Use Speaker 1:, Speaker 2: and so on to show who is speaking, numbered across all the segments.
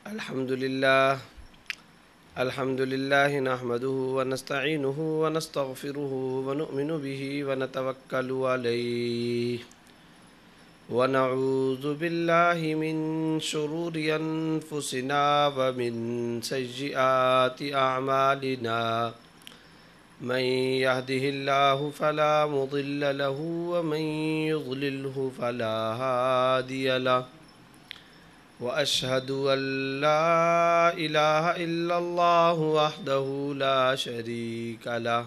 Speaker 1: الحمد لله نحمده ونستعينه ونستغفره ونؤمن به ونتوكل عليه ونعوذ بالله من شرور أنفسنا ومن سيئات أعمالنا من يهده الله فلا مضل له ومن يضلله فلا هادي له وأشهد أن لا إله إلا الله وحده لا شريك له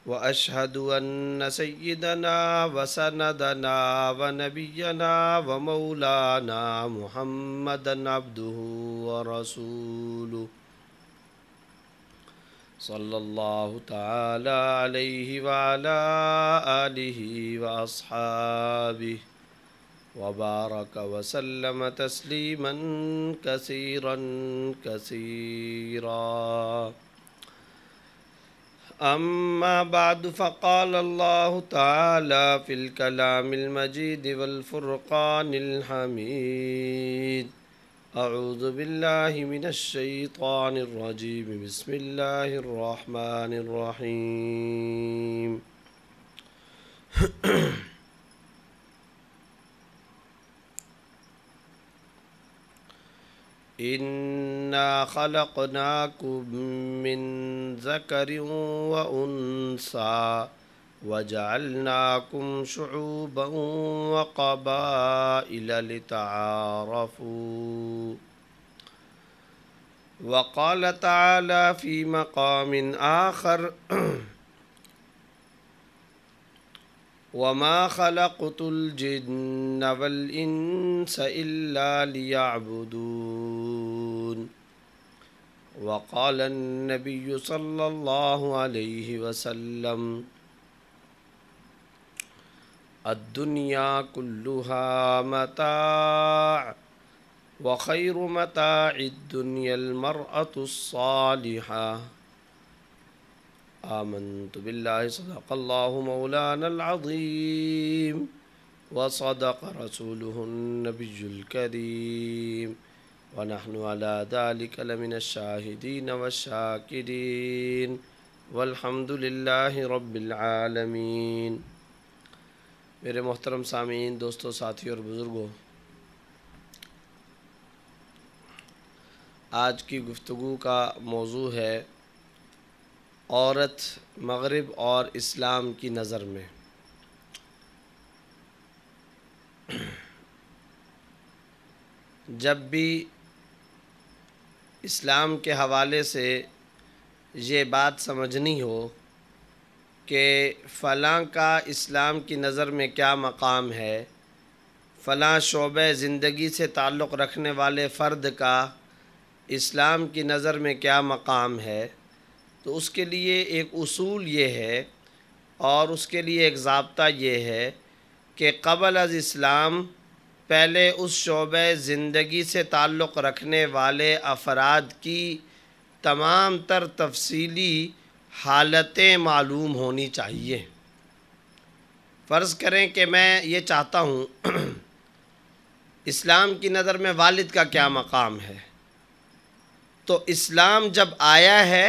Speaker 1: وأشهد أن سيدنا وسندنا ونبينا ومولانا محمدا عبده ورسوله صلى الله تعالى عليه وعلى آله وأصحابه وبارك وسلم تسليما كثيرا كثيرا أما بعد فقال الله تعالى في الكلام المجيد والفرقان الحميد أعوذ بالله من الشيطان الرجيم بسم الله الرحمن الرحيم إنا خلقناكم من ذكر وأنثى وجعلناكم شعوبا وقبائل لتعارفوا وقال تعالى في مقام آخر وما خلقت الجن والإنس إلا ليعبدون وقال النبي صلى الله عليه وسلم الدنيا كلها متاع وخير متاع الدنيا المرأة الصالحة آمنت بالله صدق الله مولانا العظيم وصدق رسوله النبي الكريم ونحن على ذلك لمن الشاهدين والشاكرين والحمد لله رب العالمين۔ میرے محترم سامعین، دوستو، ساتھیوں اور بزرگوں، آج کی گفتگو کا موضوع ہے عورت مغرب اور اسلام کی نظر میں۔ جب بھی اسلام کے حوالے سے یہ بات سمجھنی ہو کہ فلاں کا اسلام کی نظر میں کیا مقام ہے، فلاں شعبہ زندگی سے تعلق رکھنے والے فرد کا اسلام کی نظر میں کیا مقام ہے، تو اس کے لیے ایک اصول یہ ہے اور اس کے لیے ایک ضابطہ یہ ہے کہ قبل از اسلام پہلے اس شعبہ زندگی سے تعلق رکھنے والے افراد کی تمام تر تفصیلی حالتیں معلوم ہونی چاہیے۔ فرض کریں کہ میں یہ چاہتا ہوں اسلام کی نظر میں والد کا کیا مقام ہے، تو اسلام جب آیا ہے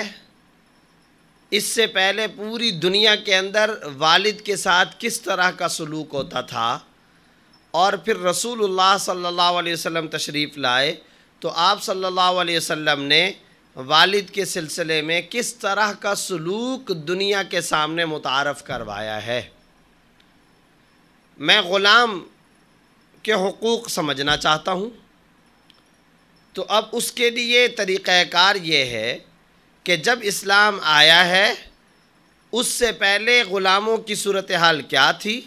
Speaker 1: اس سے پہلے پوری دنیا کے اندر والد کے ساتھ کس طرح کا سلوک ہوتا تھا، اور پھر رسول اللہ صلی اللہ علیہ وسلم تشریف لائے تو آپ صلی اللہ علیہ وسلم نے والد کے سلسلے میں کس طرح کا سلوک دنیا کے سامنے متعارف کروایا ہے۔ میں غلام کے حقوق سمجھنا چاہتا ہوں، تو اب اس کے لیے طریقہ کار یہ ہے کہ جب اسلام آیا ہے اس سے پہلے غلاموں کی صورتحال کیا تھی،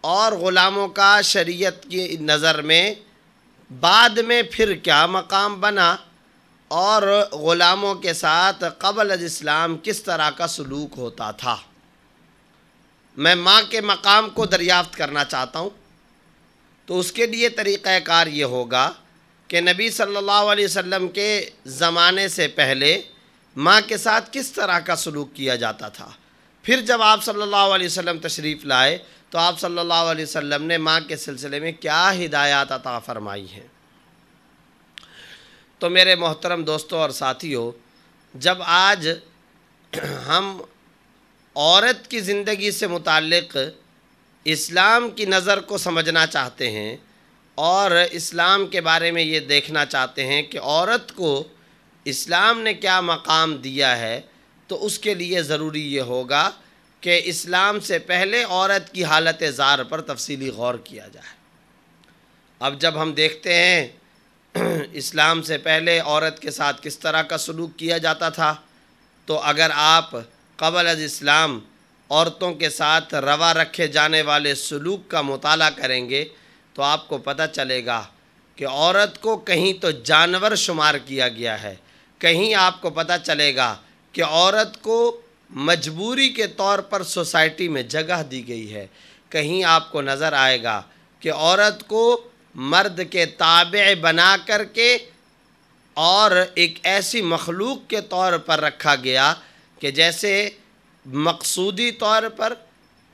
Speaker 1: اور غلاموں کا شریعت کی نظر میں بعد میں پھر کیا مقام بنا، اور غلاموں کے ساتھ قبل از اسلام کس طرح کا سلوک ہوتا تھا۔ میں ماں کے مقام کو دریافت کرنا چاہتا ہوں، تو اس کے لیے طریقہ کار یہ ہوگا کہ نبی صلی اللہ علیہ وسلم کے زمانے سے پہلے ماں کے ساتھ کس طرح کا سلوک کیا جاتا تھا، پھر جب آپ صلی اللہ علیہ وسلم تشریف لائے تو آپ صلی اللہ علیہ وسلم نے ماں کے سلسلے میں کیا ہدایات عطا فرمائی ہیں۔ تو میرے محترم دوستوں اور ساتھیوں، جب آج ہم عورت کی زندگی سے متعلق اسلام کی نظر کو سمجھنا چاہتے ہیں اور اسلام کے بارے میں یہ دیکھنا چاہتے ہیں کہ عورت کو اسلام نے کیا مقام دیا ہے، تو اس کے لیے ضروری یہ ہوگا کہ اسلام سے پہلے عورت کی حالت زار پر تفصیلی غور کیا جائے۔ اب جب ہم دیکھتے ہیں اسلام سے پہلے عورت کے ساتھ کس طرح کا سلوک کیا جاتا تھا، تو اگر آپ قبل از اسلام عورتوں کے ساتھ روا رکھے جانے والے سلوک کا مطالعہ کریں گے تو آپ کو پتہ چلے گا کہ عورت کو کہیں تو جانور شمار کیا گیا ہے، کہیں آپ کو پتہ چلے گا کہ عورت کو مجبوری کے طور پر سوسائٹی میں جگہ دی گئی ہے، کہیں آپ کو نظر آئے گا کہ عورت کو مرد کے تابع بنا کر کے اور ایک ایسی مخلوق کے طور پر رکھا گیا کہ جیسے مقصودی طور پر،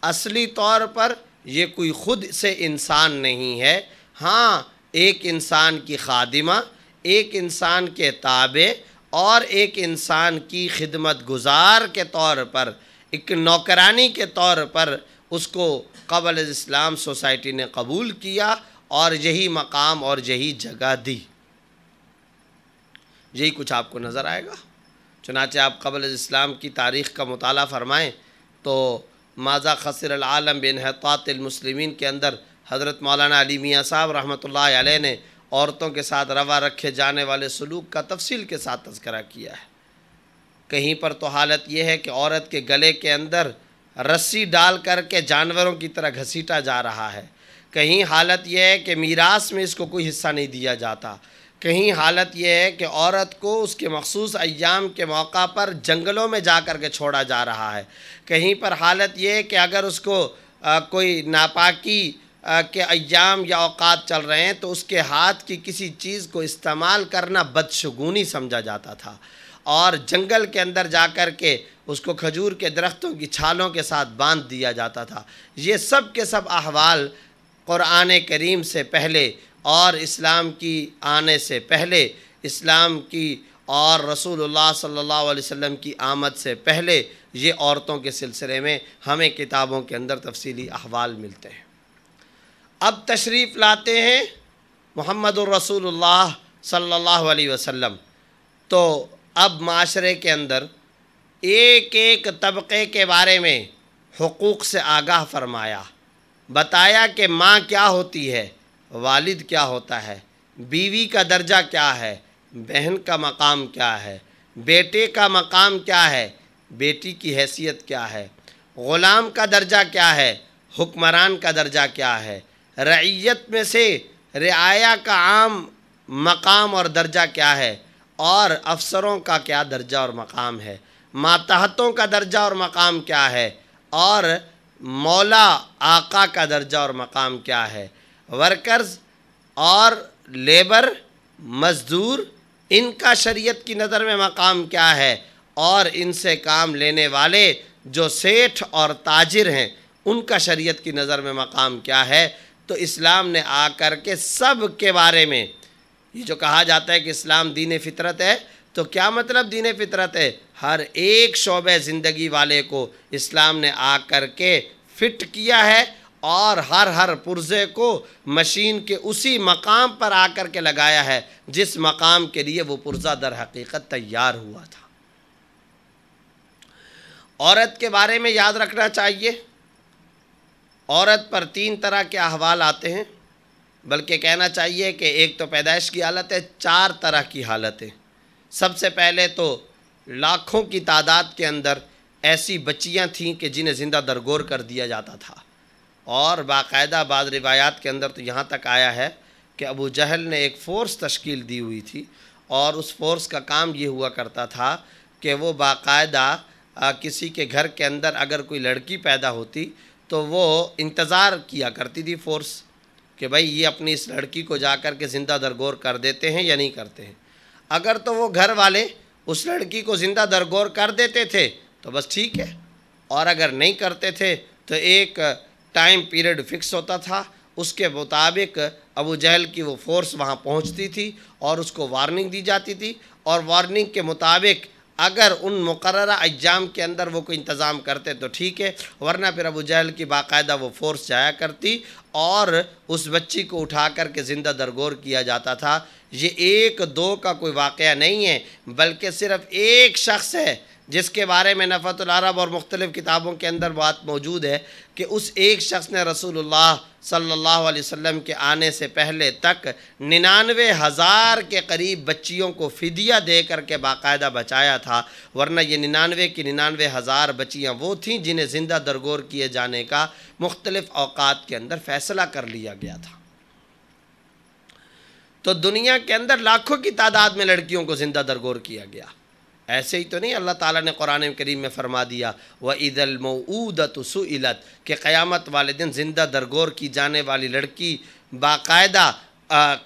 Speaker 1: اصلی طور پر یہ کوئی خود سے انسان نہیں ہے، ہاں ایک انسان کی خادمہ، ایک انسان کے تابع اور ایک انسان کی خدمت گزار کے طور پر، ایک نوکرانی کے طور پر اس کو قبل از اسلام سوسائٹی نے قبول کیا اور یہی مقام اور یہی جگہ دی۔ یہی کچھ آپ کو نظر آئے گا۔ چنانچہ آپ قبل از اسلام کی تاریخ کا مطالعہ فرمائیں تو ماذا خسر العالم بانحطاط المسلمین کے اندر حضرت مولانا علی میاں صاحب رحمۃ اللہ علیہ نے عورتوں کے ساتھ روا رکھے جانے والے سلوک کا تفصیل کے ساتھ تذکرہ کیا ہے۔ کہیں پر تو حالت یہ ہے کہ عورت کے گلے کے اندر رسی ڈال کر کے جانوروں کی طرح گھسیٹا جا رہا ہے، کہیں حالت یہ ہے کہ میراث میں اس کو کوئی حصہ نہیں دیا جاتا، کہیں حالت یہ ہے کہ عورت کو اس کے مخصوص ایام کے موقع پر جنگلوں میں جا کر کے چھوڑا جا رہا ہے، کہیں پر حالت یہ ہے کہ اگر اس کو کوئی ناپاکی کے ایام یا اوقات چل رہے ہیں تو اس کے ہاتھ کی کسی چیز کو استعمال کرنا بدشگونی سمجھا جاتا تھا، اور جنگل کے اندر جا کر کے اس کو کھجور کے درختوں کی چھالوں کے ساتھ باندھ دیا جاتا تھا۔ یہ سب کے سب احوال قرآن کریم سے پہلے اور اسلام کی آنے سے پہلے، اسلام کی اور رسول اللہ صلی اللہ علیہ وسلم کی آمد سے پہلے یہ عورتوں کے سلسلے میں ہمیں کتابوں کے اندر تفصیلی احوال ملتے ہیں۔ اب تشریف لاتے ہیں محمد الرسول اللہ صلی اللہ علیہ وسلم، تو اب معاشرے کے اندر ایک ایک طبقے کے بارے میں حقوق سے آگاہ فرمایا، بتایا کہ ماں کیا ہوتی ہے، والد کیا ہوتا ہے، بیوی کا درجہ کیا ہے، بہن کا مقام کیا ہے، بیٹے کا مقام کیا ہے، بیٹی کی حیثیت کیا ہے، غلام کا درجہ کیا ہے، حکمران کا درجہ کیا ہے، رعیت میں سے رعایا کا عام مقام اور درجہ کیا ہے، اور افسروں کا کیا درجہ اور مقام ہے، ماتحتوں کا درجہ اور مقام کیا ہے، اور مولا آقا کا درجہ اور مقام کیا ہے، ورکرز اور لیبر مزدور ان کا شریعت کی نظر میں مقام کیا ہے، اور ان سے کام لینے والے جو سیٹھ اور تاجر ہیں ان کا شریعت کی نظر میں مقام کیا ہے۔ تو اسلام نے آ کر کے سب کے بارے میں، یہ جو کہا جاتا ہے کہ اسلام دین فطرت ہے، تو کیا مطلب دین فطرت ہے؟ ہر ایک شعبہ زندگی والے کو اسلام نے آ کر کے فٹ کیا ہے اور ہر پرزے کو مشین کے اسی مقام پر آ کر کے لگایا ہے جس مقام کے لیے وہ پرزہ در حقیقت تیار ہوا تھا۔ عورت کے بارے میں یاد رکھنا چاہیے، عورت پر 3 طرح کے احوال آتے ہیں، بلکہ کہنا چاہیے کہ ایک تو پیدائش کی حالت ہے، 4 طرح کی حالتیں۔ سب سے پہلے تو لاکھوں کی تعداد کے اندر ایسی بچیاں تھیں کہ جنہیں زندہ درگور کر دیا جاتا تھا، اور باقاعدہ بعض روایات کے اندر تو یہاں تک آیا ہے کہ ابو جہل نے ایک فورس تشکیل دی ہوئی تھی، اور اس فورس کا کام یہ ہوا کرتا تھا کہ وہ باقاعدہ کسی کے گھر کے اندر اگر کوئی لڑکی پیدا ہوتی تو وہ انتظار کیا کرتی تھی فورس کہ بھائی یہ اپنی اس لڑکی کو جا کر کے زندہ درگور کر دیتے ہیں یا نہیں کرتے ہیں۔ اگر تو وہ گھر والے اس لڑکی کو زندہ درگور کر دیتے تھے تو بس ٹھیک ہے، اور اگر نہیں کرتے تھے تو ایک ٹائم پیریڈ فکس ہوتا تھا، اس کے مطابق ابو جہل کی وہ فورس وہاں پہنچتی تھی اور اس کو وارننگ دی جاتی تھی، اور وارننگ کے مطابق اگر ان مقررہ ایام کے اندر وہ کوئی انتظام کرتے تو ٹھیک ہے، ورنہ پھر ابو جہل کی باقاعدہ وہ فورس جایا کرتی اور اس بچی کو اٹھا کر کے زندہ درگور کیا جاتا تھا۔ یہ ایک دو کا کوئی واقعہ نہیں ہے، بلکہ صرف ایک شخص ہے جس کے بارے میں نفحۃ العرب اور مختلف کتابوں کے اندر بات موجود ہے کہ اس ایک شخص نے رسول اللہ صلی اللہ علیہ وسلم کے آنے سے پہلے تک 99,000 کے قریب بچیوں کو فدیہ دے کر کے باقاعدہ بچایا تھا، ورنہ یہ 99 کی 99,000 بچیاں وہ تھیں جنہیں زندہ درگور کیے جانے کا مختلف اوقات کے اندر فیصلہ کر لیا گیا تھا۔ تو دنیا کے اندر لاکھوں کی تعداد میں لڑکیوں کو زندہ درگور کیا گیا۔ ایسے ہی تو نہیں، اللہ تعالیٰ نے قرآن کریم میں فرما دیا وَإِذَا الْمَوْءُودَةُ سُئِلَتْ کہ قیامت والے دن زندہ درگور کی جانے والی لڑکی باقاعدہ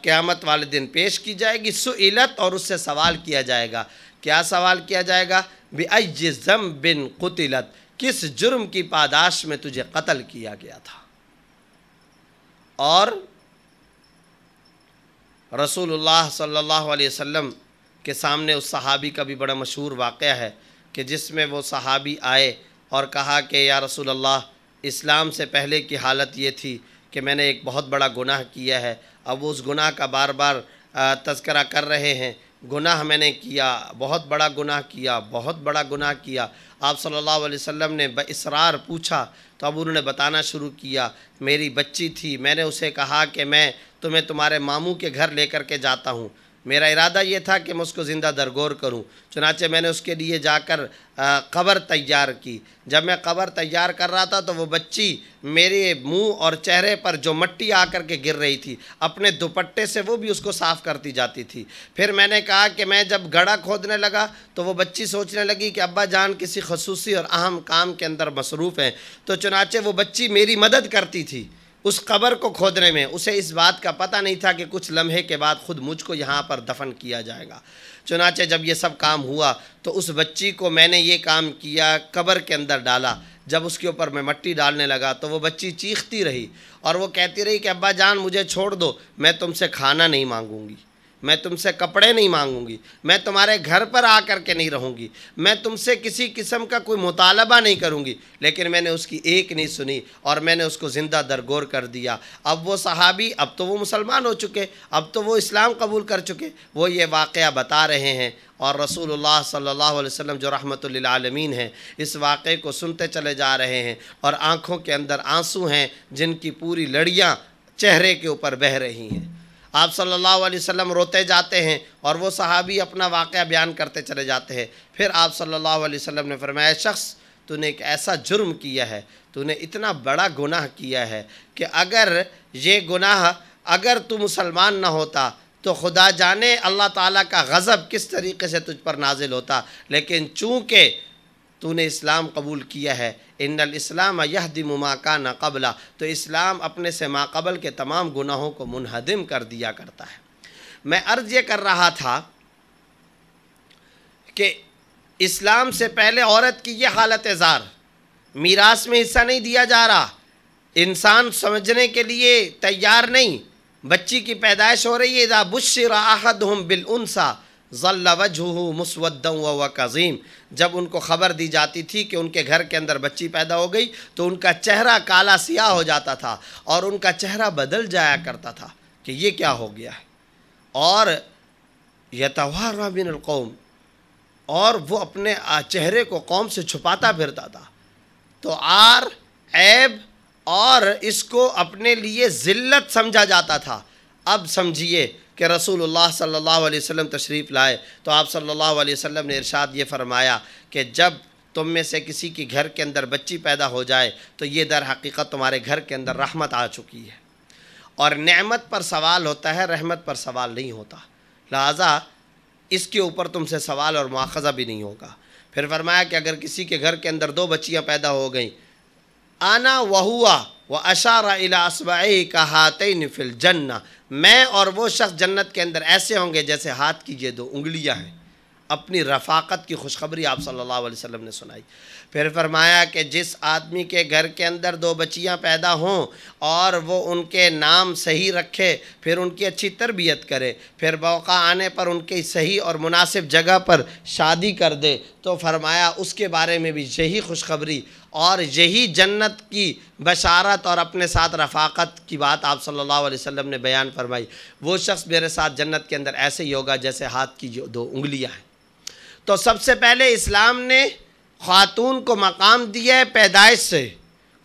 Speaker 1: قیامت والے دن پیش کی جائے گی، سُئِلَتْ اور اس سے سوال کیا جائے گا۔ کیا سوال کیا جائے گا؟ بِأَيِّ ذَنبٍ قُتِلَتْ کس جرم کی پاداش میں تجھے قتل کیا گیا تھا۔ اور رسول اللہ صلی اللہ علیہ وسلم کے سامنے اس صحابی کا بھی بڑا مشہور واقعہ ہے کہ جس میں وہ صحابی آئے اور کہا کہ یا رسول اللہ، اسلام سے پہلے کی حالت یہ تھی کہ میں نے ایک بہت بڑا گناہ کیا ہے، اب اس گناہ کا بار بار تذکرہ کر رہے ہیں، گناہ میں نے کیا، بہت بڑا گناہ کیا، بہت بڑا گناہ کیا۔ آپ صلی اللہ علیہ وسلم نے باصرار پوچھا تو اب انہوں نے بتانا شروع کیا، میری بچی تھی، میں نے اسے کہا کہ میں تمہیں تمہارے ماموں کے گھر لے کر کے جاتا ہوں، میرا ارادہ یہ تھا کہ میں اس کو زندہ درگور کروں، چنانچہ میں نے اس کے لیے جا کر قبر تیار کی۔ جب میں قبر تیار کر رہا تھا تو وہ بچی میرے منہ اور چہرے پر جو مٹی آ کر کے گر رہی تھی، اپنے دوپٹے سے وہ بھی اس کو صاف کرتی جاتی تھی۔ پھر میں نے کہا کہ میں جب گڑھا کھودنے لگا تو وہ بچی سوچنے لگی کہ ابا جان کسی خصوصی اور اہم کام کے اندر مصروف ہیں، تو چنانچہ وہ بچی میری مدد کرتی تھی اس قبر کو کھودنے میں۔ اسے اس بات کا پتہ نہیں تھا کہ کچھ لمحے کے بعد خود مجھ کو یہاں پر دفن کیا جائے گا۔ چنانچہ جب یہ سب کام ہوا تو اس بچی کو میں نے یہ کام کیا، قبر کے اندر ڈالا۔ جب اس کے اوپر میں مٹی ڈالنے لگا تو وہ بچی چیختی رہی اور وہ کہتی رہی کہ ابا جان مجھے چھوڑ دو، میں تم سے کھانا نہیں مانگوں گی، میں تم سے کپڑے نہیں مانگوں گی، میں تمہارے گھر پر آ کر کے نہیں رہوں گی، میں تم سے کسی قسم کا کوئی مطالبہ نہیں کروں گی۔ لیکن میں نے اس کی ایک نہیں سنی اور میں نے اس کو زندہ درگور کر دیا۔ اب وہ صحابی، اب تو وہ مسلمان ہو چکے، اب تو وہ اسلام قبول کر چکے، وہ یہ واقعہ بتا رہے ہیں، اور رسول اللہ صلی اللہ علیہ وسلم جو رحمت للعالمین ہیں اس واقعے کو سنتے چلے جا رہے ہیں، اور آنکھوں کے اندر آنسو ہیں جن کی پوری لڑیاں چہرے کے اوپر بہہ رہی ہیں۔ آپ صلی اللہ علیہ وسلم روتے جاتے ہیں اور وہ صحابی اپنا واقعہ بیان کرتے چلے جاتے ہیں۔ پھر آپ صلی اللہ علیہ وسلم نے فرمایا، شخص تو نے ایک ایسا جرم کیا ہے، تو نے اتنا بڑا گناہ کیا ہے کہ اگر یہ گناہ اگر تو مسلمان نہ ہوتا تو خدا جانے اللہ تعالیٰ کا غضب کس طریقے سے تجھ پر نازل ہوتا، لیکن چونکہ تو نے اسلام قبول کیا ہے، ان الاسلام یہدم ما کان قبلہ، تو اسلام اپنے سے ما قبل کے تمام گناہوں کو منہدم کر دیا کرتا ہے۔ میں عرض یہ کر رہا تھا کہ اسلام سے پہلے عورت کی یہ حالت زار، میراث میں حصہ نہیں دیا جا رہا، انسان سمجھنے کے لیے تیار نہیں۔ بچی کی پیدائش ہو رہی ہے، اذا بشر احدهم بالانثى ظل وجهه مسودا وهو كظيم، جب ان کو خبر دی جاتی تھی کہ ان کے گھر کے اندر بچی پیدا ہو گئی تو ان کا چہرہ کالا سیاہ ہو جاتا تھا اور ان کا چہرہ بدل جایا کرتا تھا کہ یہ کیا ہو گیا ہے، اور یتوارى من القوم، اور وہ اپنے چہرے کو قوم سے چھپاتا پھرتا تھا۔ تو عار، عیب اور اس کو اپنے لیے ذلت سمجھا جاتا تھا۔ اب سمجھیے کہ رسول اللہ صلی اللہ علیہ وسلم تشریف لائے تو آپ صلی اللہ علیہ وسلم نے ارشاد یہ فرمایا کہ جب تم میں سے کسی کی گھر کے اندر بچی پیدا ہو جائے تو یہ در حقیقت تمہارے گھر کے اندر رحمت آ چکی ہے، اور نعمت پر سوال ہوتا ہے، رحمت پر سوال نہیں ہوتا، لہٰذا اس کے اوپر تم سے سوال اور مواخذہ بھی نہیں ہوگا۔ پھر فرمایا کہ اگر کسی کے گھر کے اندر 2 بچیاں پیدا ہو گئیں، آنا وہوا واشار الی اصبعہ کہاتین فی الجنہ، میں اور وہ شخص جنت کے اندر ایسے ہوں گے جیسے ہاتھ کی یہ 2 انگلیاں ہیں۔ اپنی رفاقت کی خوشخبری آپ صلی اللہ علیہ وسلم نے سنائی۔ پھر فرمایا کہ جس آدمی کے گھر کے اندر 2 بچیاں پیدا ہوں اور وہ ان کے نام صحیح رکھے، پھر ان کی اچھی تربیت کرے، پھر موقع آنے پر ان کی صحیح اور مناسب جگہ پر شادی کر دے، تو فرمایا اس کے بارے میں بھی یہی خوشخبری اور یہی جنت کی بشارت اور اپنے ساتھ رفاقت کی بات آپ صلی اللہ علیہ وسلم نے بیان فرمائی۔ وہ شخص میرے ساتھ جنت کے اندر ایسے ہی ہوگا جیسے ہاتھ کی جو 2 انگلیاں ہیں۔ تو سب سے پہلے اسلام نے خاتون کو مقام دیا ہے پیدائش سے،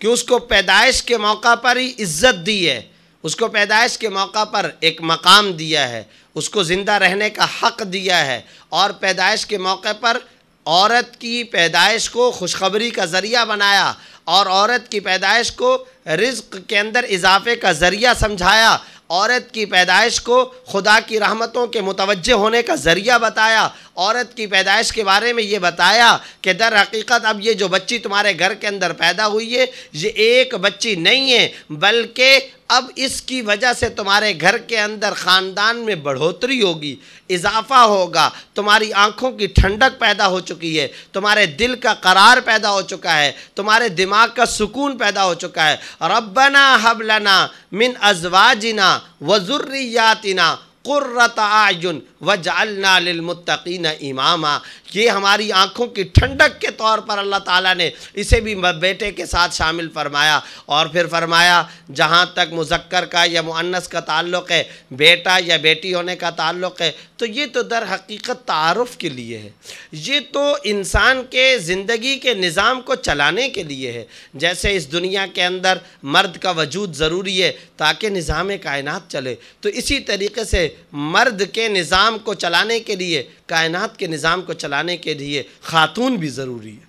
Speaker 1: کہ اس کو پیدائش کے موقع پر ہی عزت دی ہے، اس کو پیدائش کے موقع پر ایک مقام دیا ہے، اس کو زندہ رہنے کا حق دیا ہے، اور پیدائش کے موقع پر عورت کی پیدائش کو خوشخبری کا ذریعہ بنایا، اور عورت کی پیدائش کو رزق کے اندر اضافے کا ذریعہ سمجھایا، عورت کی پیدائش کو خدا کی رحمتوں کے متوجہ ہونے کا ذریعہ بتایا، عورت کی پیدائش کے بارے میں یہ بتایا کہ در حقیقت اب یہ جو بچی تمہارے گھر کے اندر پیدا ہوئی ہے یہ ایک بچی نہیں ہے، بلکہ اب اس کی وجہ سے تمہارے گھر کے اندر خاندان میں بڑھوتری ہوگی، اضافہ ہوگا، تمہاری آنکھوں کی ٹھنڈک پیدا ہو چکی ہے، تمہارے دل کا قرار پیدا ہو چکا ہے، تمہارے دماغ کا سکون پیدا ہو چکا ہے۔ ربنا حب لنا من ازواجنا وذریاتنا قرۃ اعین وجعلنا للمتقین اماما۔ یہ ہماری آنکھوں کی ٹھنڈک کے طور پر اللہ تعالیٰ نے اسے بھی بیٹے کے ساتھ شامل فرمایا، اور پھر فرمایا جہاں تک مذکر کا یا مؤنث کا تعلق ہے، بیٹا یا بیٹی ہونے کا تعلق ہے، تو یہ تو در حقیقت تعارف کے لیے ہے، یہ تو انسان کے زندگی کے نظام کو چلانے کے لیے ہے۔ جیسے اس دنیا کے اندر مرد کا وجود ضروری ہے تاکہ نظام کائنات چلے، تو اسی طریقے سے مرد کے نظام کو چلانے کے لیے، کائنات کے نظام کو چلانے کے لیے خاتون بھی ضروری ہے۔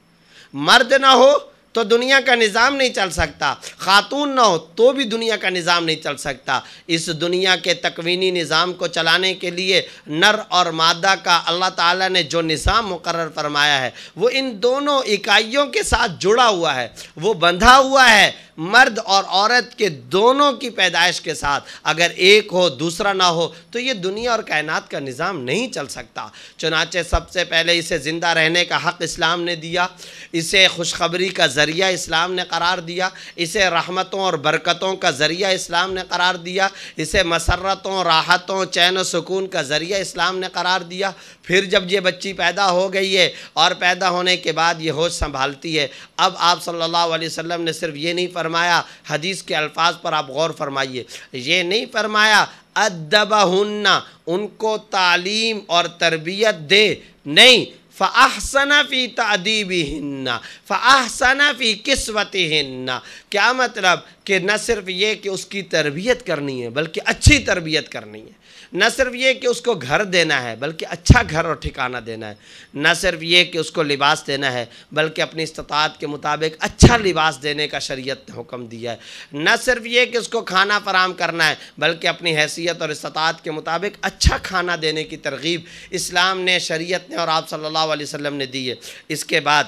Speaker 1: مرد نہ ہو تو دنیا کا نظام نہیں چل سکتا، خاتون نہ ہو تو بھی دنیا کا نظام نہیں چل سکتا۔ اس دنیا کے تکوینی نظام کو چلانے کے لیے نر اور مادہ کا اللہ تعالیٰ نے جو نظام مقرر فرمایا ہے وہ ان دونوں اکائیوں کے ساتھ جڑا ہوا ہے، وہ بندھا ہوا ہے مرد اور عورت کے دونوں کی پیدائش کے ساتھ۔ اگر ایک ہو دوسرا نہ ہو تو یہ دنیا اور کائنات کا نظام نہیں چل سکتا۔ چنانچہ سب سے پہلے اسے زندہ رہنے کا حق اسلام نے دیا، اسے خوشخبری کا ذریعہ اسلام نے قرار دیا، اسے رحمتوں اور برکتوں کا ذریعہ اسلام نے قرار دیا، اسے مسرتوں، راحتوں، چین و سکون کا ذریعہ اسلام نے قرار دیا۔ پھر جب یہ بچی پیدا ہو گئی ہے اور پیدا ہونے کے بعد یہ ہوش سنبھالتی ہے، اب آپ صلی اللہ علیہ وسلم نے صرف یہ نہیں فرمایا، حدیث کے الفاظ پر آپ غور فرمائیے، یہ نہیں فرمایا ادبہن، ان کو تعلیم اور تربیت دے، نہیں، فَأَحْسَنَ فِي تَعْدِيبِهِنَّ فَأَحْسَنَ فِي كِسْوَتِهِنَّ۔ کیا مطلب کہ نہ صرف یہ کہ اس کی تربیت کرنی ہے بلکہ اچھی تربیت کرنی ہے، نہ صرف یہ کہ اس کو گھر دینا ہے بلکہ اچھا گھر اور ٹھکانہ دینا ہے، نہ صرف یہ کہ اس کو لباس دینا ہے بلکہ اپنی استطاعت کے مطابق اچھا لباس دینے کا شریعت نے حکم دیا ہے، نہ صرف یہ کہ اس کو کھانا فراہم کرنا ہے بلکہ اپنی حیثیت اور استطاعت کے مطابق اچھا کھانا دینے کی ترغیب اسلام نے، شریعت نے اور آپ صلی اللہ علیہ وسلم نے دی ہے۔ اس کے بعد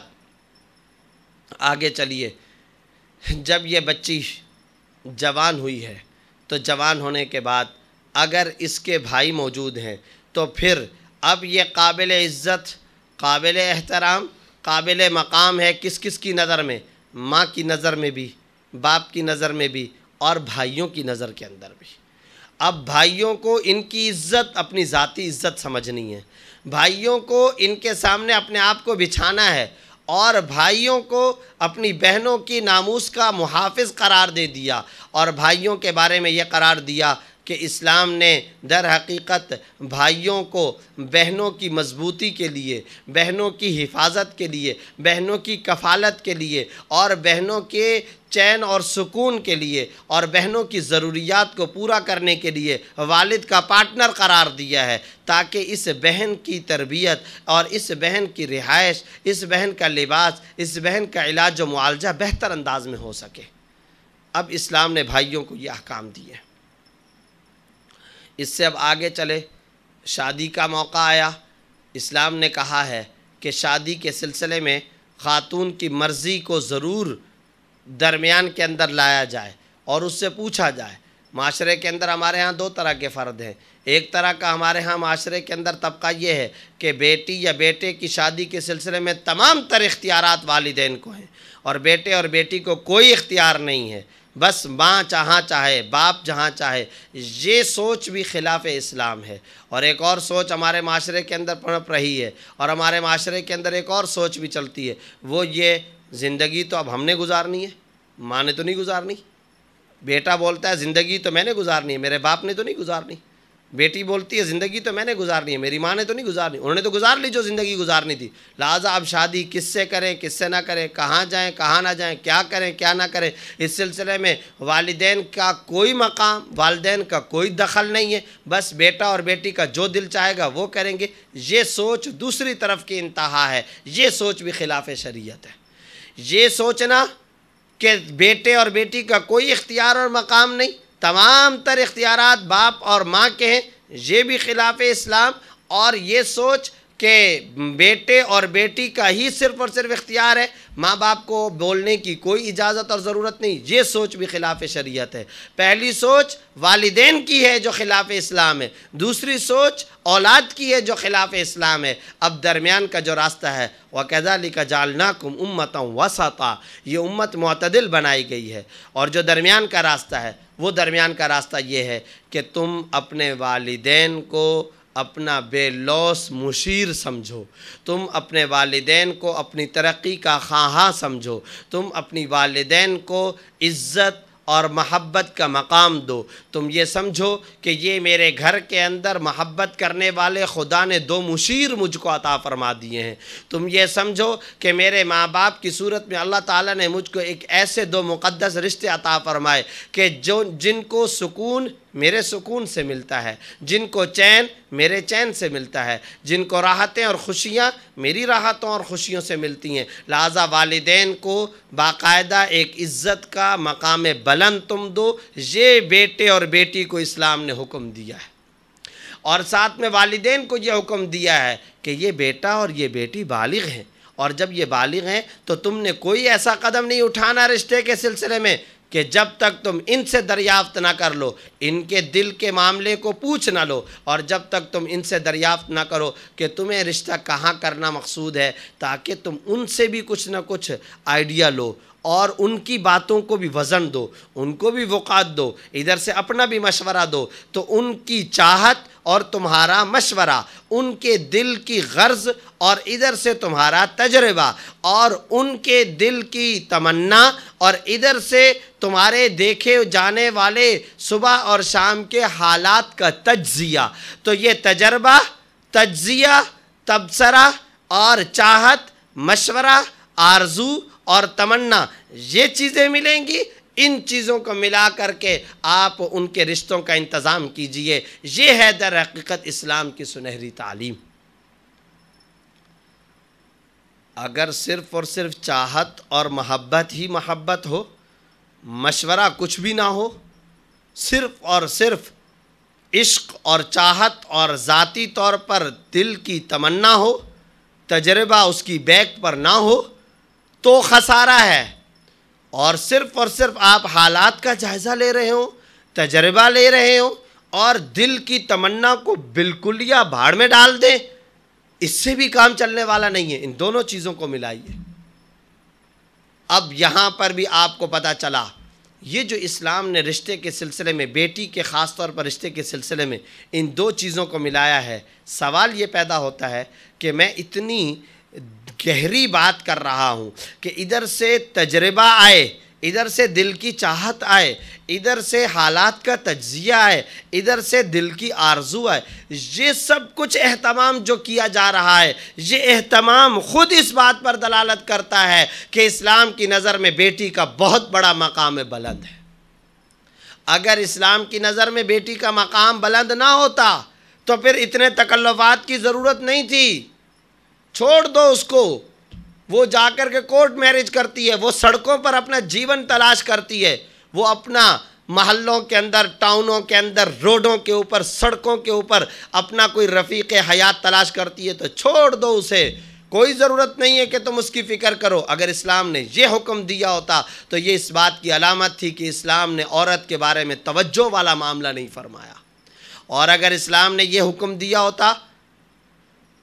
Speaker 1: آگے چلیے، جب یہ بچی جوان ہوئی ہے تو جوان ہونے کے بعد اگر اس کے بھائی موجود ہیں تو پھر اب یہ قابل عزت، قابل احترام، قابل مقام ہے کس کس کی نظر میں؟ ماں کی نظر میں بھی، باپ کی نظر میں بھی، اور بھائیوں کی نظر کے اندر بھی۔ اب بھائیوں کو ان کی عزت اپنی ذاتی عزت سمجھنی ہے، بھائیوں کو ان کے سامنے اپنے آپ کو بچھانا ہے، اور بھائیوں کو اپنی بہنوں کی ناموس کا محافظ قرار دے دیا، اور بھائیوں کے بارے میں یہ قرار دیا کہ اسلام نے در حقیقت بھائیوں کو بہنوں کی مضبوطی کے لیے، بہنوں کی حفاظت کے لیے، بہنوں کی کفالت کے لیے، اور بہنوں کے چین اور سکون کے لیے، اور بہنوں کی ضروریات کو پورا کرنے کے لیے والد کا پارٹنر قرار دیا ہے، تاکہ اس بہن کی تربیت اور اس بہن کی رہائش، اس بہن کا لباس، اس بہن کا علاج و معالجہ بہتر انداز میں ہو سکے۔ اب اسلام نے بھائیوں کو یہ احکام دیے۔ اس سے اب آگے چلے، شادی کا موقع آیا، اسلام نے کہا ہے کہ شادی کے سلسلے میں خاتون کی مرضی کو ضرور درمیان کے اندر لایا جائے اور اس سے پوچھا جائے، معاشرے کے اندر ہمارے ہاں دو طرح کے فرد ہیں. ایک طرح کا ہمارے ہاں معاشرے کے اندر طبقہ یہ ہے کہ بیٹی یا بیٹے کی شادی کے سلسلے میں تمام تر اختیارات والدین کو ہیں اور بیٹے اور بیٹی کو کوئی اختیار نہیں ہے، بس ماں جہاں چاہے باپ جہاں چاہے. یہ سوچ بھی خلاف اسلام ہے. اور ایک اور سوچ ہمارے معاشرے کے اندر پنپ رہی ہے اور ہمارے معاشرے کے اندر ایک اور سوچ بھی چلتی ہے، وہ یہ زندگی تو اب ہم نے گزارنی ہے، ماں نے تو نہیں گزارنی. بیٹا بولتا ہے زندگی تو میں نے گزارنی ہے، میرے باپ نے تو نہیں گزارنی. بیٹی بولتی ہے زندگی تو میں نے گزارنی ہے، میری ماں نے تو نہیں گزارنی. انہوں نے تو گزار لی جو زندگی گزارنی تھی، لہٰذا اب شادی کس سے کریں کس سے نہ کریں، کہاں جائیں کہاں نہ جائیں، کیا کریں کیا نہ کریں، اس سلسلے میں والدین کا کوئی مقام، والدین کا کوئی دخل نہیں ہے. بس بیٹا اور بیٹی کا جو دل چاہے گا وہ کریں گے. یہ سوچ دوسری طرف کی انتہا ہے. یہ سوچ بھی خلاف شریعت ہے. یہ سوچنا کہ بیٹے اور بیٹی کا کوئی اختیار اور مقام نہیں، تمام تر اختیارات باپ اور ماں کے ہیں، یہ بھی خلاف اسلام. اور یہ سوچ کہ بیٹے اور بیٹی کا ہی صرف اور صرف اختیار ہے، ماں باپ کو بولنے کی کوئی اجازت اور ضرورت نہیں، یہ سوچ بھی خلاف شریعت ہے. پہلی سوچ والدین کی ہے جو خلاف اسلام ہے، دوسری سوچ اولاد کی ہے جو خلاف اسلام ہے. اب درمیان کا جو راستہ ہے وَكَذَلِكَ جَعَلْنَاكُمْ أُمَّةً وَسَطًا، یہ امت معتدل بنائی گئی ہے. اور جو درمیان کا راستہ ہے وہ درمیان کا راستہ یہ ہے کہ تم اپنے والدین کو اپنا بے لوث مشیر سمجھو، تم اپنے والدین کو اپنی ترقی کا خواہاں سمجھو، تم اپنی والدین کو عزت اور محبت کا مقام دو. تم یہ سمجھو کہ یہ میرے گھر کے اندر محبت کرنے والے خدا نے دو مشیر مجھ کو عطا فرما دیے ہیں. تم یہ سمجھو کہ میرے ماں باپ کی صورت میں اللہ تعالیٰ نے مجھ کو ایک ایسے دو مقدس رشتے عطا فرمائے کہ جن کو سکون میرے سکون سے ملتا ہے، جن کو چین میرے چین سے ملتا ہے، جن کو راحتیں اور خوشیاں میری راحتوں اور خوشیوں سے ملتی ہیں. لہٰذا والدین کو باقاعدہ ایک عزت کا مقام بلند تم دو. یہ بیٹے اور بیٹی کو اسلام نے حکم دیا ہے. اور ساتھ میں والدین کو یہ حکم دیا ہے کہ یہ بیٹا اور یہ بیٹی بالغ ہیں، اور جب یہ بالغ ہیں تو تم نے کوئی ایسا قدم نہیں اٹھانا رشتے کے سلسلے میں کہ جب تک تم ان سے دریافت نہ کر لو، ان کے دل کے معاملے کو پوچھ نہ لو، اور جب تک تم ان سے دریافت نہ کرو کہ تمہیں رشتہ کہاں کرنا مقصود ہے، تاکہ تم ان سے بھی کچھ نہ کچھ آئیڈیا لو اور ان کی باتوں کو بھی وزن دو، ان کو بھی وقعت دو، ادھر سے اپنا بھی مشورہ دو. تو ان کی چاہت اور تمہارا مشورہ، ان کے دل کی غرض اور ادھر سے تمہارا تجربہ، اور ان کے دل کی تمنا اور ادھر سے تمہارے دیکھے جانے والے صبح اور شام کے حالات کا تجزیہ. تو یہ تجربہ، تجزیہ، تبصرہ اور چاہت، مشورہ، آرزو اور تمنا، یہ چیزیں ملیں گی. ان چیزوں کو ملا کر کے آپ ان کے رشتوں کا انتظام کیجئے. یہ ہے در حقیقت اسلام کی سنہری تعلیم. اگر صرف اور صرف چاہت اور محبت ہی محبت ہو، مشورہ کچھ بھی نہ ہو، صرف اور صرف عشق اور چاہت اور ذاتی طور پر دل کی تمنا ہو، تجربہ اس کی بیک پر نہ ہو، تو خسارہ ہے. اور صرف آپ حالات کا جائزہ لے رہے ہوں، تجربہ لے رہے ہوں اور دل کی تمنا کو بالکل یا بھاڑ میں ڈال دیں، اس سے بھی کام چلنے والا نہیں ہے. ان دونوں چیزوں کو ملائیے. اب یہاں پر بھی آپ کو پتہ چلا یہ جو اسلام نے رشتے کے سلسلے میں، بیٹی کے خاص طور پر رشتے کے سلسلے میں ان دو چیزوں کو ملایا ہے. سوال یہ پیدا ہوتا ہے کہ میں اتنی گہری بات کر رہا ہوں کہ ادھر سے تجربہ آئے، ادھر سے دل کی چاہت آئے، ادھر سے حالات کا تجزیہ آئے، ادھر سے دل کی آرزو آئے، یہ سب کچھ اہتمام جو کیا جا رہا ہے، یہ اہتمام خود اس بات پر دلالت کرتا ہے کہ اسلام کی نظر میں بیٹی کا بہت بڑا مقام بلند ہے. اگر اسلام کی نظر میں بیٹی کا مقام بلند نہ ہوتا تو پھر اتنے تکلفات کی ضرورت نہیں تھی. چھوڑ دو اس کو، وہ جا کر کے کورٹ میرج کرتی ہے، وہ سڑکوں پر اپنا جیون تلاش کرتی ہے، وہ اپنا محلوں کے اندر، ٹاؤنوں کے اندر، روڈوں کے اوپر، سڑکوں کے اوپر اپنا کوئی رفیق حیات تلاش کرتی ہے. تو چھوڑ دو اسے، کوئی ضرورت نہیں ہے کہ تم اس کی فکر کرو۔ اگر اسلام نے یہ حکم دیا ہوتا تو یہ اس بات کی علامت تھی کہ اسلام نے عورت کے بارے میں توجہ والا معاملہ نہیں فرمایا۔ اور اگر اسلام نے یہ حکم دیا ہوتا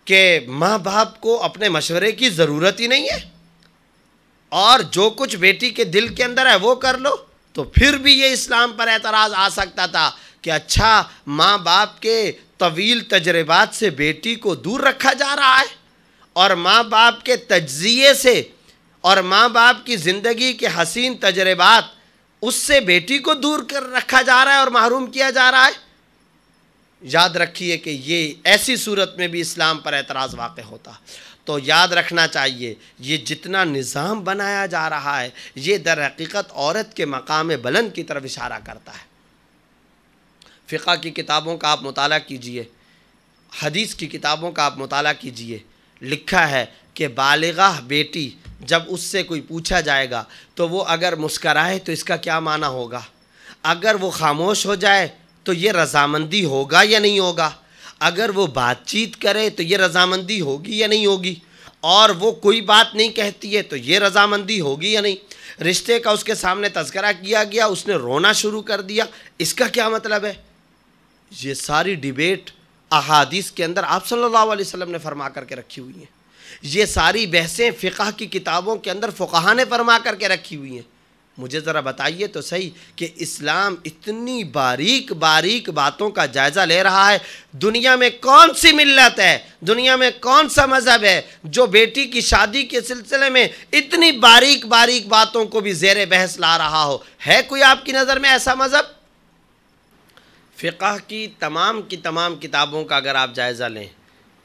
Speaker 1: کہ ماں باپ کو اپنے مشورے کی ضرورت ہی نہیں ہے اور جو کچھ بیٹی کے دل کے اندر ہے وہ کر لو، تو پھر بھی یہ اسلام پر اعتراض آ سکتا تھا کہ اچھا ماں باپ کے طویل تجربات سے بیٹی کو دور رکھا جا رہا ہے، اور ماں باپ کے تجزیے سے اور ماں باپ کی زندگی کے حسین تجربات اس سے بیٹی کو دور کر رکھا جا رہا ہے اور محروم کیا جا رہا ہے۔ یاد رکھیے کہ یہ ایسی صورت میں بھی اسلام پر اعتراض واقع ہوتا۔ تو یاد رکھنا چاہیے یہ جتنا نظام بنایا جا رہا ہے یہ در حقیقت عورت کے مقام بلند کی طرف اشارہ کرتا ہے۔ فقہ کی کتابوں کا آپ مطالعہ کیجئے، حدیث کی کتابوں کا آپ مطالعہ کیجئے، لکھا ہے کہ بالغہ بیٹی جب اس سے کوئی پوچھا جائے گا تو وہ اگر مسکرائے تو اس کا کیا معنی ہوگا، اگر وہ خاموش ہو جائے تو یہ رضامندی ہوگا یا نہیں ہوگا، اگر وہ بات چیت کرے تو یہ رضامندی ہوگی یا نہیں ہوگی، اور وہ کوئی بات نہیں کہتی ہے تو یہ رضامندی ہوگی یا نہیں۔ رشتے کا اس کے سامنے تذکرہ کیا گیا، اس نے رونا شروع کر دیا، اس کا کیا مطلب ہے؟ یہ ساری ڈیبیٹ احادیث کے اندر آپ صلی اللہ علیہ وسلم نے فرما کر کے رکھی ہوئی ہیں، یہ ساری بحثیں فقہ کی کتابوں کے اندر فقہاء نے فرما کر کے رکھی ہوئی ہیں۔ مجھے ذرا بتائیے تو صحیح کہ اسلام اتنی باریک باریک باتوں کا جائزہ لے رہا ہے۔ دنیا میں کون سی ملت ہے، دنیا میں کون سا مذہب ہے جو بیٹی کی شادی کے سلسلے میں اتنی باریک باریک باتوں کو بھی زیر بحث لا رہا ہو؟ ہے کوئی آپ کی نظر میں ایسا مذہب؟ فقہ کی تمام کتابوں کا اگر آپ جائزہ لیں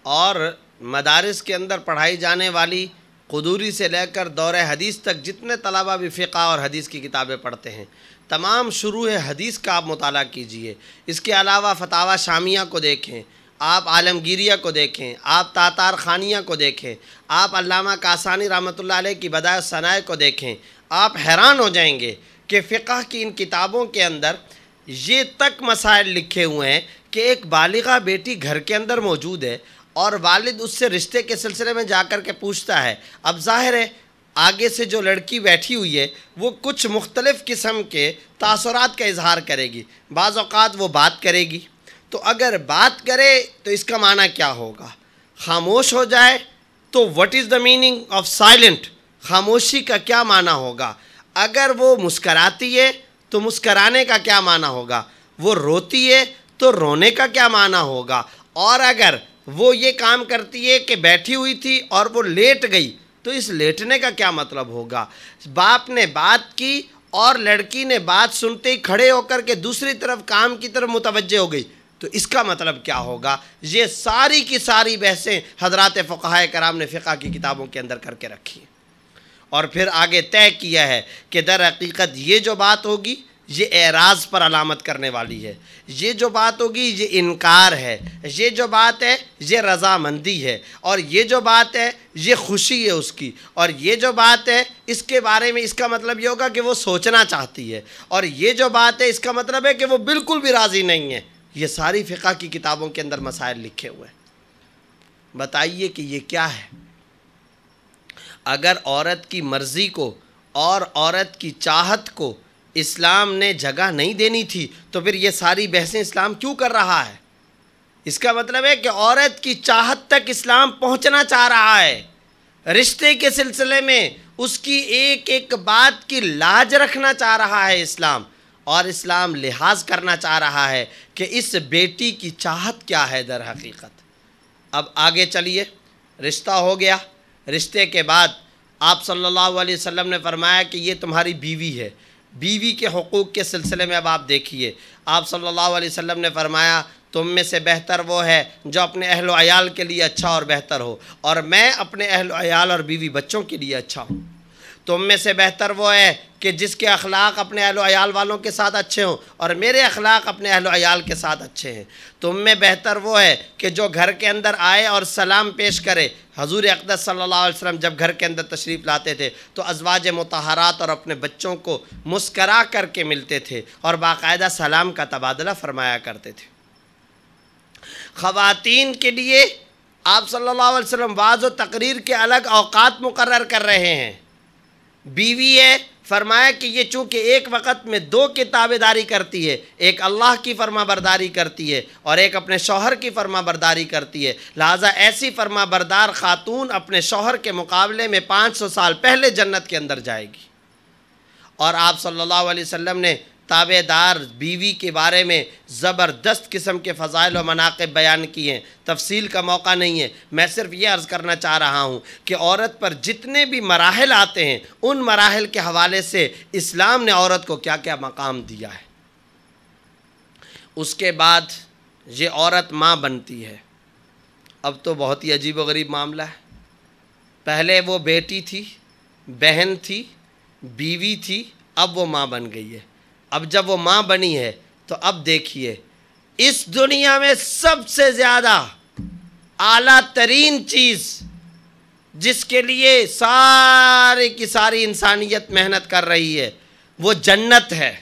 Speaker 1: اور مدارس کے اندر پڑھائی جانے والی قدوری سے لے کر دور حدیث تک جتنے طلبہ بھی فقہ اور حدیث کی کتابیں پڑھتے ہیں، تمام شروع حدیث کا آپ مطالعہ کیجئے۔ اس کے علاوہ فتاوی شامیہ کو دیکھیں، آپ عالمگیریہ کو دیکھیں، آپ تاتار خانیہ کو دیکھیں، آپ علامہ کاسانی رحمۃ اللہ علیہ کی بدائع الصنائع کو دیکھیں، آپ حیران ہو جائیں گے کہ فقہ کی ان کتابوں کے اندر یہ تک مسائل لکھے ہوئے ہیں کہ ایک بالغہ بیٹی گھر کے اندر موجود ہے اور والد اس سے رشتے کے سلسلے میں جا کر کے پوچھتا ہے۔ اب ظاہر ہے آگے سے جو لڑکی بیٹھی ہوئی ہے وہ کچھ مختلف قسم کے تاثرات کا اظہار کرے گی، بعض اوقات وہ بات کرے گی، تو اگر بات کرے تو اس کا معنی کیا ہوگا؟ خاموش ہو جائے تو what is the meaning of silent؟ خاموشی کا کیا معنی ہوگا؟ اگر وہ مسکراتی ہے تو مسکرانے کا کیا معنی ہوگا؟ وہ روتی ہے تو رونے کا کیا معنی ہوگا؟ اور اگر وہ یہ کام کرتی ہے کہ بیٹھی ہوئی تھی اور وہ لیٹ گئی تو اس لیٹنے کا کیا مطلب ہوگا؟ باپ نے بات کی اور لڑکی نے بات سنتے ہی کھڑے ہو کر کے دوسری طرف کام کی طرف متوجہ ہو گئی تو اس کا مطلب کیا ہوگا؟ یہ ساری کی ساری بحثیں حضرات فقہائے کرام نے فقہ کی کتابوں کے اندر کر کے رکھی ہیں، اور پھر آگے طے کیا ہے کہ در حقیقت یہ جو بات ہوگی یہ اعراض پر علامت کرنے والی ہے، یہ جو بات ہوگی یہ انکار ہے، یہ جو بات ہے یہ رضامندی ہے، اور یہ جو بات ہے یہ خوشی ہے اس کی، اور یہ جو بات ہے اس کے بارے میں اس کا مطلب یہ ہوگا کہ وہ سوچنا چاہتی ہے، اور یہ جو بات ہے اس کا مطلب ہے کہ وہ بالکل بھی راضی نہیں ہے۔ یہ ساری فقہ کی کتابوں کے اندر مسائل لکھے ہوئے ہیں۔ بتائیے کہ یہ کیا ہے؟ اگر عورت کی مرضی کو اور عورت کی چاہت کو اسلام نے جگہ نہیں دینی تھی تو پھر یہ ساری بحثیں اسلام کیوں کر رہا ہے؟ اس کا مطلب ہے کہ عورت کی چاہت تک اسلام پہنچنا چاہ رہا ہے، رشتے کے سلسلے میں اس کی ایک ایک بات کی لاج رکھنا چاہ رہا ہے اسلام، اور اسلام لحاظ کرنا چاہ رہا ہے کہ اس بیٹی کی چاہت کیا ہے در حقیقت۔ اب آگے چلیے، رشتہ ہو گیا، رشتے کے بعد آپ صلی اللہ علیہ وسلم نے فرمایا کہ یہ تمہاری بیوی ہے۔ بیوی کے حقوق کے سلسلے میں اب آپ دیکھیے، آپ صلی اللہ علیہ وسلم نے فرمایا تم میں سے بہتر وہ ہے جو اپنے اہل و عیال کے لیے اچھا اور بہتر ہو، اور میں اپنے اہل و عیال اور بیوی بچوں کے لیے اچھا ہوں۔ تم میں سے بہتر وہ ہے کہ جس کے اخلاق اپنے اہل و عیال والوں کے ساتھ اچھے ہوں، اور میرے اخلاق اپنے اہل و عیال کے ساتھ اچھے ہیں۔ تم میں بہتر وہ ہے کہ جو گھر کے اندر آئے اور سلام پیش کرے۔ حضور اقدس صلی اللہ علیہ وسلم جب گھر کے اندر تشریف لاتے تھے تو ازواج مطہرات اور اپنے بچوں کو مسکرا کر کے ملتے تھے اور باقاعدہ سلام کا تبادلہ فرمایا کرتے تھے۔ خواتین کے لیے آپ صلی اللہ علیہ وسلم واعظ و تقریر کے الگ اوقات مقرر کر رہے ہیں. بیوی ہے، فرمایا کہ یہ چونکہ ایک وقت میں دو کی تابعداری کرتی ہے، ایک اللہ کی فرما برداری کرتی ہے اور ایک اپنے شوہر کی فرما برداری کرتی ہے، لہٰذا ایسی فرما بردار خاتون اپنے شوہر کے مقابلے میں 500 سال پہلے جنت کے اندر جائے گی. اور آپ صلی اللہ علیہ وسلم نے تابع دار بیوی کے بارے میں زبردست قسم کے فضائل و مناقب بیان کیے ہیں. تفصیل کا موقع نہیں ہے، میں صرف یہ عرض کرنا چاہ رہا ہوں کہ عورت پر جتنے بھی مراحل آتے ہیں ان مراحل کے حوالے سے اسلام نے عورت کو کیا کیا مقام دیا ہے. اس کے بعد یہ عورت ماں بنتی ہے. اب تو بہت ہی عجیب و غریب معاملہ ہے. پہلے وہ بیٹی تھی، بہن تھی، بیوی تھی، اب وہ ماں بن گئی ہے. اب جب وہ ماں بنی ہے تو اب دیکھیے، اس دنیا میں سب سے زیادہ اعلیٰ ترین چیز جس کے لیے ساری کی ساری انسانیت محنت کر رہی ہے وہ جنت ہے.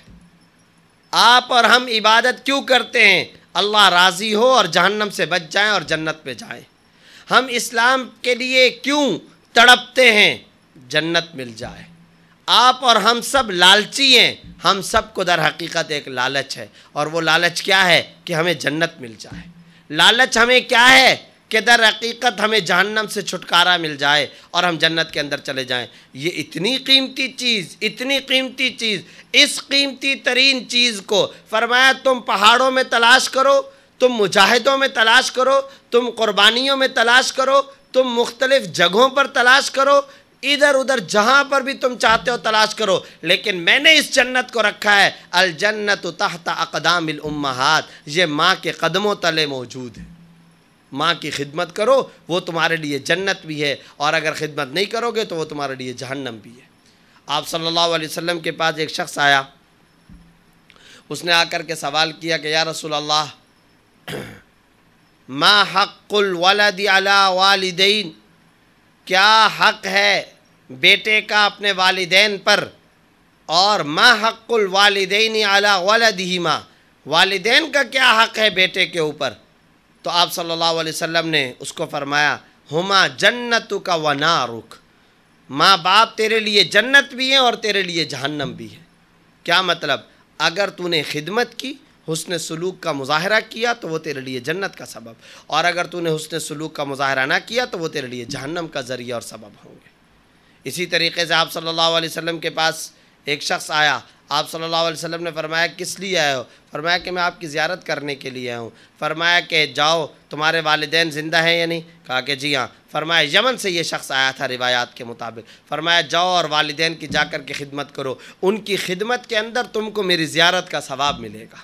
Speaker 1: آپ اور ہم عبادت کیوں کرتے ہیں؟ اللہ راضی ہو اور جہنم سے بچ جائیں اور جنت پہ جائیں. ہم اسلام کے لیے کیوں تڑپتے ہیں؟ جنت مل جائے. آپ اور ہم سب لالچی ہیں، ہم سب کو در حقیقت ایک لالچ ہے، اور وہ لالچ کیا ہے؟ کہ ہمیں جنت مل جائے. لالچ ہمیں کیا ہے؟ کہ در حقیقت ہمیں جہنم سے چھٹکارا مل جائے اور ہم جنت کے اندر چلے جائیں. یہ اتنی قیمتی چیز، اتنی قیمتی چیز، اس قیمتی ترین چیز کو فرمایا تم پہاڑوں میں تلاش کرو، تم مجاہدوں میں تلاش کرو، تم قربانیوں میں تلاش کرو، تم مختلف جگہوں پر تلاش کرو، ادھر ادھر جہاں پر بھی تم چاہتے ہو تلاش کرو، لیکن میں نے اس جنت کو رکھا ہے الجنت تحت اقدام الامہات. یہ ماں کے قدموں تلے موجود ہے. ماں کی خدمت کرو، وہ تمہارے لیے جنت بھی ہے، اور اگر خدمت نہیں کرو گے تو وہ تمہارے لیے جہنم بھی ہے. آپ صلی اللہ علیہ وسلم کے پاس ایک شخص آیا. اس نے آ کر کے سوال کیا کہ یا رسول اللہ، ما حق الولد علی والدین، کیا حق ہے بیٹے کا اپنے والدین پر، اور ما حق الوالدین علی ولدہما، والدین کا کیا حق ہے بیٹے کے اوپر؟ تو آپ صلی اللہ علیہ وسلم نے اس کو فرمایا ہما جنتک و نارک، ماں باپ تیرے لیے جنت بھی ہیں اور تیرے لیے جہنم بھی ہے. کیا مطلب؟ اگر تو نے خدمت کی، حسن سلوک کا مظاہرہ کیا تو وہ تیرے لیے جنت کا سبب، اور اگر تو نے حسن سلوک کا مظاہرہ نہ کیا تو وہ تیرے لیے جہنم کا ذریعہ اور سبب ہوں گے. اسی طریقے سے آپ صلی اللہ علیہ وسلم کے پاس ایک شخص آیا. آپ صلی اللہ علیہ وسلم نے فرمایا کس لیے آئے ہو؟ فرمایا کہ میں آپ کی زیارت کرنے کے لیے آیا ہوں. فرمایا کہ جاؤ، تمہارے والدین زندہ ہیں یا نہیں؟ کہا کہ جی ہاں. فرمایا یمن سے یہ شخص آیا تھا روایات کے مطابق. فرمایا جاؤ اور والدین کی جا کر کے خدمت کرو، ان کی خدمت کے اندر تم کو میری زیارت کا ثواب ملے گا.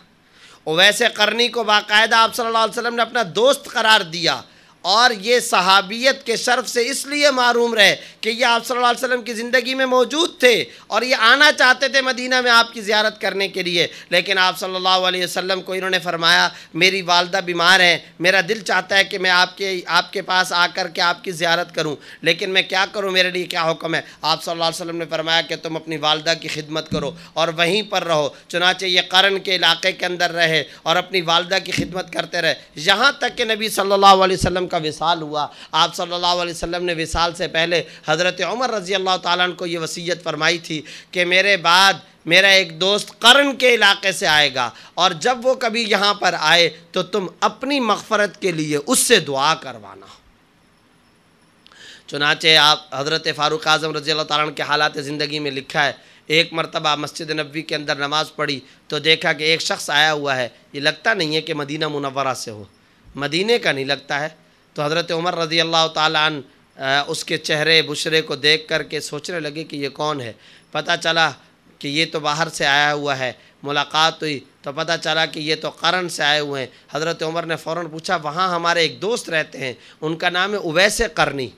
Speaker 1: اویس قرنی کو باقاعدہ آپ صلی اللہ علیہ وسلم نے اپنا دوست قرار دیا، اور یہ صحابیت کے شرف سے اس لیے معروم رہے کہ یہ آپ صلی اللہ علیہ وسلم کی زندگی میں موجود تھے اور یہ آنا چاہتے تھے مدینہ میں آپ کی زیارت کرنے کے لیے، لیکن آپ صلی اللہ علیہ وسلم کو انہوں نے فرمایا میری والدہ بیمار ہیں، میرا دل چاہتا ہے کہ میں آپ کے پاس آ کر کے آپ کی زیارت کروں، لیکن میں کیا کروں، میرے لیے کیا حکم ہے؟ آپ صلی اللہ علیہ وسلم نے فرمایا کہ تم اپنی والدہ کی خدمت کرو اور وہیں پر رہو. چنانچہ یہ قرن کے علاقے کے اندر رہے اور اپنی والدہ کی خدمت کرتے رہے، یہاں تک کہ نبی صلی اللہ علیہ وسلم کا وصال ہوا. آپ صلی اللہ علیہ وسلم نے وصال سے پہلے حضرت عمر رضی اللہ تعالیٰ عنہ کو یہ وصیت فرمائی تھی کہ میرے بعد میرا ایک دوست قرن کے علاقے سے آئے گا، اور جب وہ کبھی یہاں پر آئے تو تم اپنی مغفرت کے لیے اس سے دعا کروانا. چنانچہ آپ حضرت فاروق اعظم رضی اللہ تعالیٰ عنہ کے حالات زندگی میں لکھا ہے ایک مرتبہ مسجد نبوی کے اندر نماز پڑھی تو دیکھا کہ ایک شخص آیا ہوا ہے، یہ لگتا نہیں ہے کہ مدینہ منورہ سے ہو، مدینے کا نہیں لگتا ہے. تو حضرت عمر رضی اللہ تعالیٰ عنہ اس کے چہرے بشرے کو دیکھ کر کے سوچنے لگے کہ یہ کون ہے. پتہ چلا کہ یہ تو باہر سے آیا ہوا ہے. ملاقات ہوئی تو پتہ چلا کہ یہ تو قرن سے آئے ہوئے ہیں. حضرت عمر نے فوراً پوچھا وہاں ہمارے ایک دوست رہتے ہیں، ان کا نام ہے اویس قرنی،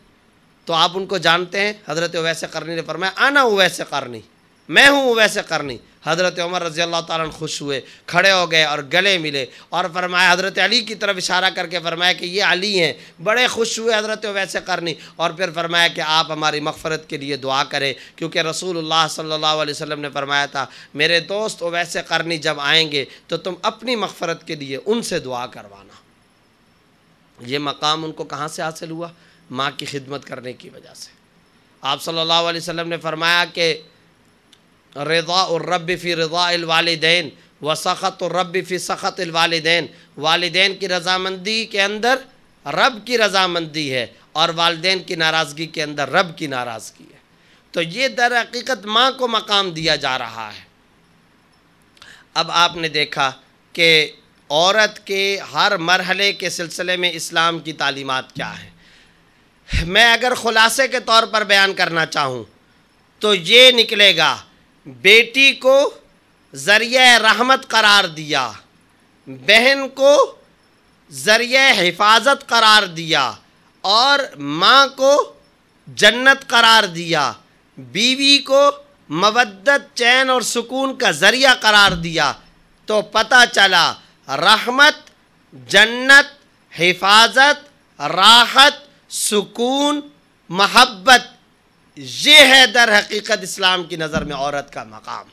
Speaker 1: تو آپ ان کو جانتے ہیں؟ حضرت اویس قرنی نے فرمایا انا اویس قرنی، میں ہوں اویس قرنی. حضرت عمر رضی اللہ تعالیٰ عنہ خوش ہوئے، کھڑے ہو گئے اور گلے ملے اور فرمایا، حضرت علی کی طرف اشارہ کر کے فرمایا کہ یہ علی ہیں. بڑے خوش ہوئے حضرت اویس قرنی، اور پھر فرمایا کہ آپ ہماری مغفرت کے لیے دعا کریں، کیونکہ رسول اللہ صلی اللہ علیہ وسلم نے فرمایا تھا میرے دوست اویس قرنی جب آئیں گے تو تم اپنی مغفرت کے لیے ان سے دعا کروانا. یہ مقام ان کو کہاں سے حاصل ہوا؟ ماں کی خدمت کرنے کی وجہ سے۔ آپ صلی اللہ علیہ وسلم نے فرمایا کہ رضا الرب فی رضا الوالدین و سخط الرب فی سخط الوالدین، والدین کی رضامندی کے اندر رب کی رضامندی ہے اور والدین کی ناراضگی کے اندر رب کی ناراضگی ہے۔ تو یہ در حقیقت ماں کو مقام دیا جا رہا ہے۔ اب آپ نے دیکھا کہ عورت کے ہر مرحلے کے سلسلے میں اسلام کی تعلیمات کیا ہیں۔ میں اگر خلاصے کے طور پر بیان کرنا چاہوں تو یہ نکلے گا، بیٹی کو ذریعہ رحمت قرار دیا، بہن کو ذریعہ حفاظت قرار دیا، اور ماں کو جنت قرار دیا، بیوی کو مودت، چین اور سکون کا ذریعہ قرار دیا۔ تو پتہ چلا رحمت، جنت، حفاظت، راحت، سکون، محبت، یہ ہے در حقیقت اسلام کی نظر میں عورت کا مقام۔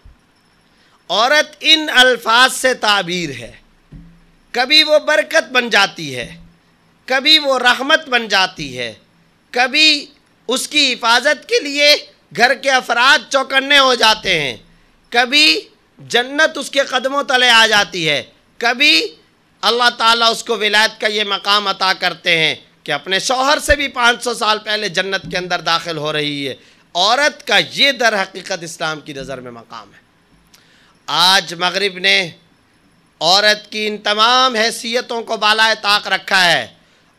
Speaker 1: عورت ان الفاظ سے تعبیر ہے، کبھی وہ برکت بن جاتی ہے، کبھی وہ رحمت بن جاتی ہے، کبھی اس کی حفاظت کے لیے گھر کے افراد چوکنے ہو جاتے ہیں، کبھی جنت اس کے قدموں تلے آ جاتی ہے، کبھی اللہ تعالیٰ اس کو ولایت کا یہ مقام عطا کرتے ہیں کہ اپنے شوہر سے بھی 500 سال پہلے جنت کے اندر داخل ہو رہی ہے۔ عورت کا یہ در حقیقت اسلام کی نظر میں مقام ہے۔ آج مغرب نے عورت کی ان تمام حیثیتوں کو بالائے طاق رکھا ہے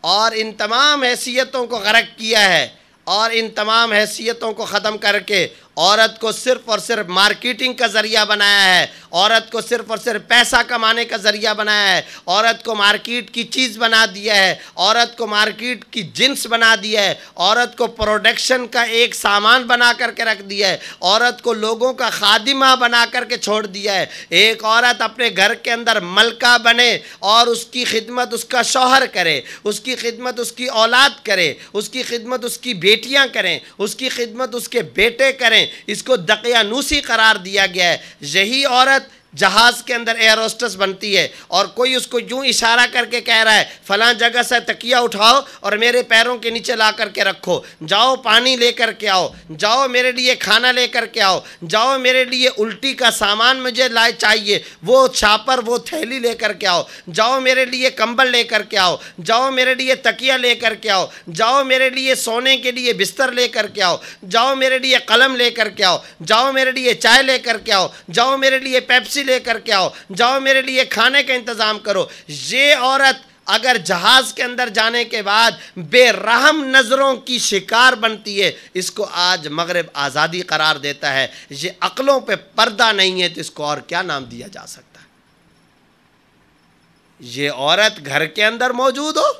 Speaker 1: اور ان تمام حیثیتوں کو غرق کیا ہے، اور ان تمام حیثیتوں کو ختم کر کے عورت کو صرف اور صرف مارکیٹنگ کا ذریعہ بنایا ہے، عورت کو صرف اور صرف پیسہ کمانے کا ذریعہ بنایا ہے، عورت کو مارکیٹ کی چیز بنا دیا ہے، عورت کو مارکیٹ کی جنس بنا دیا ہے، عورت کو پروڈکشن کا ایک سامان بنا کر کے رکھ دیا ہے، عورت کو لوگوں کا خادمہ بنا کر کے چھوڑ دیا ہے۔ ایک عورت اپنے گھر کے اندر ملکہ بنے اور اس کی خدمت اس کا شوہر کرے، اس کی خدمت اس کی اولاد کرے، اس کی خدمت اس کی بیٹیاں کریں، اس کی خدمت اس کے بیٹے کریں، اس کو دقیانوسی قرار دیا گیا ہے۔ یہی عورت جہاز کے اندر ایئر ہوسٹس بنتی ہے اور کوئی اس کو یوں اشارہ کر کے کہہ رہا ہے فلاں جگہ سے تکیہ اٹھاؤ اور میرے پیروں کے نیچے لا کر کے رکھو، جاؤ پانی لے کر کے آؤ، جاؤ میرے لیے کھانا لے کر کے آؤ، جاؤ میرے لیے الٹی کا سامان مجھے لائے چاہیے، وہ چھاپر وہ تھیلی لے کر کے آؤ، جاؤ میرے لیے کمبل لے کر کے آؤ، جاؤ میرے لیے تکیہ لے کر کے آؤ، جاؤ میرے لیے سونے کے لیے بستر لے کر کے آؤ، جاؤ میرے لیے قلم لے کر کے آؤ، جاؤ میرے لیے چائے لے کر کے آؤ، جاؤ میرے لیے پیپسی لے کر کے آؤ، جاؤ میرے لیے کھانے کا انتظام کرو۔ یہ عورت اگر جہاز کے اندر جانے کے بعد بے رحم نظروں کی شکار بنتی ہے، اس کو آج مغرب آزادی قرار دیتا ہے۔ یہ عقلوں پہ پردہ نہیں ہے تو اس کو اور کیا نام دیا جا سکتا ہے؟ یہ عورت گھر کے اندر موجود ہو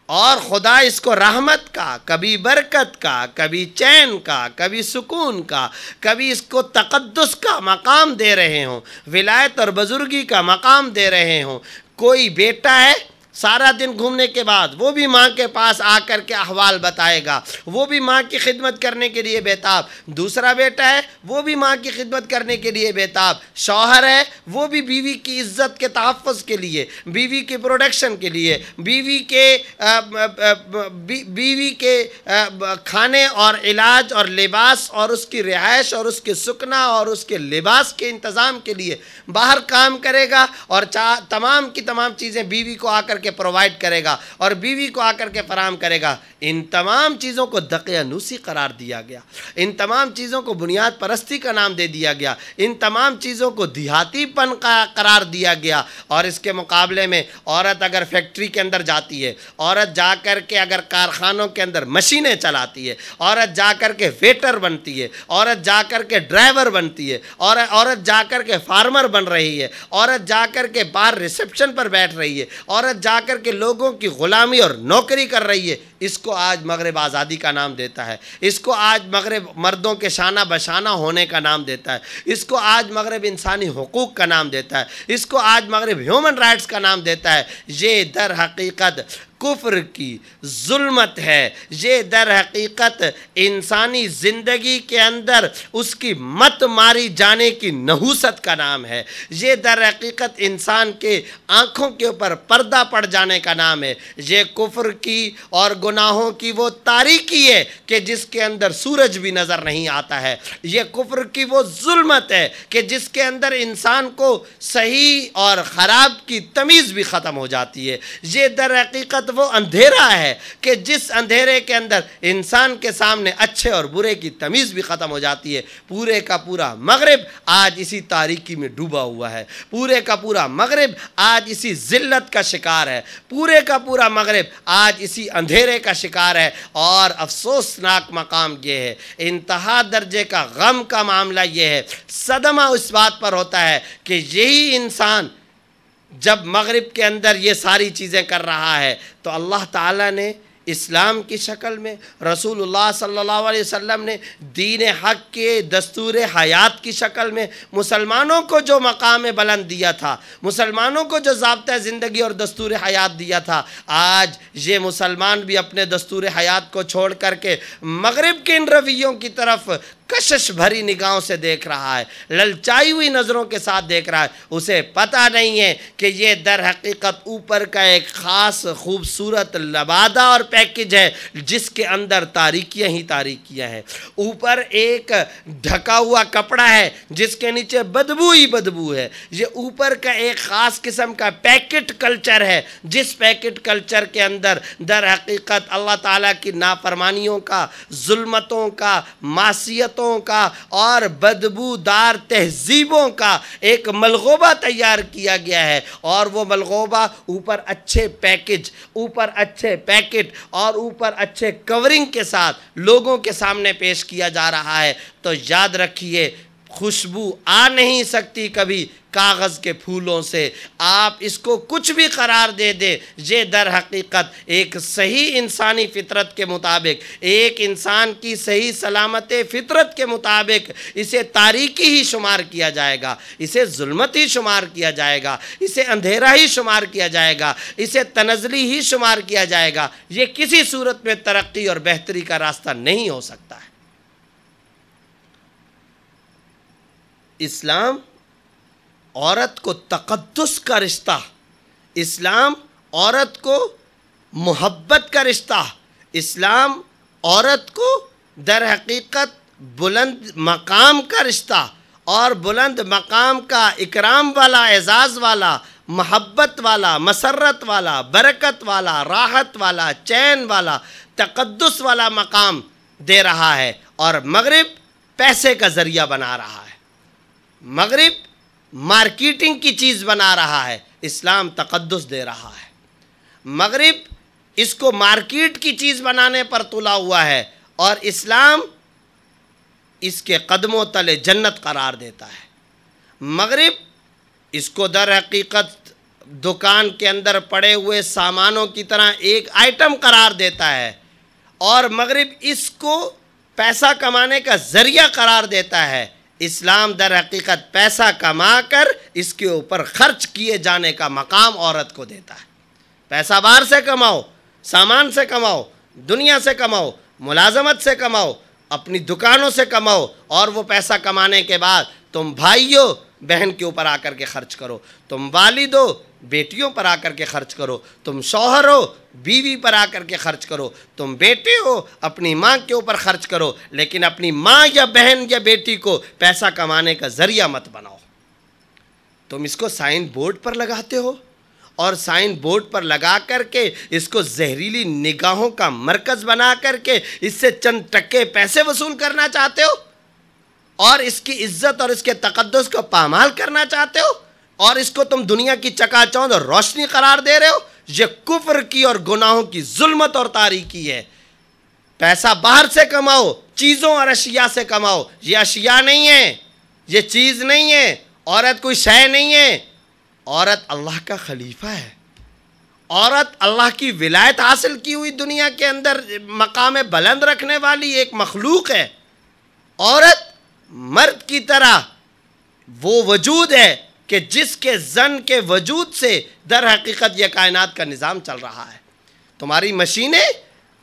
Speaker 1: اور خدا اس کو رحمت کا، کبھی برکت کا، کبھی چین کا، کبھی سکون کا، کبھی اس کو تقدس کا مقام دے رہے ہوں، ولایت اور بزرگی کا مقام دے رہے ہوں۔ کوئی بیٹا ہے سارا دن گھومنے کے بعد وہ بھی ماں کے پاس آ کر کے احوال بتائے گا، وہ بھی ماں کی خدمت کرنے کے لیے بیتاب۔ دوسرا بیٹا ہے وہ بھی ماں کی خدمت کرنے کے لیے بیتاب۔ شوہر ہے وہ بھی بیوی کی عزت کے تحفظ کے لیے، بیوی کی پروڈکشن کے لیے، بیوی کے کھانے اور علاج اور لباس اور اس کی رہائش اور اس کے سکنا اور اس کے لباس کے انتظام کے لیے باہر کام کرے گا اور تمام کی تمام چیزیں بیوی کو آ کر کے پرووائڈ کرے گا اور بیوی کو آ کر کے فراہم کرے گا۔ ان تمام چیزوں کو دقیانوسی قرار دیا گیا، ان تمام چیزوں کو بنیاد پرستی کا نام دے دیا گیا، ان تمام چیزوں کو دیہاتی پن کا قرار دیا گیا۔ اور اس کے مقابلے میں عورت اگر فیکٹری کے اندر جاتی ہے، عورت جا کر کے اگر کارخانوں کے اندر مشینیں چلاتی ہے، عورت جا کر کے ویٹر بنتی ہے، عورت جا کر کے ڈرائیور بنتی ہے، عورت جا کر کے فارمر بن رہی ہے، عورت جا کر کے باہر ریسیپشن پر بیٹھ رہی ہے، عورت جا کر کے لوگوں کی غلامی اور نوکری کر رہی ہے، اس کو آج مغرب آزادی کا نام دیتا ہے، اس کو آج مغرب مردوں کے شانہ بشانہ ہونے کا نام دیتا ہے، اس کو آج مغرب انسانی حقوق کا نام دیتا ہے، اس کو آج مغرب ہیومن رائٹس کا نام دیتا ہے۔ یہ در حقیقت کفر کی ظلمت ہے، یہ در حقیقت انسانی زندگی کے اندر اس کی مت ماری جانے کی نحوست کا نام ہے، یہ در حقیقت انسان کے آنکھوں کے اوپر پردہ پڑ جانے کا نام ہے، یہ کفر کی اور گناہوں کی وہ تاریکی ہے کہ جس کے اندر سورج بھی نظر نہیں آتا ہے، یہ کفر کی وہ ظلمت ہے کہ جس کے اندر انسان کو صحیح اور خراب کی تمیز بھی ختم ہو جاتی ہے، یہ در حقیقت وہ اندھیرا ہے کہ جس اندھیرے کے اندر انسان کے سامنے اچھے اور برے کی تمیز بھی ختم ہو جاتی ہے۔ پورے کا پورا مغرب آج اسی تاریکی میں ڈوبا ہوا ہے، پورے کا پورا مغرب آج اسی ذلت کا شکار ہے، پورے کا پورا مغرب آج اسی اندھیرے کا شکار ہے۔ اور افسوسناک مقام یہ ہے، انتہا درجے کا غم کا معاملہ یہ ہے، صدمہ اس بات پر ہوتا ہے کہ یہی انسان جب مغرب کے اندر یہ ساری چیزیں کر رہا ہے تو اللہ تعالیٰ نے اسلام کی شکل میں، رسول اللہ صلی اللہ علیہ وسلم نے دین حق کے دستور حیات کی شکل میں مسلمانوں کو جو مقام بلند دیا تھا، مسلمانوں کو جو ضابطہ زندگی اور دستور حیات دیا تھا، آج یہ مسلمان بھی اپنے دستور حیات کو چھوڑ کر کے مغرب کے ان رویوں کی طرف کشش بھری نگاہوں سے دیکھ رہا ہے، للچائی ہوئی نظروں کے ساتھ دیکھ رہا ہے۔ اسے پتہ نہیں ہے کہ یہ در حقیقت اوپر کا ایک خاص خوبصورت لبادہ اور پیکج ہے جس کے اندر تاریکیاں ہی تاریکیاں ہیں، اوپر ایک ڈھکا ہوا کپڑا ہے جس کے نیچے بدبو ہی بدبو ہے، یہ اوپر کا ایک خاص قسم کا پیکٹ کلچر ہے جس پیکٹ کلچر کے اندر در حقیقت اللہ تعالیٰ کی نافرمانیوں کا، ظلمتوں کا، معصیت کا اور بدبودار تہذیبوں کا ایک ملغوبہ تیار کیا گیا ہے، اور وہ ملغوبہ اوپر اچھے پیکج، اوپر اچھے پیکٹ اور اوپر اچھے کورنگ کے ساتھ لوگوں کے سامنے پیش کیا جا رہا ہے۔ تو یاد رکھیے، خوشبو آ نہیں سکتی کبھی کاغذ کے پھولوں سے، آپ اس کو کچھ بھی قرار دے دیں، یہ در حقیقت ایک صحیح انسانی فطرت کے مطابق، ایک انسان کی صحیح سلامت فطرت کے مطابق اسے تاریکی ہی شمار کیا جائے گا، اسے ظلمت ہی شمار کیا جائے گا، اسے اندھیرا ہی شمار کیا جائے گا، اسے تنزلی ہی شمار کیا جائے گا۔ یہ کسی صورت میں ترقی اور بہتری کا راستہ نہیں ہو سکتا ہے۔ اسلام عورت کو تقدس کا رشتہ، اسلام عورت کو محبت کا رشتہ، اسلام عورت کو در حقیقت بلند مقام کا رشتہ اور بلند مقام کا اکرام والا، اعزاز والا، محبت والا، مسرت والا، برکت والا، راحت والا، چین والا، تقدس والا مقام دے رہا ہے، اور مغرب پیسے کا ذریعہ بنا رہا ہے، مغرب مارکیٹنگ کی چیز بنا رہا ہے، اسلام تقدس دے رہا ہے۔ مغرب اس کو مارکیٹ کی چیز بنانے پر تلا ہوا ہے، اور اسلام اس کے قدموں تلے جنت قرار دیتا ہے۔ مغرب اس کو در حقیقت دکان کے اندر پڑے ہوئے سامانوں کی طرح ایک آئٹم قرار دیتا ہے، اور مغرب اس کو پیسہ کمانے کا ذریعہ قرار دیتا ہے۔ اسلام در حقیقت پیسہ کما کر اس کے اوپر خرچ کیے جانے کا مقام عورت کو دیتا ہے۔ پیسہ باہر سے کماؤ، سامان سے کماؤ، دنیا سے کماؤ، ملازمت سے کماؤ، اپنی دکانوں سے کماؤ، اور وہ پیسہ کمانے کے بعد تم بھائیوں بہن کے اوپر آ کر کے خرچ کرو، تم والد ہو بیٹیوں پر آ کر کے خرچ کرو، تم شوہر ہو بیوی پر آ کر کے خرچ کرو، تم بیٹے ہو اپنی ماں کے اوپر خرچ کرو، لیکن اپنی ماں یا بہن یا بیٹی کو پیسہ کمانے کا ذریعہ مت بناؤ۔ تم اس کو سائن بورڈ پر لگاتے ہو، اور سائن بورڈ پر لگا کر کے اس کو زہریلی نگاہوں کا مرکز بنا کر کے اس سے چند ٹکے پیسے وصول کرنا چاہتے ہو، اور اس کی عزت اور اس کے تقدس کو پامال کرنا چاہتے ہو، اور اس کو تم دنیا کی چکا چوندھ اور روشنی قرار دے رہے ہو۔ یہ کفر کی اور گناہوں کی ظلمت اور تاریکی ہے۔ پیسہ باہر سے کماؤ، چیزوں اور اشیاء سے کماؤ، یہ اشیاء نہیں ہے، یہ چیز نہیں ہے، عورت کوئی شے نہیں ہے، عورت اللہ کا خلیفہ ہے، عورت اللہ کی ولایت حاصل کی ہوئی دنیا کے اندر مقام بلند رکھنے والی ایک مخلوق ہے. عورت مرد کی طرح وہ وجود ہے کہ جس کے زن کے وجود سے در حقیقت یہ کائنات کا نظام چل رہا ہے. تمہاری مشینیں،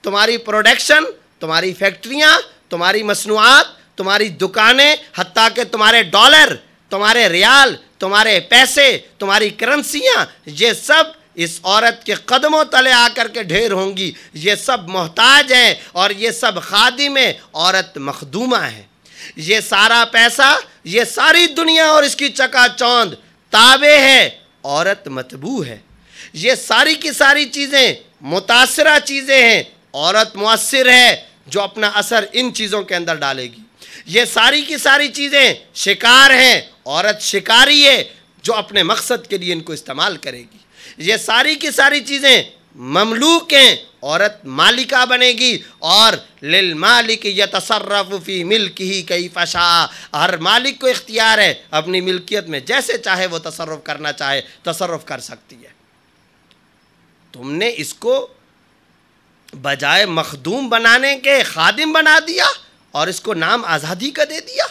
Speaker 1: تمہاری پروڈکشن، تمہاری فیکٹریاں، تمہاری مصنوعات، تمہاری دکانیں، حتیٰ کہ تمہارے ڈالر، تمہارے ریال، تمہارے پیسے، تمہاری کرنسیاں، یہ سب اس عورت کے قدموں تلے آ کر کے ڈھیر ہوں گی. یہ سب محتاج ہیں اور یہ سب خادم ہیں. عورت مخدومہ ہے. یہ سارا پیسہ، یہ ساری دنیا اور اس کی چکا چوند تابع ہے، عورت متبوع ہے. یہ ساری کی ساری چیزیں متاثرہ چیزیں ہیں، عورت مؤثر ہے جو اپنا اثر ان چیزوں کے اندر ڈالے گی. یہ ساری کی ساری چیزیں شکار ہیں، عورت شکاری ہے جو اپنے مقصد کے لیے ان کو استعمال کرے گی. یہ ساری کی ساری چیزیں مملوک ہیں، عورت مالکہ بنے گی. اور للمالک یتصرف فی ملکہ کیف شاء، ہر مالک کو اختیار ہے اپنی ملکیت میں جیسے چاہے وہ تصرف کرنا چاہے تصرف کر سکتی ہے. تم نے اس کو بجائے مخدوم بنانے کے خادم بنا دیا اور اس کو نام آزادی کا دے دیا.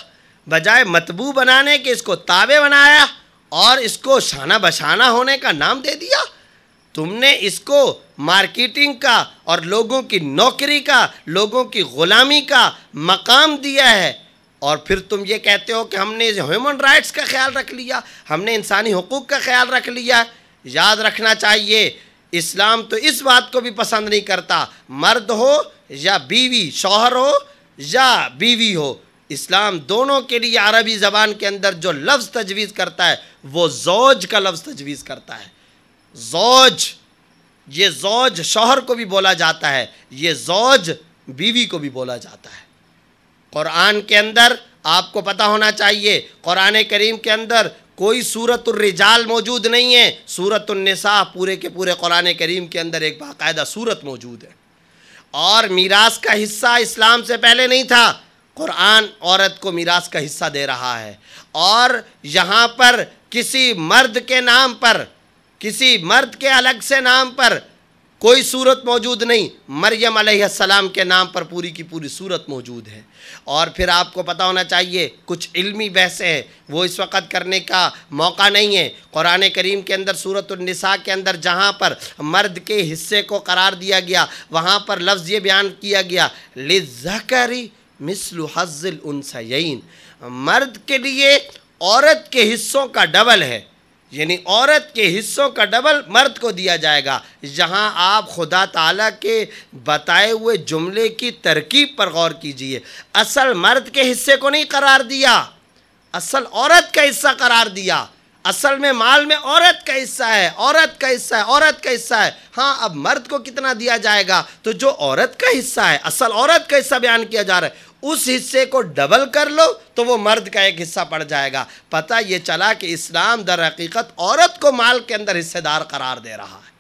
Speaker 1: بجائے متبوع بنانے کے اس کو تابع بنایا اور اس کو شانہ بشانہ ہونے کا نام دے دیا. تم نے اس کو مارکیٹنگ کا اور لوگوں کی نوکری کا، لوگوں کی غلامی کا مقام دیا ہے. اور پھر تم یہ کہتے ہو کہ ہم نے ہیومن رائٹس کا خیال رکھ لیا، ہم نے انسانی حقوق کا خیال رکھ لیا. یاد رکھنا چاہیے اسلام تو اس بات کو بھی پسند نہیں کرتا، مرد ہو یا بیوی، شوہر ہو یا بیوی ہو، اسلام دونوں کے لیے عربی زبان کے اندر جو لفظ تجویز کرتا ہے وہ زوج کا لفظ تجویز کرتا ہے. زوج، یہ زوج شوہر کو بھی بولا جاتا ہے، یہ زوج بیوی کو بھی بولا جاتا ہے. قرآن کے اندر آپ کو پتہ ہونا چاہیے، قرآن کریم کے اندر کوئی سورۃ الرجال موجود نہیں ہے. سورۃ النساء پورے کے پورے قرآن کریم کے اندر ایک باقاعدہ سورت موجود ہے. اور میراث کا حصہ اسلام سے پہلے نہیں تھا. قرآن عورت کو میراث کا حصہ دے رہا ہے. اور یہاں پر کسی مرد کے نام پر، کسی مرد کے الگ سے نام پر کوئی صورت موجود نہیں. مریم علیہ السلام کے نام پر پوری کی پوری صورت موجود ہے. اور پھر آپ کو پتہ ہونا چاہیے کچھ علمی بحثیں ہیں، وہ اس وقت کرنے کا موقع نہیں ہے. قرآن کریم کے اندر سورۃ النساء کے اندر جہاں پر مرد کے حصے کو قرار دیا گیا وہاں پر لفظ یہ بیان کیا گیا للذکر مثل حظ الانثیین، مرد کے لیے عورت کے حصوں کا ڈبل ہے، یعنی عورت کے حصوں کا ڈبل مرد کو دیا جائے گا. جہاں آپ خدا تعالیٰ کے بتائے ہوئے جملے کی ترکیب پر غور کیجئے. اصل مرد کے حصے کو نہیں قرار دیا، اصل عورت کا حصہ قرار دیا. اصل میں مال میں عورت کا حصہ ہے، عورت کا حصہ ہے، عورت کا حصہ ہے. ہاں اب مرد کو کتنا دیا جائے گا؟ تو جو عورت کا حصہ ہے، اصل عورت کا حصہ بیان کیا جا رہا ہے، اس حصے کو ڈبل کر لو تو وہ مرد کا ایک حصہ پڑ جائے گا. پتہ یہ چلا کہ اسلام در حقیقت عورت کو مال کے اندر حصے دار قرار دے رہا ہے.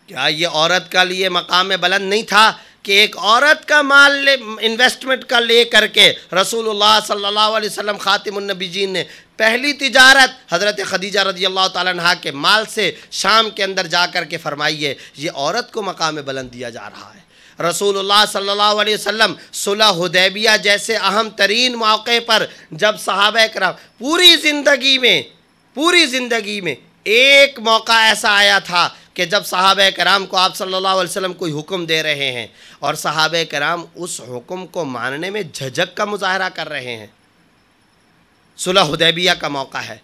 Speaker 1: کیا یہ عورت کا لیے مقام بلند نہیں تھا کہ ایک عورت کا مال انویسٹمنٹ کا لے کر کے رسول اللہ صلی اللہ علیہ وسلم خاتم النبیین نے پہلی تجارت حضرت خدیجہ رضی اللہ تعالیٰ عنہا کے مال سے شام کے اندر جا کر کے فرمائی ہے. یہ عورت کو مقام بلند دیا جا رہا ہے. رسول اللہ صلی اللہ علیہ وسلم صلح حدیبیہ جیسے اہم ترین موقع پر جب صحابہ کرام پوری زندگی میں ایک موقع ایسا آیا تھا کہ جب صحابہ کرام کو آپ صلی اللہ علیہ وسلم کوئی حکم دے رہے ہیں اور صحابہ کرام اس حکم کو ماننے میں جھجک کا مظاہرہ کر رہے ہیں. صلح حدیبیہ کا موقع ہے،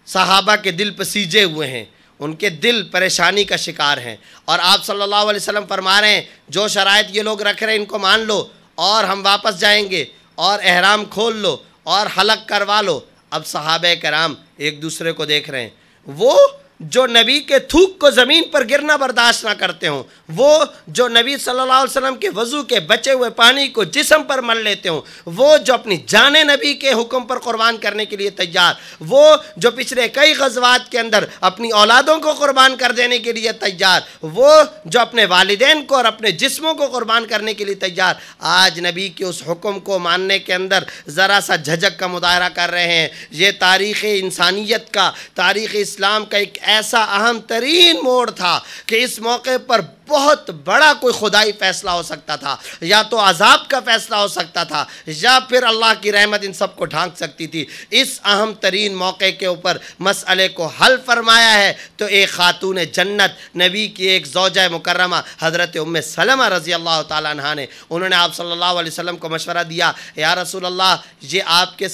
Speaker 1: صحابہ کے دل پسیجے ہوئے ہیں، ان کے دل پریشانی کا شکار ہیں، اور آپ صلی اللہ علیہ وسلم فرما رہے ہیں جو شرائط یہ لوگ رکھ رہے ہیں ان کو مان لو اور ہم واپس جائیں گے، اور احرام کھول لو اور حلق کروا لو. اب صحابہ کرام ایک دوسرے کو دیکھ رہے ہیں، وہ جو نبی کے تھوک کو زمین پر گرنا برداشت نہ کرتے ہوں، وہ جو نبی صلی اللہ علیہ وسلم کے وضو کے بچے ہوئے پانی کو جسم پر مل لیتے ہوں، وہ جو اپنی جان نبی کے حکم پر قربان کرنے کے لیے تیار، وہ جو پچھلے کئی غزوات کے اندر اپنی اولادوں کو قربان کر دینے کے لیے تیار، وہ جو اپنے والدین کو اور اپنے جسموں کو قربان کرنے کے لیے تیار، آج نبی کے اس حکم کو ماننے کے اندر ذرا سا جھجک کا مظاہرہ کر رہے ہیں. یہ تاریخ انسانیت کا، تاریخ اسلام کا ایک ایسا اہم ترین موڑ تھا کہ اس موقع پر بہت بڑا کوئی خدائی فیصلہ ہو سکتا تھا، یا تو عذاب کا فیصلہ ہو سکتا تھا، یا پھر اللہ کی رحمت ان سب کو ڈھانک سکتی تھی۔ اس اہم ترین موقع کے اوپر مسئلے کو حل فرمایا ہے تو ایک خاتون جنت، نبی کی ایک زوجہ مکرمہ حضرت ام سلمہ رضی اللہ تعالیٰ عنہ نے، انہوں نے آپ صلی اللہ علیہ وسلم کو مشورہ دیا، یا رسول اللہ یہ آپ کے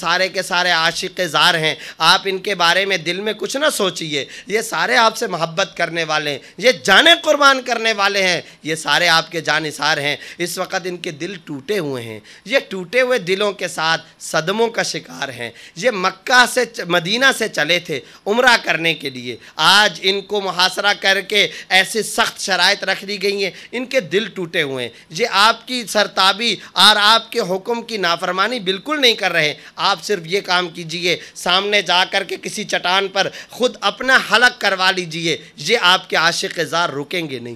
Speaker 1: سارے عاشق زار ہیں، آپ ان کے بارے میں دل میں کچھ نہ سوچئے، یہ سارے آپ سے محبت کرنے والے ہیں، یہ جانیں قربان کرنے والے ہیں، یہ سارے آپ کے جانثار ہیں، اس وقت ان کے دل ٹوٹے ہوئے ہیں، یہ ٹوٹے ہوئے دلوں کے ساتھ صدموں کا شکار ہیں، یہ مکہ سے مدینہ سے چلے تھے عمرہ کرنے کے لیے، آج ان کو محاصرہ کر کے ایسے سخت شرائط رکھ دی گئی ہیں، ان کے دل ٹوٹے ہوئے ہیں، یہ آپ کی سرتابی اور آپ کے حکم کی نافرمانی بالکل نہیں کر رہے، آپ صرف یہ کام کیجئے، سامنے جا کر کے کسی چٹان پر خود اپنا حلق کروا لیجئے، یہ آپ کے عاشق زار رکیں گے نہیں،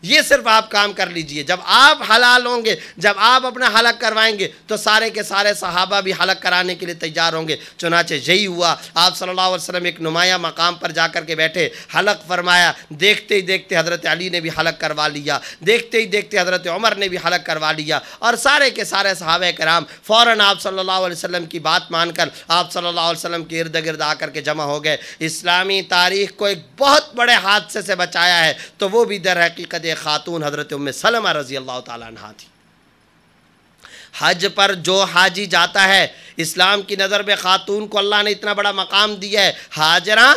Speaker 1: یہ صرف آپ کام کر لیجئے، جب آپ حلال ہوں گے، جب آپ اپنا حلق کروائیں گے تو سارے کے سارے صحابہ بھی حلق کرانے کے لیے تیار ہوں گے۔ چنانچہ یہی ہوا، آپ صلی اللہ علیہ وسلم ایک نمایاں مقام پر جا کر کے بیٹھے، حلق فرمایا، دیکھتے ہی دیکھتے حضرت علی نے بھی حلق کروا لیا، دیکھتے ہی دیکھتے حضرت عمر نے بھی حلق کروا لیا، اور سارے کے سارے صحابہ کرام فوراً آپ صلی اللہ علیہ وسلم کی بات مان کر آپ صلی اللہ علیہ وسلم کے ارد گرد آ کر کے جمع ہو گئے۔ اسلامی تاریخ کو ایک بہت بڑے حادثے سے بچایا ہے، تو وہ بھی در حقیقت خاتون حضرت ام سلمہ رضی اللہ تعالیٰ عنہ تھی۔ حج پر جو حاجی جاتا ہے، اسلام کی نظر میں خاتون کو اللہ نے اتنا بڑا مقام دیا ہے، ہاجرہ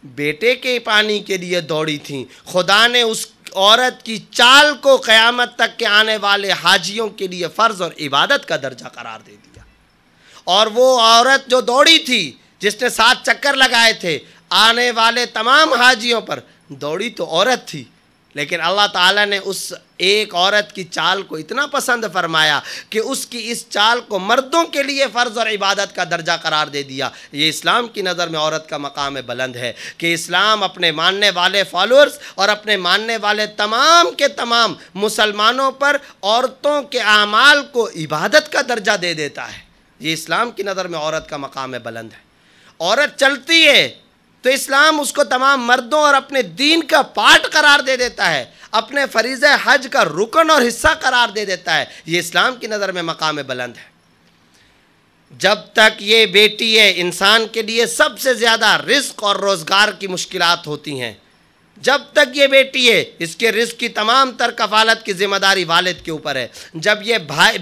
Speaker 1: بیٹے کے پانی کے لیے دوڑی تھیں، خدا نے اس عورت کی چال کو قیامت تک کے آنے والے حاجیوں کے لیے فرض اور عبادت کا درجہ قرار دے دیا، اور وہ عورت جو دوڑی تھی، جس نے 7 چکر لگائے تھے آنے والے تمام حاجیوں پر، دوڑی تو عورت تھی، لیکن اللہ تعالیٰ نے اس ایک عورت کی چال کو اتنا پسند فرمایا کہ اس کی اس چال کو مردوں کے لیے فرض اور عبادت کا درجہ قرار دے دیا۔ یہ اسلام کی نظر میں عورت کا مقام بلند ہے کہ اسلام اپنے ماننے والے فالورز اور اپنے ماننے والے تمام کے تمام مسلمانوں پر عورتوں کے اعمال کو عبادت کا درجہ دے دیتا ہے۔ یہ اسلام کی نظر میں عورت کا مقام بلند ہے۔ عورت چلتی ہے تو اسلام اس کو تمام مردوں اور اپنے دین کا پارٹ قرار دے دیتا ہے، اپنے فریضہ حج کا رکن اور حصہ قرار دے دیتا ہے۔ یہ اسلام کی نظر میں مقام بلند ہے۔ جب تک یہ بیٹی ہے، انسان کے لیے سب سے زیادہ رزق اور روزگار کی مشکلات ہوتی ہیں۔ جب تک یہ بیٹی ہے، اس کے رزق کی تمام تر کفالت کی ذمہ داری والد کے اوپر ہے۔ جب یہ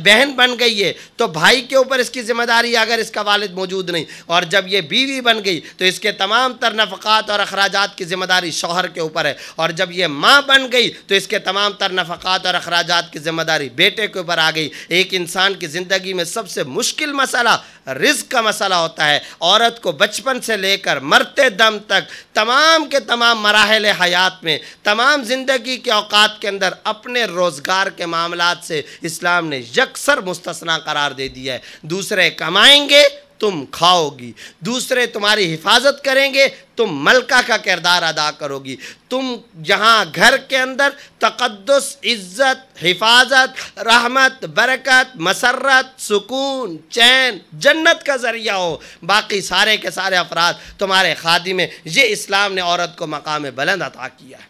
Speaker 1: بہن بن گئی ہے تو بھائی کے اوپر اس کی ذمہ داری ہے اگر اس کا والد موجود نہیں، اور جب یہ بیوی بن گئی تو اس کے تمام تر نفقات اور اخراجات کی ذمہ داری شوہر کے اوپر ہے، اور جب یہ ماں بن گئی تو اس کے تمام تر نفقات اور اخراجات کی ذمہ داری بیٹے کے اوپر آ گئی۔ ایک انسان کی زندگی میں سب سے مشکل مسئلہ رزق کا مسئلہ ہوتا ہے۔ عورت کو بچپن سے لے کر مرتے دم تک تمام کے تمام مراحل حیات میں، تمام زندگی کے اوقات کے اندر اپنے روزگار کے معاملات سے اسلام نے یکسر مستثنا قرار دے دیا ہے۔ دوسرے کمائیں گے تم کھاؤ گی، دوسرے تمہاری حفاظت کریں گے، تم ملکہ کا کردار ادا کرو گی۔ تم جہاں گھر کے اندر تقدس، عزت، حفاظت، رحمت، برکت، مسرت، سکون، چین، جنت کا ذریعہ ہو، باقی سارے کے سارے افراد تمہارے خادم ہیں۔ یہ اسلام نے عورت کو مقام بلند عطا کیا ہے۔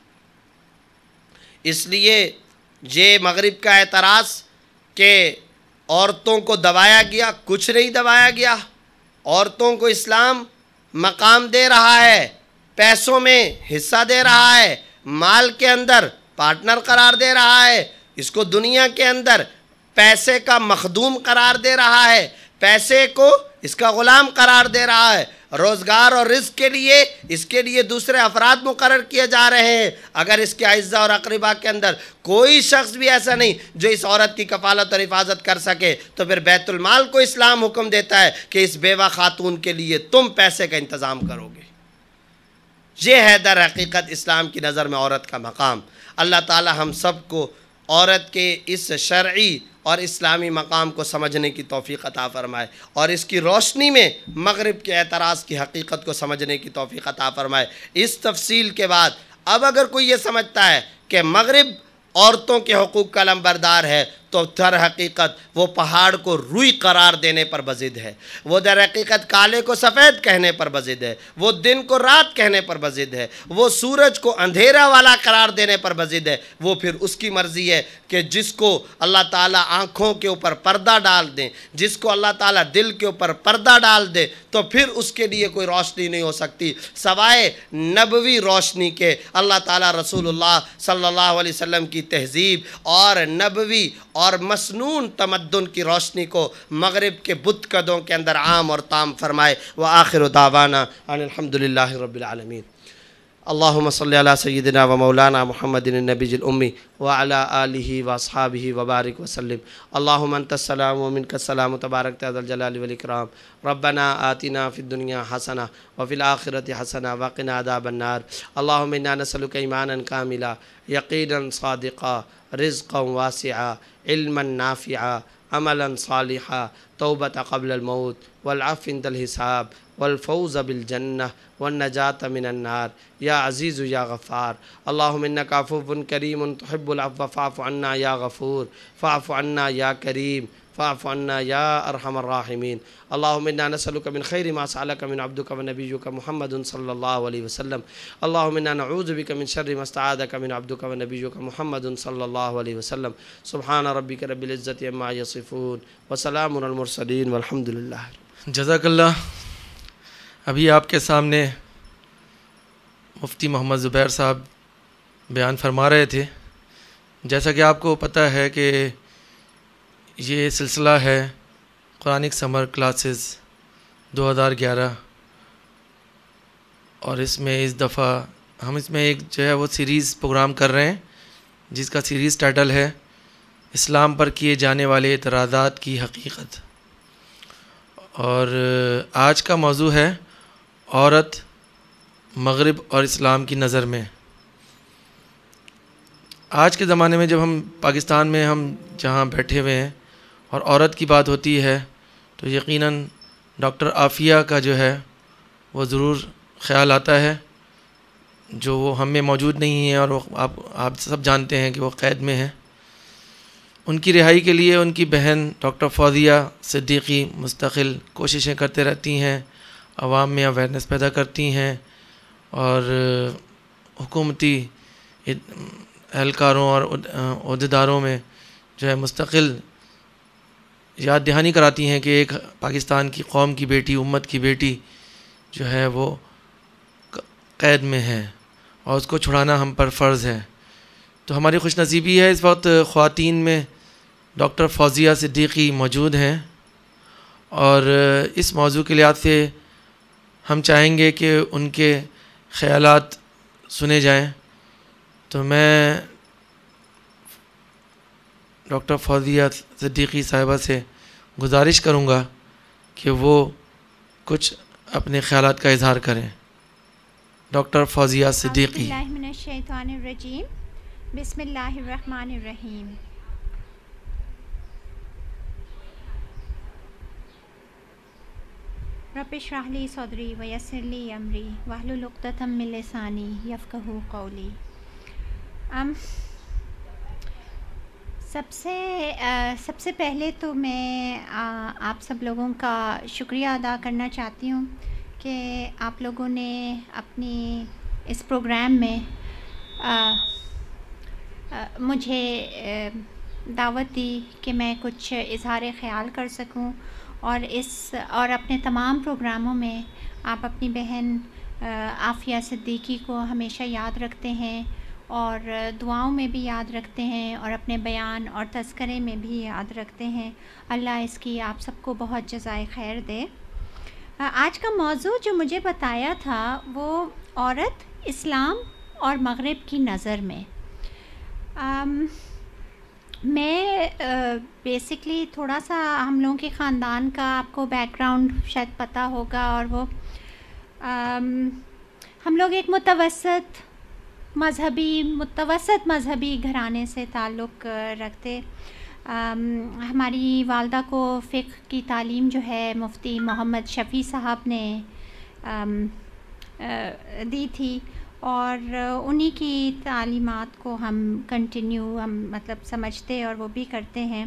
Speaker 1: اس لیے یہ مغرب کا اعتراض کہ عورتوں کو دبایا گیا، کچھ نہیں دبایا گیا۔ عورتوں کو اسلام مقام دے رہا ہے، پیسوں میں حصہ دے رہا ہے، مال کے اندر پارٹنر قرار دے رہا ہے، اس کو دنیا کے اندر پیسے کا مخدوم قرار دے رہا ہے، پیسے کو اس کا غلام قرار دے رہا ہے۔ روزگار اور رزق کے لیے اس کے لیے دوسرے افراد مقرر کیے جا رہے ہیں۔ اگر اس کے اعزاء اور اقربا کے اندر کوئی شخص بھی ایسا نہیں جو اس عورت کی کفالت اور حفاظت کر سکے تو پھر بیت المال کو اسلام حکم دیتا ہے کہ اس بیوہ خاتون کے لیے تم پیسے کا انتظام کرو گے۔ یہ ہے در حقیقت اسلام کی نظر میں عورت کا مقام۔ اللہ تعالی ہم سب کو عورت کے اس شرعی اور اسلامی مقام کو سمجھنے کی توفیق عطا فرمائے، اور اس کی روشنی میں مغرب کے اعتراض کی حقیقت کو سمجھنے کی توفیق عطا فرمائے۔ اس تفصیل کے بعد اب اگر کوئی یہ سمجھتا ہے کہ مغرب عورتوں کے حقوق کا علمبردار ہے تو در حقیقت وہ پہاڑ کو روئی قرار دینے پر بضد ہے، وہ در حقیقت کالے کو سفید کہنے پر بضد ہے، وہ دن کو رات کہنے پر بضد ہے، وہ سورج کو اندھیرا والا قرار دینے پر بضد ہے۔ وہ پھر اس کی مرضی ہے کہ جس کو اللہ تعالیٰ آنکھوں کے اوپر پردہ ڈال دیں، جس کو اللہ تعالیٰ دل کے اوپر پردہ ڈال دے، تو پھر اس کے لیے کوئی روشنی نہیں ہو سکتی سوائے نبوی روشنی کے۔ اللہ تعالیٰ رسول اللہ صلی اللہ علیہ وسلم کی تہذیب اور نبوی اور مسنون تمدن کی روشنی کو مغرب کے بت قدوں کے اندر عام اور تام فرمائے۔ وآخر دعوانا ان الحمدللہ رب العالمین۔ اللہم صلی علی سیدنا و مولانا محمد النبی الامی وعلی آلہ واصحابہ وبارک وسلم۔ اللہم انت السلام ومنک السلام تبارک ذا الجلال والاکرام۔ ربنا آتنا فی الدنیا حسنہ وفی الآخرۃ حسنہ وقنا عذاب النار۔ اللہم انا نسألک ایمانا کاملا، یقینا صادقا، رزقا واسعا، علما نافعا، عملا صالحا، توبة قبل الموت، والعفو عند الحساب، والفوز بالجنہ، والنجاة من النار، یا عزیز یا غفار۔ اللہم انک عفو کریم تحب العفو فاعف عنا یا غفور، فاعف عنا یا کریم، فاعف عنا یا ارحم الراحمین۔ اللہم انا نسألک من خیر ما سألک من عبدک ونبیک محمد صلی اللہ علیہ وسلم۔ اللہم انا نعوذ بک من شر ما استعاذک من عبدک ونبیک محمد صلی اللہ علیہ وسلم۔ سبحان ربک رب العزۃ عما یصفون وسلام علی المرسلین والحمد للہ۔
Speaker 2: جزاک اللہ۔ ابھی آپ کے سامنے مفتی محمد زبیر صاحب بیان فرما رہے تھے۔ جیسا کہ آپ کو پتہ ہے کہ یہ سلسلہ ہے قرآنک سمر کلاسز 2011، اور اس میں اس دفعہ ہم اس میں ایک جو ہے وہ سیریز پروگرام کر رہے ہیں جس کا سیریز ٹائٹل ہے اسلام پر کیے جانے والے اعتراضات کی حقیقت، اور آج کا موضوع ہے عورت مغرب اور اسلام کی نظر میں۔ آج کے زمانے میں جب ہم پاکستان میں ہم جہاں بیٹھے ہوئے ہیں اور عورت کی بات ہوتی ہے تو یقیناً ڈاکٹر عافیہ کا جو ہے وہ ضرور خیال آتا ہے، جو وہ ہم میں موجود نہیں ہیں، اور وہ آپ سب جانتے ہیں کہ وہ قید میں ہیں۔ ان کی رہائی کے لیے ان کی بہن ڈاکٹر فوزیہ صدیقی مستقل کوششیں کرتے رہتی ہیں، عوام میں اویئرنیس پیدا کرتی ہیں، اور حکومتی اہلکاروں اور عہدیداروں میں جو ہے مستقل یاد دہانی کراتی ہیں کہ ایک پاکستان کی قوم کی بیٹی، امت کی بیٹی جو ہے وہ قید میں ہے اور اس کو چھڑانا ہم پر فرض ہے۔ تو ہماری خوش نصیبی ہے اس وقت خواتین میں ڈاکٹر فوزیہ صدیقی موجود ہیں، اور اس موضوع کے لحاظ سے ہم چاہیں گے کہ ان کے خیالات سنے جائیں۔ تو میں ڈاکٹر فوزیہ صدیقی صاحبہ سے گزارش کروں گا کہ وہ کچھ اپنے خیالات کا اظہار کریں۔ ڈاکٹر فوزیہ صدیقی۔
Speaker 3: اعوذ باللہ من الشیطان الرجیم، بسم اللہ الرحمن الرحیم۔ رب اشرح لی صدری ویسر لی امری واحلل عقدۃ من لسانی یفقہوا قولی۔ سب سے پہلے تو میں آپ سب لوگوں کا شکریہ ادا کرنا چاہتی ہوں کہ آپ لوگوں نے اپنی اس پروگرام میں مجھے دعوت دی کہ میں کچھ اظہار خیال کر سکوں، اور اپنے تمام پروگراموں میں آپ اپنی بہن عافیہ صدیقی کو ہمیشہ یاد رکھتے ہیں، اور دعاؤں میں بھی یاد رکھتے ہیں، اور اپنے بیان اور تذکرے میں بھی یاد رکھتے ہیں۔ اللہ اس کی آپ سب کو بہت جزائے خیر دے۔ آج کا موضوع جو مجھے بتایا تھا وہ عورت اسلام اور مغرب کی نظر میں۔ میں بیسکلی تھوڑا سا ہم لوگوں کے خاندان کا آپ کو بیک گراؤنڈ شاید پتہ ہوگا، اور وہ ہم لوگ ایک متوسط مذہبی گھرانے سے تعلق رکھتے۔ ہماری والدہ کو فقہ کی تعلیم جو ہے مفتی محمد شفیع صاحب نے دی تھی، اور انہی کی تعلیمات کو ہم کنٹینیو مطلب سمجھتے اور وہ بھی کرتے ہیں.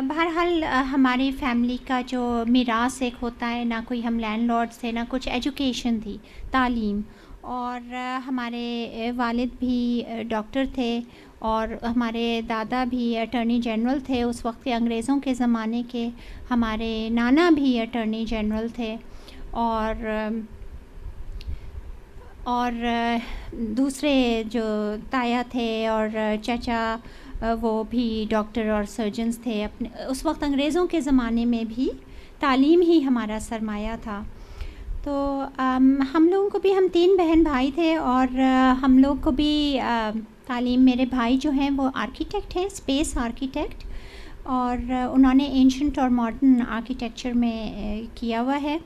Speaker 3: بہرحال ہماری فیملی کا جو میراث ایک ہوتا ہے، نہ کوئی ہم لینڈ لارڈس تھے، نہ کچھ ایجوکیشن تھی، تعلیم. اور ہمارے والد بھی ڈاکٹر تھے اور ہمارے دادا بھی اٹارنی جنرل تھے اس وقت کے انگریزوں کے زمانے کے. ہمارے نانا بھی اٹارنی جنرل تھے اور دوسرے جو تایا تھے اور چچا وہ بھی ڈاکٹر اور سرجنز تھے. اپنے اس وقت انگریزوں کے زمانے میں بھی تعلیم ہی ہمارا سرمایہ تھا. تو ہم لوگوں کو بھی، ہم 3 بہن بھائی تھے اور ہم لوگ کو بھی تعلیم، میرے بھائی جو ہیں وہ آرکیٹیکٹ ہیں، اسپیس آرکیٹیکٹ، اور انہوں نے اینشنٹ اور ماڈرن آرکیٹیکچر میں کیا ہوا ہے.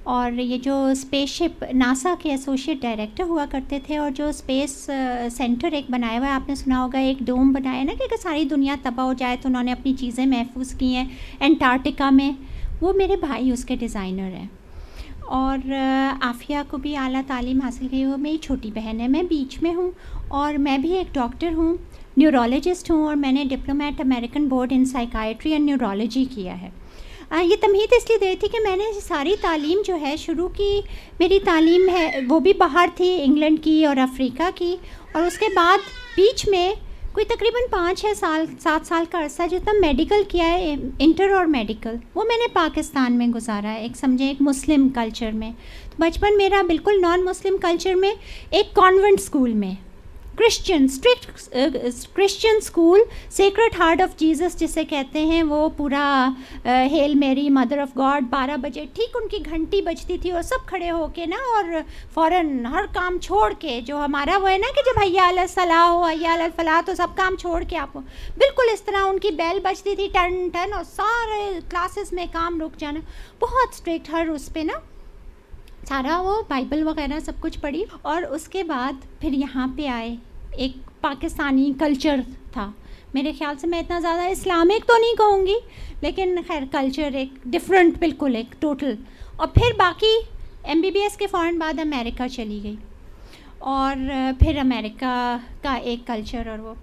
Speaker 3: اور یہ جو اسپیس شپ ناسا کے ایسوسیٹ ڈائریکٹر ہوا کرتے تھے، اور جو اسپیس سینٹر ایک بنایا ہوا ہے، آپ نے سنا ہوگا ایک ڈوم بنایا نا کہ اگر ساری دنیا تباہ ہو جائے تو انہوں نے اپنی چیزیں محفوظ کی ہیں انٹارکٹیکا میں، وہ میرے بھائی اس کے ڈیزائنر ہیں. اور عافیہ کو بھی اعلیٰ تعلیم حاصل کی، وہ میری چھوٹی بہن ہے، میں بیچ میں ہوں. اور میں بھی ایک ڈاکٹر ہوں، نیورولوجسٹ ہوں، اور میں نے diploma at American board in psychiatry and neurology کیا ہے. یہ تمہید اس لیے دے تھی کہ میں نے ساری تعلیم جو ہے شروع کی، میری تعلیم ہے وہ بھی باہر تھی، انگلینڈ کی اور افریقہ کی. اور اس کے بعد بیچ میں کوئی تقریباً 5-6 سال کا عرصہ جو تھا میڈیکل کیا ہے، انٹر اور میڈیکل، وہ میں نے پاکستان میں گزارا ہے، ایک سمجھے ایک مسلم کلچر میں. تو بچپن میرا بالکل نان مسلم کلچر میں، ایک کانوینٹ اسکول میں، Christian Christian school, sacred heart of Jesus جسے کہتے ہیں، وہ پورا ہیل میری مدر آف گاڈ. 12 بجے ٹھیک ان کی گھنٹی بجتی تھی اور سب کھڑے ہو کے نا، اور فوراً ہر کام چھوڑ کے، جو ہمارا وہ ہے نا کہ جب حی علی الصلاۃ ہو، حی علی الفلاح، تو سب کام چھوڑ کے آپ بالکل اس طرح ان کی بیل بجتی تھی ٹن ٹن، اور سارے کلاسز میں کام رک جانا. بہت اسٹرکٹ، ہر اس پہ نا سارا وہ بائبل وغیرہ سب کچھ پڑھی. اور اس کے بعد پھر یہاں پہ آئے، ایک پاکستانی کلچر تھا. میرے خیال سے میں اتنا زیادہ اسلامک تو نہیں کہوں گی، لیکن خیر کلچر ایک ڈفرینٹ، بالکل ایک ٹوٹل. اور پھر باقی MBBS کے فوراً بعد امریکہ چلی گئی، اور پھر امریکہ کا ایک کلچر، اور وہ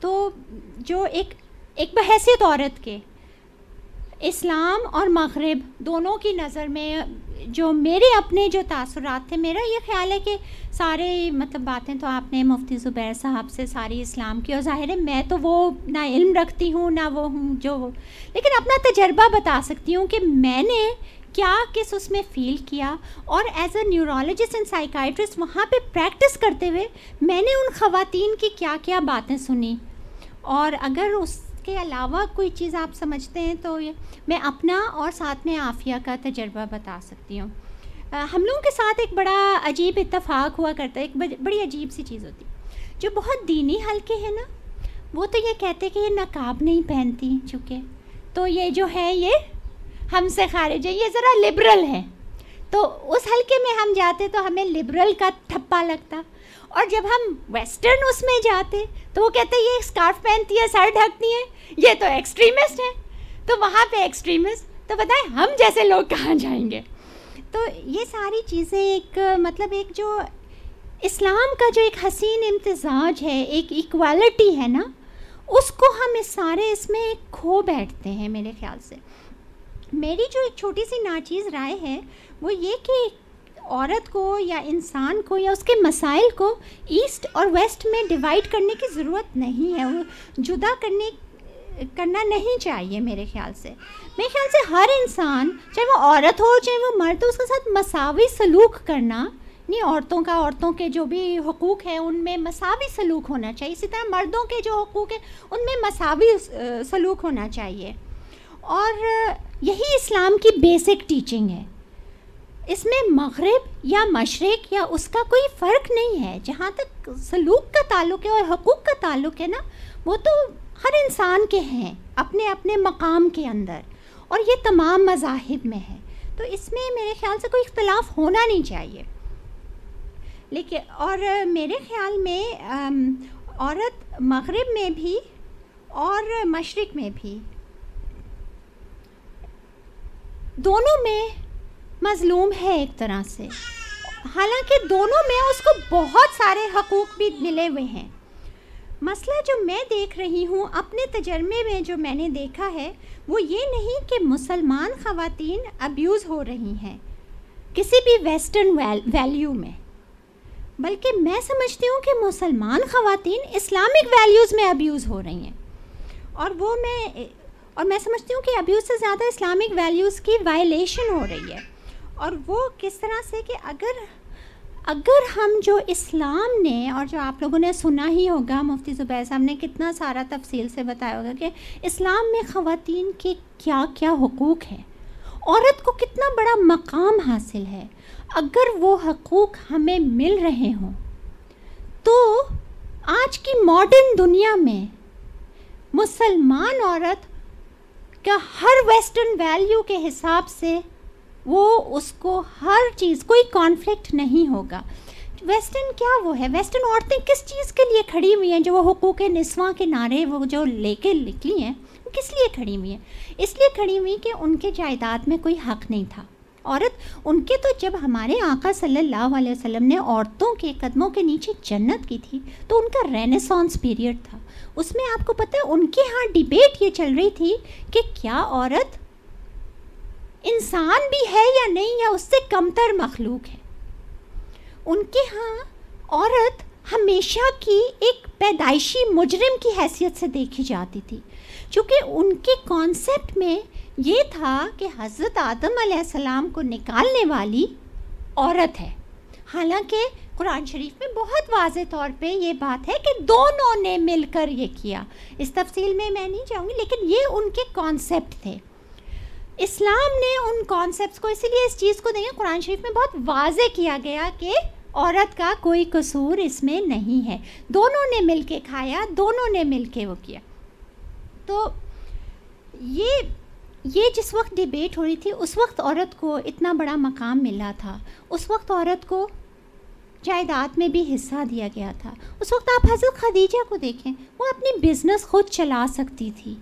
Speaker 3: تو جو ایک بحیثیت عورت کے اسلام اور مغرب دونوں کی نظر میں جو میرے اپنے جو تاثرات تھے، میرا یہ خیال ہے کہ سارے مطلب باتیں تو آپ نے مفتی زبیر صاحب سے ساری اسلام کی، اور ظاہر ہے میں تو وہ نہ علم رکھتی ہوں نہ وہ ہوں جو، لیکن اپنا تجربہ بتا سکتی ہوں کہ میں نے کیا کس اس میں فیل کیا. اور as a neurologist and psychiatrist وہاں پہ پریکٹس کرتے ہوئے میں نے ان خواتین کی کیا کیا باتیں سنی. اور اگر اس کے علاوہ کوئی چیز آپ سمجھتے ہیں تو میں اپنا اور ساتھ میں عافیہ کا تجربہ بتا سکتی ہوں. ہم لوگوں کے ساتھ ایک بڑا عجیب اتفاق ہوا کرتا ہے، ایک بڑی عجیب سی چیز ہوتی جو بہت دینی حلقے ہیں نا، وہ تو یہ کہتے کہ یہ نقاب نہیں پہنتی چونکہ، تو یہ جو ہے یہ ہم سے خارج ہے، یہ ذرا لبرل ہے. تو اس حلقے میں ہم جاتے تو ہمیں لبرل کا ٹھپا لگتا، اور جب ہم ویسٹرن اس میں جاتے تو وہ کہتے یہ اسکارف پہنتی ہے، سر ڈھکتی ہے، یہ تو ایکسٹریمسٹ ہے. تو وہاں پہ ایکسٹریمسٹ، تو بتائیں ہم جیسے لوگ کہاں جائیں گے. تو یہ ساری چیزیں ایک مطلب ایک جو اسلام کا جو ایک حسین امتزاج ہے، ایک ایکوالٹی ہے نا، اس کو ہم اس میں کھو بیٹھتے ہیں. میرے خیال سے میری جو ایک چھوٹی سی ناچیز رائے ہے وہ یہ کہ عورت کو یا انسان کو یا اس کے مسائل کو ایسٹ اور ویسٹ میں ڈیوائڈ کرنے کی ضرورت نہیں ہے، وہ جدا کرنا نہیں چاہیے. میرے خیال سے ہر انسان، چاہے وہ عورت ہو چاہے وہ مرد ہو، اس کے ساتھ مساوی سلوک کرنا، نہیں عورتوں کے جو بھی حقوق ہیں ان میں مساوی سلوک ہونا چاہیے، اسی طرح مردوں کے جو حقوق ہیں ان میں مساوی سلوک ہونا چاہیے. اور یہی اسلام کی بیسک ٹیچنگ ہے. اس میں مغرب یا مشرق یا اس کا کوئی فرق نہیں ہے. جہاں تک سلوک کا تعلق ہے اور حقوق کا تعلق ہے نا، وہ تو ہر انسان کے ہیں اپنے اپنے مقام کے اندر، اور یہ تمام مذاہب میں ہے. تو اس میں میرے خیال سے کوئی اختلاف ہونا نہیں چاہیے. لیکن اور میرے خیال میں عورت مغرب میں بھی اور مشرق میں بھی دونوں میں مظلوم ہے ایک طرح سے. حالانکہ دونوں میں اس کو بہت سارے حقوق بھی ملے ہوئے ہیں. مسئلہ جو میں دیکھ رہی ہوں اپنے تجربے میں جو میں نے دیکھا ہے وہ یہ نہیں کہ مسلمان خواتین ابیوز ہو رہی ہیں کسی بھی ویسٹرن ویلیو میں، بلکہ میں سمجھتی ہوں کہ مسلمان خواتین اسلامک ویلیوز میں ابیوز ہو رہی ہیں. اور میں سمجھتی ہوں کہ ابیوز سے زیادہ اسلامک ویلیوز کی وائلیشن ہو رہی ہے. اور وہ کس طرح سے کہ اگر ہم جو اسلام نے، اور جو آپ لوگوں نے سنا ہی ہوگا، مفتی زبیر صاحب نے کتنا سارا تفصیل سے بتایا ہوگا کہ اسلام میں خواتین کے کیا کیا حقوق ہیں، عورت کو کتنا بڑا مقام حاصل ہے. اگر وہ حقوق ہمیں مل رہے ہوں تو آج کی ماڈرن دنیا میں مسلمان عورت کا ہر ویسٹرن ویلیو کے حساب سے وہ اس کو ہر چیز، کوئی کانفلکٹ نہیں ہوگا. ویسٹرن کیا وہ ہے، ویسٹرن عورتیں کس چیز کے لیے کھڑی ہوئی ہیں؟ جو وہ حقوق نسواں کے نعرے وہ جو لے کے نکلی ہیں، کس لیے کھڑی ہوئی ہیں؟ اس لیے کھڑی ہوئی کہ ان کے جائیداد میں کوئی حق نہیں تھا. عورت ان کے تو جب ہمارے آقا صلی اللہ علیہ وسلم نے عورتوں کے قدموں کے نیچے جنت کی تھی تو ان کا رینیسانس پیریڈ تھا. اس میں آپ کو پتہ ہے ان کے ہاں ڈیبیٹ یہ چل رہی تھی کہ کیا عورت انسان بھی ہے یا نہیں، یا اس سے کمتر مخلوق ہے. ان کے ہاں عورت ہمیشہ کی ایک پیدائشی مجرم کی حیثیت سے دیکھی جاتی تھی، چونکہ ان کے کانسیپٹ میں یہ تھا کہ حضرت آدم علیہ السلام کو نکالنے والی عورت ہے. حالانکہ قرآن شریف میں بہت واضح طور پہ یہ بات ہے کہ دونوں نے مل کر یہ کیا. اس تفصیل میں نہیں جاؤں گی، لیکن یہ ان کے کانسیپٹ تھے. اسلام نے ان کانسیپٹس کو، اسی لیے اس چیز کو دیکھیں قرآن شریف میں بہت واضح کیا گیا کہ عورت کا کوئی قصور اس میں نہیں ہے. دونوں نے مل کے کھایا، دونوں نے مل کے وہ کیا. تو یہ جس وقت ڈیبیٹ ہو رہی تھی اس وقت عورت کو اتنا بڑا مقام ملا تھا. اس وقت عورت کو جائیداد میں بھی حصہ دیا گیا تھا. اس وقت آپ حضرت خدیجہ کو دیکھیں، وہ اپنی بزنس خود چلا سکتی تھی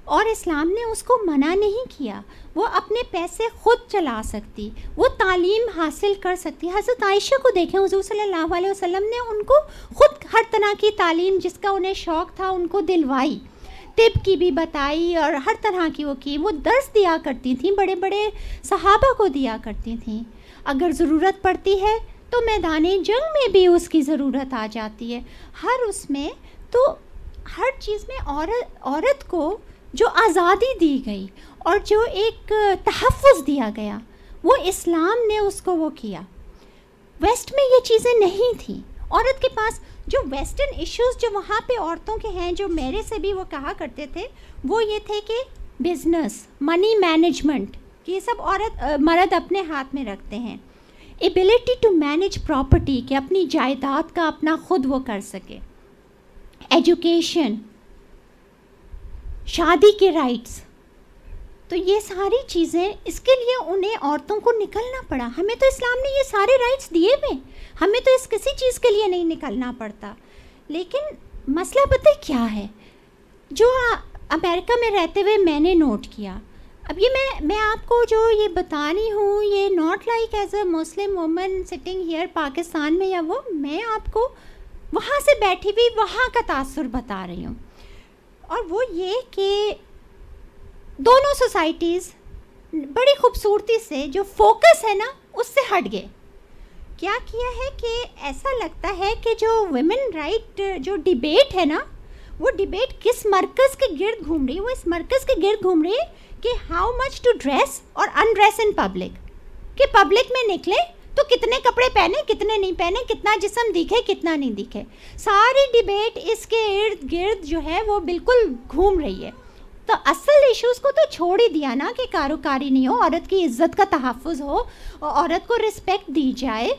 Speaker 3: اور اسلام نے اس کو منع نہیں کیا. وہ اپنے پیسے خود چلا سکتی، وہ تعلیم حاصل کر سکتی. حضرت عائشہ کو دیکھیں، حضور صلی اللہ علیہ وسلم نے ان کو خود ہر طرح کی تعلیم جس کا انہیں شوق تھا ان کو دلوائی، طب کی بھی بتائی اور ہر طرح کی وہ کی. وہ درس دیا کرتی تھیں، بڑے بڑے صحابہ کو دیا کرتی تھیں. اگر ضرورت پڑتی ہے تو میدان جنگ میں بھی اس کی ضرورت آ جاتی ہے. اس میں تو ہر چیز میں عورت کو جو آزادی دی گئی اور جو ایک تحفظ دیا گیا وہ اسلام نے اس کو وہ کیا. ویسٹ میں یہ چیزیں نہیں تھیں. عورت کے پاس جو ویسٹرن ایشوز جو وہاں پہ عورتوں کے ہیں، جو میرے سے بھی وہ کہا کرتے تھے، وہ یہ تھے کہ بزنس، منی مینجمنٹ، یہ سب مرد اپنے ہاتھ میں رکھتے ہیں. ایبلٹی ٹو مینیج پراپرٹی، کہ اپنی جائیداد کا اپنا خود وہ کر سکے. ایجوکیشن، شادی کے رائٹس. تو یہ ساری چیزیں، اس کے لیے انہیں عورتوں کو نکلنا پڑا. ہمیں تو اسلام نے یہ سارے رائٹس دیے ہوئے، ہمیں تو اس کسی چیز کے لیے نہیں نکلنا پڑتا. لیکن مسئلہ پتہ کیا ہے جو امریکہ میں رہتے ہوئے میں نے نوٹ کیا. اب یہ میں آپ کو جو یہ بتا رہی ہوں، یہ not like as a Muslim woman sitting here Pakistan میں، یا وہ میں آپ کو وہاں سے بیٹھی ہوئی وہاں کا تاثر بتا رہی ہوں. اور وہ یہ کہ دونوں سوسائٹیز بڑی خوبصورتی سے جو فوکس ہے نا اس سے ہٹ گئے. کیا کیا ہے کہ ایسا لگتا ہے کہ جو ویمن رائٹ جو ڈیبیٹ ہے نا، وہ ڈیبیٹ کس مرکز کے گرد گھوم رہی ہے؟ وہ اس مرکز کے گرد گھوم رہی ہے کہ ہاؤ مچ ٹو ڈریس اور ان ڈریس ان پبلک، کہ پبلک میں نکلے تو کتنے کپڑے پہنے، کتنے نہیں پہنے، کتنا جسم دکھے، کتنا نہیں دکھے. ساری ڈیبیٹ اس کے ارد گرد جو ہے وہ بالکل گھوم رہی ہے. تو اصل ایشوز کو تو چھوڑ ہی دیا نا کہ کاروکاری نہیں ہو، عورت کی عزت کا تحفظ ہو، عورت کو رسپیکٹ دی جائے.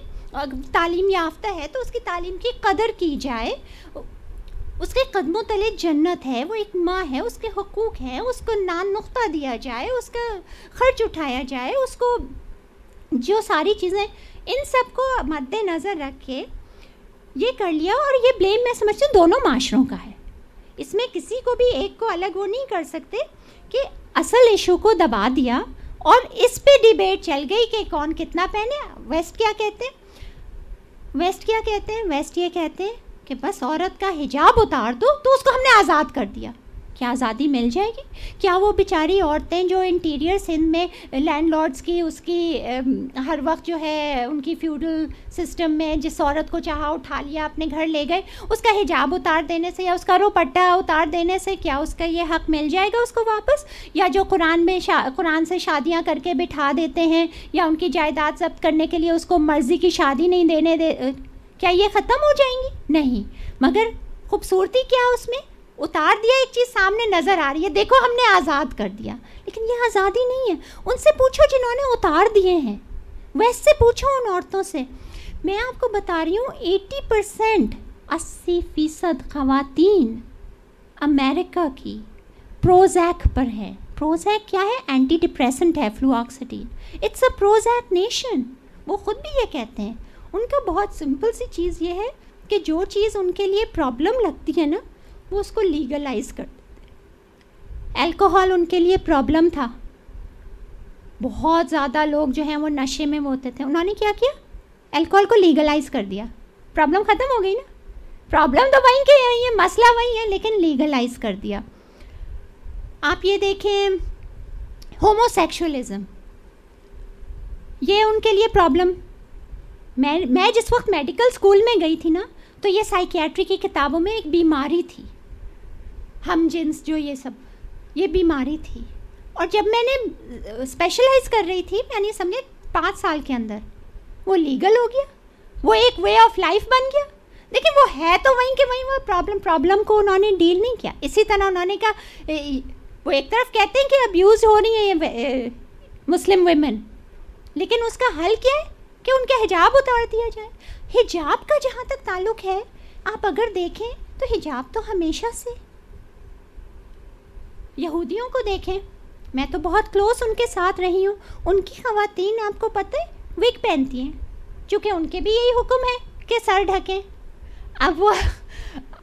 Speaker 3: تعلیم یافتہ ہے تو اس کی تعلیم کی قدر کی جائے. اس کے قدموں تلے جنت ہے، وہ ایک ماں ہے، اس کے حقوق ہیں، اس کو نان نقطہ دیا جائے، اس کا خرچ اٹھایا جائے، اس کو جو ساری چیزیں، ان سب کو مد نظر رکھ کے یہ کر لیا. اور یہ بلیم میں سمجھتی ہوں دونوں معاشروں کا ہے. اس میں کسی کو بھی ایک کو الگ وہ نہیں کر سکتے کہ اصل ایشو کو دبا دیا اور اس پہ ڈیبیٹ چل گئی کہ کون کتنا پہنے. ویسٹ کیا کہتے ہیں؟ ویسٹ کیا کہتے ہیں؟ ویسٹ یہ کہتے ہیں کہ بس عورت کا حجاب اتار دو تو اس کو ہم نے آزاد کر دیا. کیا آزادی مل جائے گی؟ کیا وہ بیچاری عورتیں جو انٹیریئر سندھ میں لینڈ لارڈس کی اس کی ہر وقت جو ہے ان کی فیوڈل سسٹم میں جس عورت کو چاہا اٹھا لیا اپنے گھر لے گئے, اس کا حجاب اتار دینے سے یا اس کا روپٹہ اتار دینے سے کیا اس کا یہ حق مل جائے گا اس کو واپس؟ یا جو قرآن سے شادیاں کر کے بٹھا دیتے ہیں یا ان کی جائیداد ضبط کرنے کے لیے اس کو مرضی کی شادی نہیں دینے کیا یہ ختم ہو جائیں گی؟ نہیں. مگر خوبصورتی کیا اس میں؟ اتار دیا, ایک چیز سامنے نظر آ رہی ہے, دیکھو ہم نے آزاد کر دیا. لیکن یہ آزادی نہیں ہے. ان سے پوچھو جنہوں نے اتار دیے ہیں, ویسٹ سے پوچھو ان عورتوں سے. میں آپ کو بتا رہی ہوں 80%, 80% خواتین امریکہ کی پروزیک پر ہے. پروزیک کیا ہے؟ اینٹی ڈپریسنٹ ہے, فلوآکسیٹین. It's a پروزیک nation. وہ خود بھی یہ کہتے ہیں. ان کا بہت سمپل سی چیز یہ ہے کہ جو چیز ان کے لیے پرابلم لگتی ہے نا وہ اس کو لیگلائز کر دیتے. الکوہول ان کے لیے پرابلم تھا, بہت زیادہ لوگ جو ہیں وہ نشے میں وہ ہوتے تھے, انہوں نے کیا کیا؟ الکوہول کو لیگلائز کر دیا, پرابلم ختم ہو گئی نا. پرابلم تو وہیں کے ہے, یہ مسئلہ وہی ہے, لیکن لیگلائز کر دیا. آپ یہ دیکھیں ہومو سیکشولزم, یہ ان کے لیے پرابلم. میں جس وقت میڈیکل اسکول میں گئی تھی نا تو یہ سائیکیٹری کی کتابوں میں ایک بیماری تھی, ہم جنس جو یہ سب, یہ بیماری تھی. اور جب میں نے اسپیشلائز کر رہی تھی, یعنی سمجھے 5 سال کے اندر وہ لیگل ہو گیا, وہ ایک وے آف لائف بن گیا. لیکن وہ ہے تو وہیں کہ وہیں, وہ پرابلم کو انہوں نے ڈیل نہیں کیا. اسی طرح انہوں نے کہا, وہ ایک طرف کہتے ہیں کہ ابیوز ہو رہی ہیں یہ مسلم ویمن, لیکن اس کا حل کیا ہے کہ ان کے حجاب اتار دیا جائے. حجاب کا جہاں تک تعلق ہے, آپ اگر دیکھیں تو حجاب تو ہمیشہ سے, یہودیوں کو دیکھیں, میں تو بہت کلوز ان کے ساتھ رہی ہوں, ان کی خواتین آپ کو پتہ ہے وگ پہنتی ہیں, چونکہ ان کے بھی یہی حکم ہے کہ سر ڈھکیں. اب وہ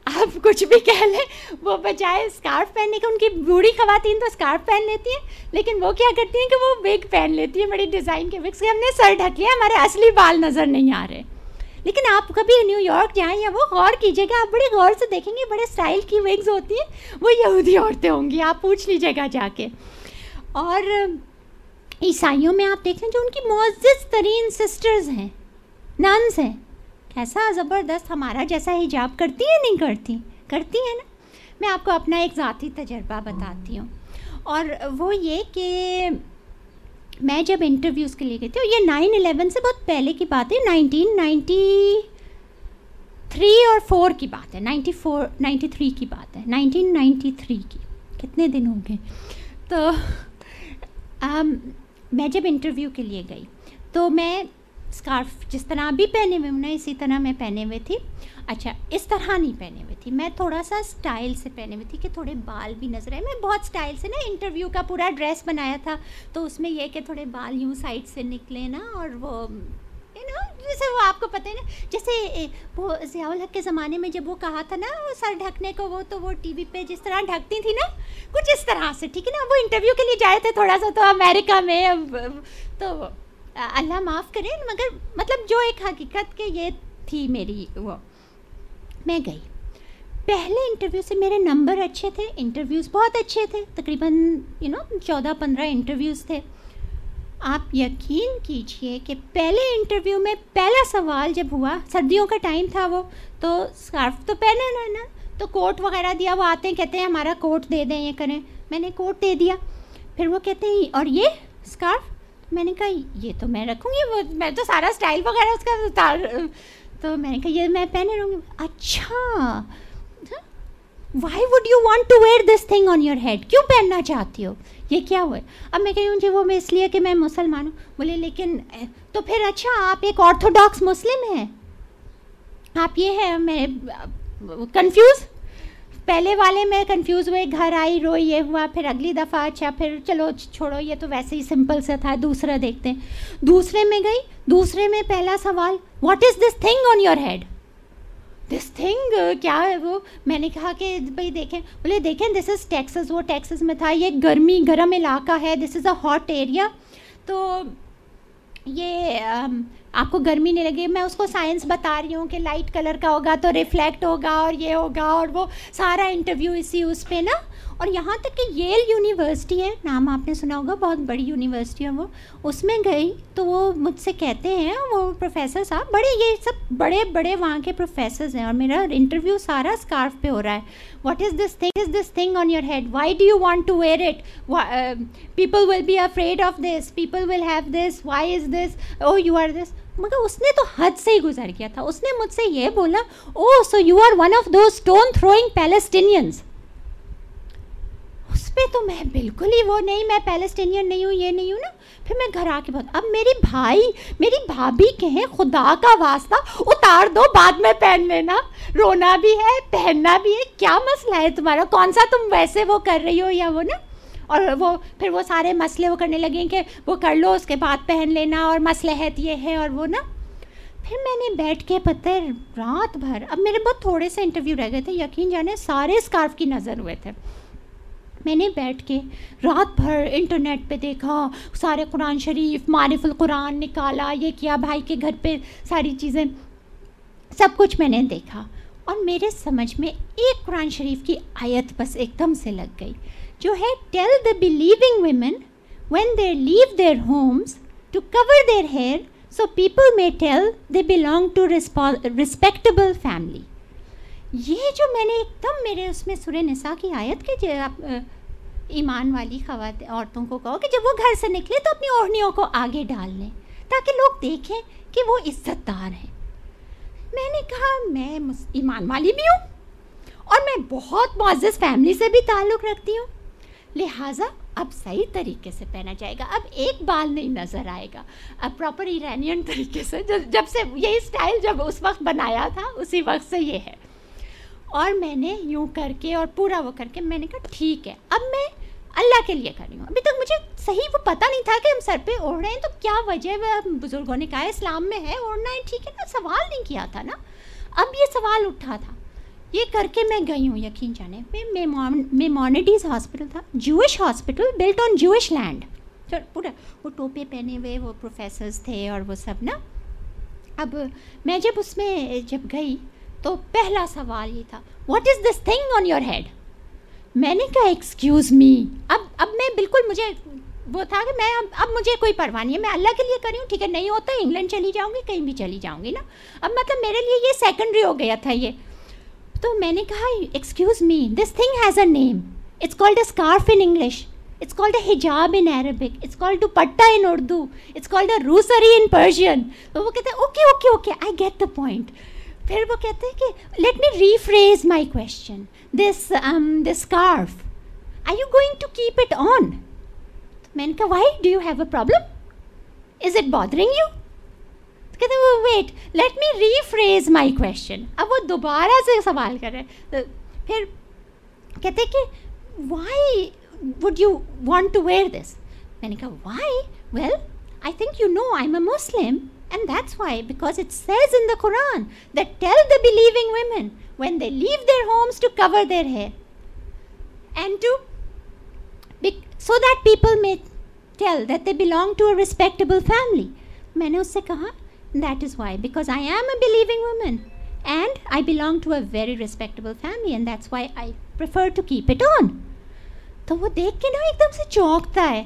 Speaker 3: آپ کچھ بھی کہہ لیں, وہ بجائے اسکارف پہننے کے, ان کی بوڑھی خواتین تو اسکارف پہن لیتی ہیں, لیکن وہ کیا کرتی ہیں کہ وہ وگ پہن لیتی ہیں, بڑی ڈیزائن کے وگس, کہ ہم نے سر ڈھک لیا, ہمارے اصلی بال نظر نہیں آ رہے. لیکن آپ کبھی نیو یارک جائیں یا وہ غور کیجیے گا, آپ بڑے غور سے دیکھیں گے, بڑے اسٹائل کی وگز ہوتی ہیں, وہ یہودی عورتیں ہوں گی, آپ پوچھ لیجیے گا جا کے. اور عیسائیوں میں آپ دیکھیں جو ان کی معزز ترین سسٹرز ہیں, ننز ہیں, کیسا زبردست ہمارا جیسا حجاب کرتی ہیں, نہیں کرتی؟ کرتی ہیں نا. میں آپ کو اپنا ایک ذاتی تجربہ بتاتی ہوں, اور وہ یہ کہ میں جب انٹرویوز کے لیے گئی تھی, اور یہ 9/11 سے بہت پہلے کی بات ہے, 1993 اور 4 کی بات ہے, 93 کی بات ہے, 1993 کی, کتنے دن ہو گئے. تو میں جب انٹرویو کے لیے گئی تو میں اسکارف جس طرح ابھی پہنے ہوئے ہوں نا, اسی طرح میں پہنے ہوئے تھی. اچھا, اس طرح نہیں پہنے ہوئے تھی, میں تھوڑا سا اسٹائل سے پہنے ہوئی تھی کہ تھوڑے بال بھی نظر آئے. میں بہت اسٹائل سے نا انٹرویو کا پورا ڈریس بنایا تھا, تو اس میں یہ کہ تھوڑے بال یوں سائڈ سے نکلے نا, اور وہ جیسے وہ آپ کو پتہ ہے نا, جیسے وہ ضیاء الحق کے زمانے میں جب وہ کہا تھا نا سر ڈھکنے کو, وہ تو وہ ٹی وی پہ جس طرح ڈھکتی تھی نا, کچھ اس طرح سے, ٹھیک ہے نا. وہ انٹرویو کے لیے جائے تھے تھوڑا سا تو امریکہ میں, تو اللہ معاف کرے, مگر مطلب جو ایک حقیقت کہ یہ تھی میری, وہ میں گئی. پہلے انٹرویو سے میرے نمبر اچھے تھے, انٹرویوز بہت اچھے تھے, تقریباً 14-15 انٹرویوز تھے. آپ یقین کیجئے کہ پہلے انٹرویو میں پہلا سوال جب ہوا, سردیوں کا ٹائم تھا وہ, تو اسکارف تو پہنا نا, تو کوٹ وغیرہ دیا. وہ آتے ہیں کہتے ہیں ہمارا کوٹ دے دیں, یہ کریں. میں نے کوٹ دے دیا. پھر وہ کہتے ہیں اور یہ اسکارف, میں نے کہا یہ تو میں رکھوں گی, وہ میں تو سارا اسٹائل وغیرہ اس کا اتار, تو میں نے کہا یہ میں پہنے رہوں گی. اچھا, why would you want to wear this thing on your head, کیوں پہننا چاہتی ہو, یہ کیا ہوا ہے؟ اب میں کہوں جی وہ میں اس لیے کہ میں مسلمان ہوں. بولے لیکن تو پھر اچھا آپ ایک آرتھوڈاکس مسلم ہیں, آپ یہ ہے. میں کنفیوز, پہلے والے میں کنفیوز ہوئے, گھر آئی, روئی, یہ ہوا. پھر اگلی دفعہ اچھا پھر چلو چھوڑو, یہ تو ویسے ہی سمپل سے تھا, دوسرا دیکھتے ہیں. دوسرے میں گئی, دوسرے میں پہلا سوال, what is this thing on your head, this thing کیا ہے وہ؟ میں نے کہا کہ بھائی دیکھیں. بولے دیکھیں دس از ٹیکسس, وہ ٹیکسس میں تھا, یہ گرم علاقہ ہے, دس از اے ہاٹ ایریا, تو یہ آپ کو گرمی نہیں لگے. میں اس کو سائنس بتا رہی ہوں کہ لائٹ کلر کا ہوگا تو ریفلیکٹ ہوگا اور یہ ہوگا, اور وہ سارا انٹرویو اسی اس پہ نا. اور یہاں تک کہ ییل یونیورسٹی ہے, نام آپ نے سنا ہوگا, بہت بڑی یونیورسٹی ہے وہ, اس میں گئی تو وہ مجھ سے کہتے ہیں, وہ پروفیسر صاحب بڑے, یہ سب بڑے بڑے وہاں کے پروفیسرز ہیں, اور میرا انٹرویو سارا اسکارف پہ ہو رہا ہے. What is this thing on your head, why do you want to wear it, people will be afraid of this, people will have this, why is this, oh you are this. مگر اس نے تو حد سے ہی گزر گیا تھا. اس نے مجھ سے یہ بولا, oh so you are one of those stone throwing Palestinians. اس پہ تو میں بالکل ہی وہ نہیں, میں پیلسٹینین نہیں ہوں, یہ نہیں ہوں نا. پھر میں گھر آ کے بہت, اب میری بھائی میری بھابھی کہیں خدا کا واسطہ اتار دو, بعد میں پہن لینا, رونا بھی ہے پہننا بھی ہے, کیا مسئلہ ہے تمہارا, کون سا تم ویسے وہ کر رہی ہو یا وہ نا. اور وہ پھر وہ سارے مسئلے وہ کرنے لگے کہ وہ کر لو اس کے بعد پہن لینا, اور مصلحت یہ ہے اور وہ نا. پھر میں نے بیٹھ کے پتہ رات بھر, اب میرے بہت تھوڑے سے انٹرویو رہ گئے تھے, یقین جانے سارے اسکارف کی نظر ہوئے تھے. میں نے بیٹھ کے رات بھر انٹرنیٹ پہ دیکھا, سارے قرآن شریف, معارف القرآن نکالا, یہ کیا, بھائی کے گھر پہ ساری چیزیں, سب کچھ میں نے دیکھا. اور میرے سمجھ میں ایک قرآن شریف کی آیت بس ایک دم سے لگ گئی, جو ہے tell the believing women when they leave their homes to cover their hair so people میں tell they belong to respectable family. یہ جو میں نے ایک دم میرے اس میں سورہ نساء کی آیت کے, جو آپ ایمان والی خواتین عورتوں کو کہو کہ جب وہ گھر سے نکلے تو اپنی اوڑھنیوں کو آگے ڈال لیں تاکہ لوگ دیکھیں کہ وہ عزت دار ہیں. میں نے کہا میں ایمان والی بھی ہوں اور میں بہت معزز فیملی سے بھی تعلق رکھتی ہوں, لہٰذا اب صحیح طریقے سے پہنا جائے گا, اب ایک بال نہیں نظر آئے گا, اب پراپر ایرانین طریقے سے, جب سے یہ اسٹائل جب اس وقت بنایا تھا اسی وقت سے یہ ہے. اور میں نے یوں کر کے اور پورا وہ کر کے میں نے کہا ٹھیک ہے, اب میں اللہ کے لیے کر رہی ہوں. ابھی تک مجھے صحیح وہ پتہ نہیں تھا کہ ہم سر پہ اوڑھ رہے ہیں تو کیا وجہ ہے, بزرگوں نے کہا اسلام میں ہے اوڑھنا ہے, ٹھیک ہے نا, سوال نہیں کیا تھا نا. اب یہ سوال اٹھا تھا, یہ کر کے میں گئی ہوں. یقین جانے میمونیڈیز ہاسپٹل تھا, جوش ہاسپٹل بلٹ آن جوش لینڈ, پورا وہ ٹوپے پہنے ہوئے وہ پروفیسرز تھے اور وہ سب نا. اب میں جب اس میں جب گئی تو پہلا سوال یہ تھا, what is this thing on your head. میں نے کہا ایکسکیوز می. اب میں بالکل, مجھے وہ تھا کہ میں اب مجھے کوئی پرواہ نہیں ہے, میں اللہ کے لیے کر رہی ہوں, ٹھیک ہے, نہیں ہوتا انگلینڈ چلی جاؤں گی, کہیں بھی چلی جاؤں گی نا. اب مطلب میرے لیے یہ سیکنڈری ہو گیا تھا یہ. تو میں نے کہا excuse me, this thing has a name, it's called a scarf in English, it's called a hijab in Arabic, it's called dupatta in Urdu, it's called a روسری ان پرشین. تو وہ کہتے ہیں okay okay okay, I get the point. پھر وہ کہتے ہیں کہ let me rephrase my question, this scarf are you going to keep it on. میں نے کہا why, do you have a problem, is it bothering you. کہتے ہیں wait late me rephrase my question. اب وہ دوبارہ سے سوال کر رہے ہیں. پھر کہتے ہیں کہ why would you want to wear this. میں نے کہا why, well I think you know I am a Muslim and that's why, because it says in the Quran that tell the believing women when they leave their homes to cover their hair and so that people may tell that they belong to a respectable family. میں نے اس سے کہا that is why, because I am a believing woman and I belong to a very respectable family and that's why I prefer to keep it on. تو وہ دیکھ کے نا ایک دم سے چونکتا ہے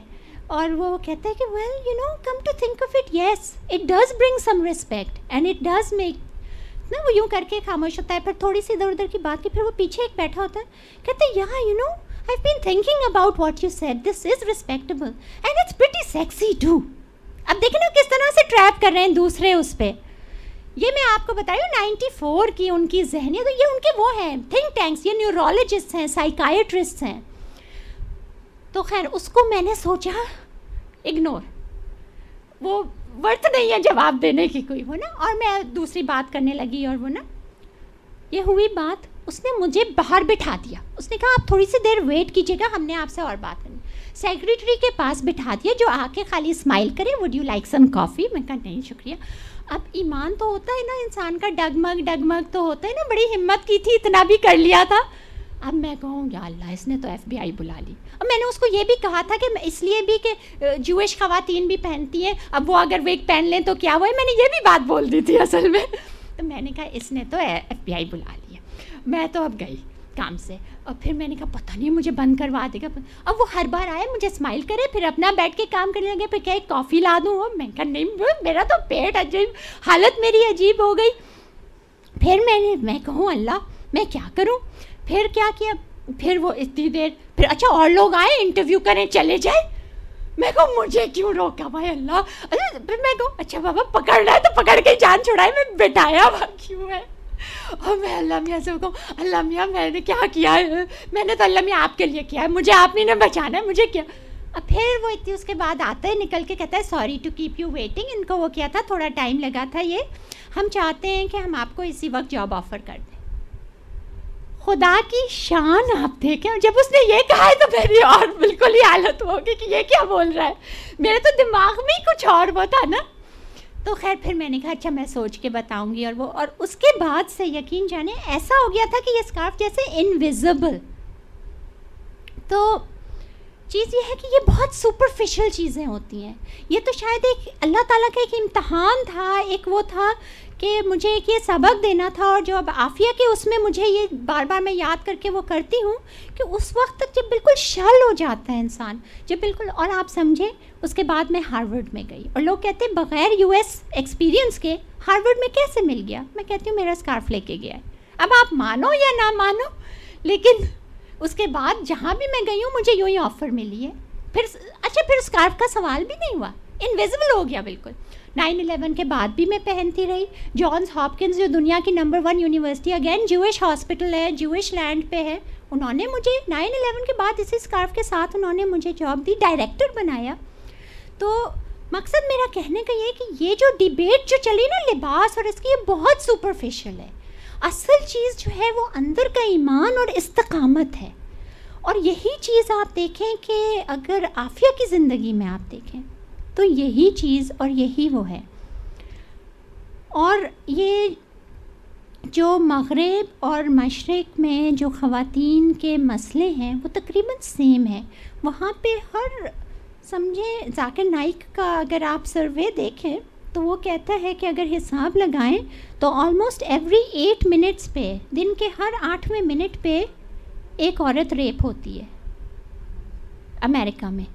Speaker 3: اور وہ کہتا ہے کہ well you know come to think of it, yes it does bring some respect and it does make نا. وہ یوں کر کے خاموش ہوتا ہے, پھر تھوڑی سی ادھر ادھر کی بات کی, پھر وہ پیچھے ایک بیٹھا ہوتا ہے, کہتا ہے یہاں you know I been thinking about what you said, this is respectable and it's pretty sexy too. اب دیکھیں نا کس طرح سے ٹریپ کر رہے ہیں دوسرے اس پہ. یہ میں آپ کو بتائی ہوں 94 کی ان کی ذہنیت, یہ ان کے وہ ہیں تھنک ٹینکس, یہ نیورولوجسٹ ہیں, سائیکائٹرسٹ ہیں. تو خیر اس کو میں نے سوچا اگنور, وہ ورتھ نہیں ہے جواب دینے کی کوئی وہ نا. اور میں دوسری بات کرنے لگی اور وہ نا یہ ہوئی بات, اس نے مجھے باہر بٹھا دیا. اس نے کہا آپ تھوڑی سی دیر ویٹ کیجیے گا, ہم نے آپ سے اور بات کرنی. سیکریٹری کے پاس بٹھا دیا جو آ کے خالی اسمائل کرے, وڈ یو لائک سم کافی. میں کہا نہیں شکریہ. اب ایمان تو ہوتا ہے نا انسان کا, ڈگمگ تو ہوتا ہے نا, بڑی ہمت کی تھی, اتنا بھی کر لیا تھا. اب میں کہوں یا اللہ اس نے تو FBI بلا لی. اور میں نے اس کو یہ بھی کہا تھا کہ اس لیے بھی کہ جوئش خواتین بھی پہنتی ہیں, اب وہ اگر ویگ پہن لیں تو کیا ہوا ہے, میں نے یہ بھی بات بول دی تھی اصل میں. تو میں نے کہا اس نے تو FBI بلا لیا. میں تو اب گئی کام سے, اور پھر میں نے کہا پتہ نہیں مجھے بند کروا دے گا. اب وہ ہر بار آئے مجھے اسمائل کرے, پھر اپنا بیٹھ کے کام کرنے لگے, پھر کیا ایک کافی لا دوں. میں کہا نہیں, میرا تو پیٹ عجیب, حالت میری عجیب ہو گئی. پھر میں کہوں اللہ میں کیا کروں. پھر کیا کیا, پھر وہ اتنی دیر, پھر اچھا اور لوگ آئے انٹرویو کریں چلے جائے. میں کہوں مجھے کیوں روکا بھائی اللہ. پھر میں کہوں اچھا بابا پکڑنا ہے تو پکڑ کے جان چھڑائے, میں بٹھایا ہوا کیوں ہے. اور میں اللہ میاں سے کہوں اللہ میاں میں نے کیا کیا ہے, میں نے تو اللہ میاں آپ کے لیے کیا ہے, مجھے آپ نے بچانا ہے, مجھے کیا. اب پھر وہ اتنی اس کے بعد آتا ہے نکل کے کہتا ہے sorry to keep you waiting. ان کو وہ کیا تھا, تھوڑا ٹائم لگا تھا, یہ ہم چاہتے ہیں کہ ہم آپ کو اسی وقت جاب آفر کر دیں. خدا کی شان آپ دیکھیں, جب اس نے یہ کہا ہے تو میری اور بالکل ہی حالت ہوگی کہ یہ کیا بول رہا ہے. میرے تو دماغ میں ہی کچھ اور وہ تھا نا. تو خیر پھر میں نے کہا اچھا میں سوچ کے بتاؤں گی. اور اس کے بعد سے یقین جانے ایسا ہو گیا تھا کہ یہ اسکارف جیسے انویزیبل. تو چیز یہ ہے کہ یہ بہت سپرفیشل چیزیں ہوتی ہیں. یہ تو شاید ایک اللہ تعالیٰ کا ایک امتحان تھا, ایک وہ تھا کہ مجھے ایک یہ سبق دینا تھا. اور جو اب عافیہ کے اس میں مجھے یہ بار بار میں یاد کر کے وہ کرتی ہوں کہ اس وقت تک جب بالکل شل ہو جاتا ہے انسان, جب بالکل. اور آپ سمجھیں اس کے بعد میں ہارورڈ میں گئی, اور لوگ کہتے ہیں بغیر US ایکسپیرینس کے ہارورڈ میں کیسے مل گیا. میں کہتی ہوں میرا اسکارف لے کے گیا ہے. اب آپ مانو یا نہ مانو, لیکن اس کے بعد جہاں بھی میں گئی ہوں مجھے یوں ہی آفر ملی ہے. پھر اسکارف کا سوال بھی نہیں ہوا, انویزیبل ہو گیا بالکل. 9/11 کے بعد بھی میں پہنتی رہی. جانس ہاپکنس جو دنیا کی number 1 university, again Jewish hospital ہے, جوئش لینڈ پہ ہے, انہوں نے مجھے 9/11 کے بعد اسی اسکارف کے ساتھ انہوں نے مجھے جاب دی, ڈائریکٹر بنایا. تو مقصد میرا کہنے کا یہ ہے کہ یہ جو ڈیبیٹ جو چلی نا لباس اور اس کی, یہ بہت سپرفیشل ہے. اصل چیز جو ہے وہ اندر کا ایمان اور استقامت ہے. اور یہی چیز آپ دیکھیں کہ اگر عافیہ کی زندگی میں آپ دیکھیں تو یہی چیز اور یہی وہ ہے. اور یہ جو مغرب اور مشرق میں جو خواتین کے مسئلے ہیں وہ تقریباً سیم ہیں. وہاں پہ ہر سمجھیں ذاکر نائک کا اگر آپ سروے دیکھیں تو وہ کہتا ہے کہ اگر حساب لگائیں تو آلموسٹ ایوری 8 منٹس پہ, دن کے ہر 8ویں منٹ پہ ایک عورت ریپ ہوتی ہے امریکہ میں.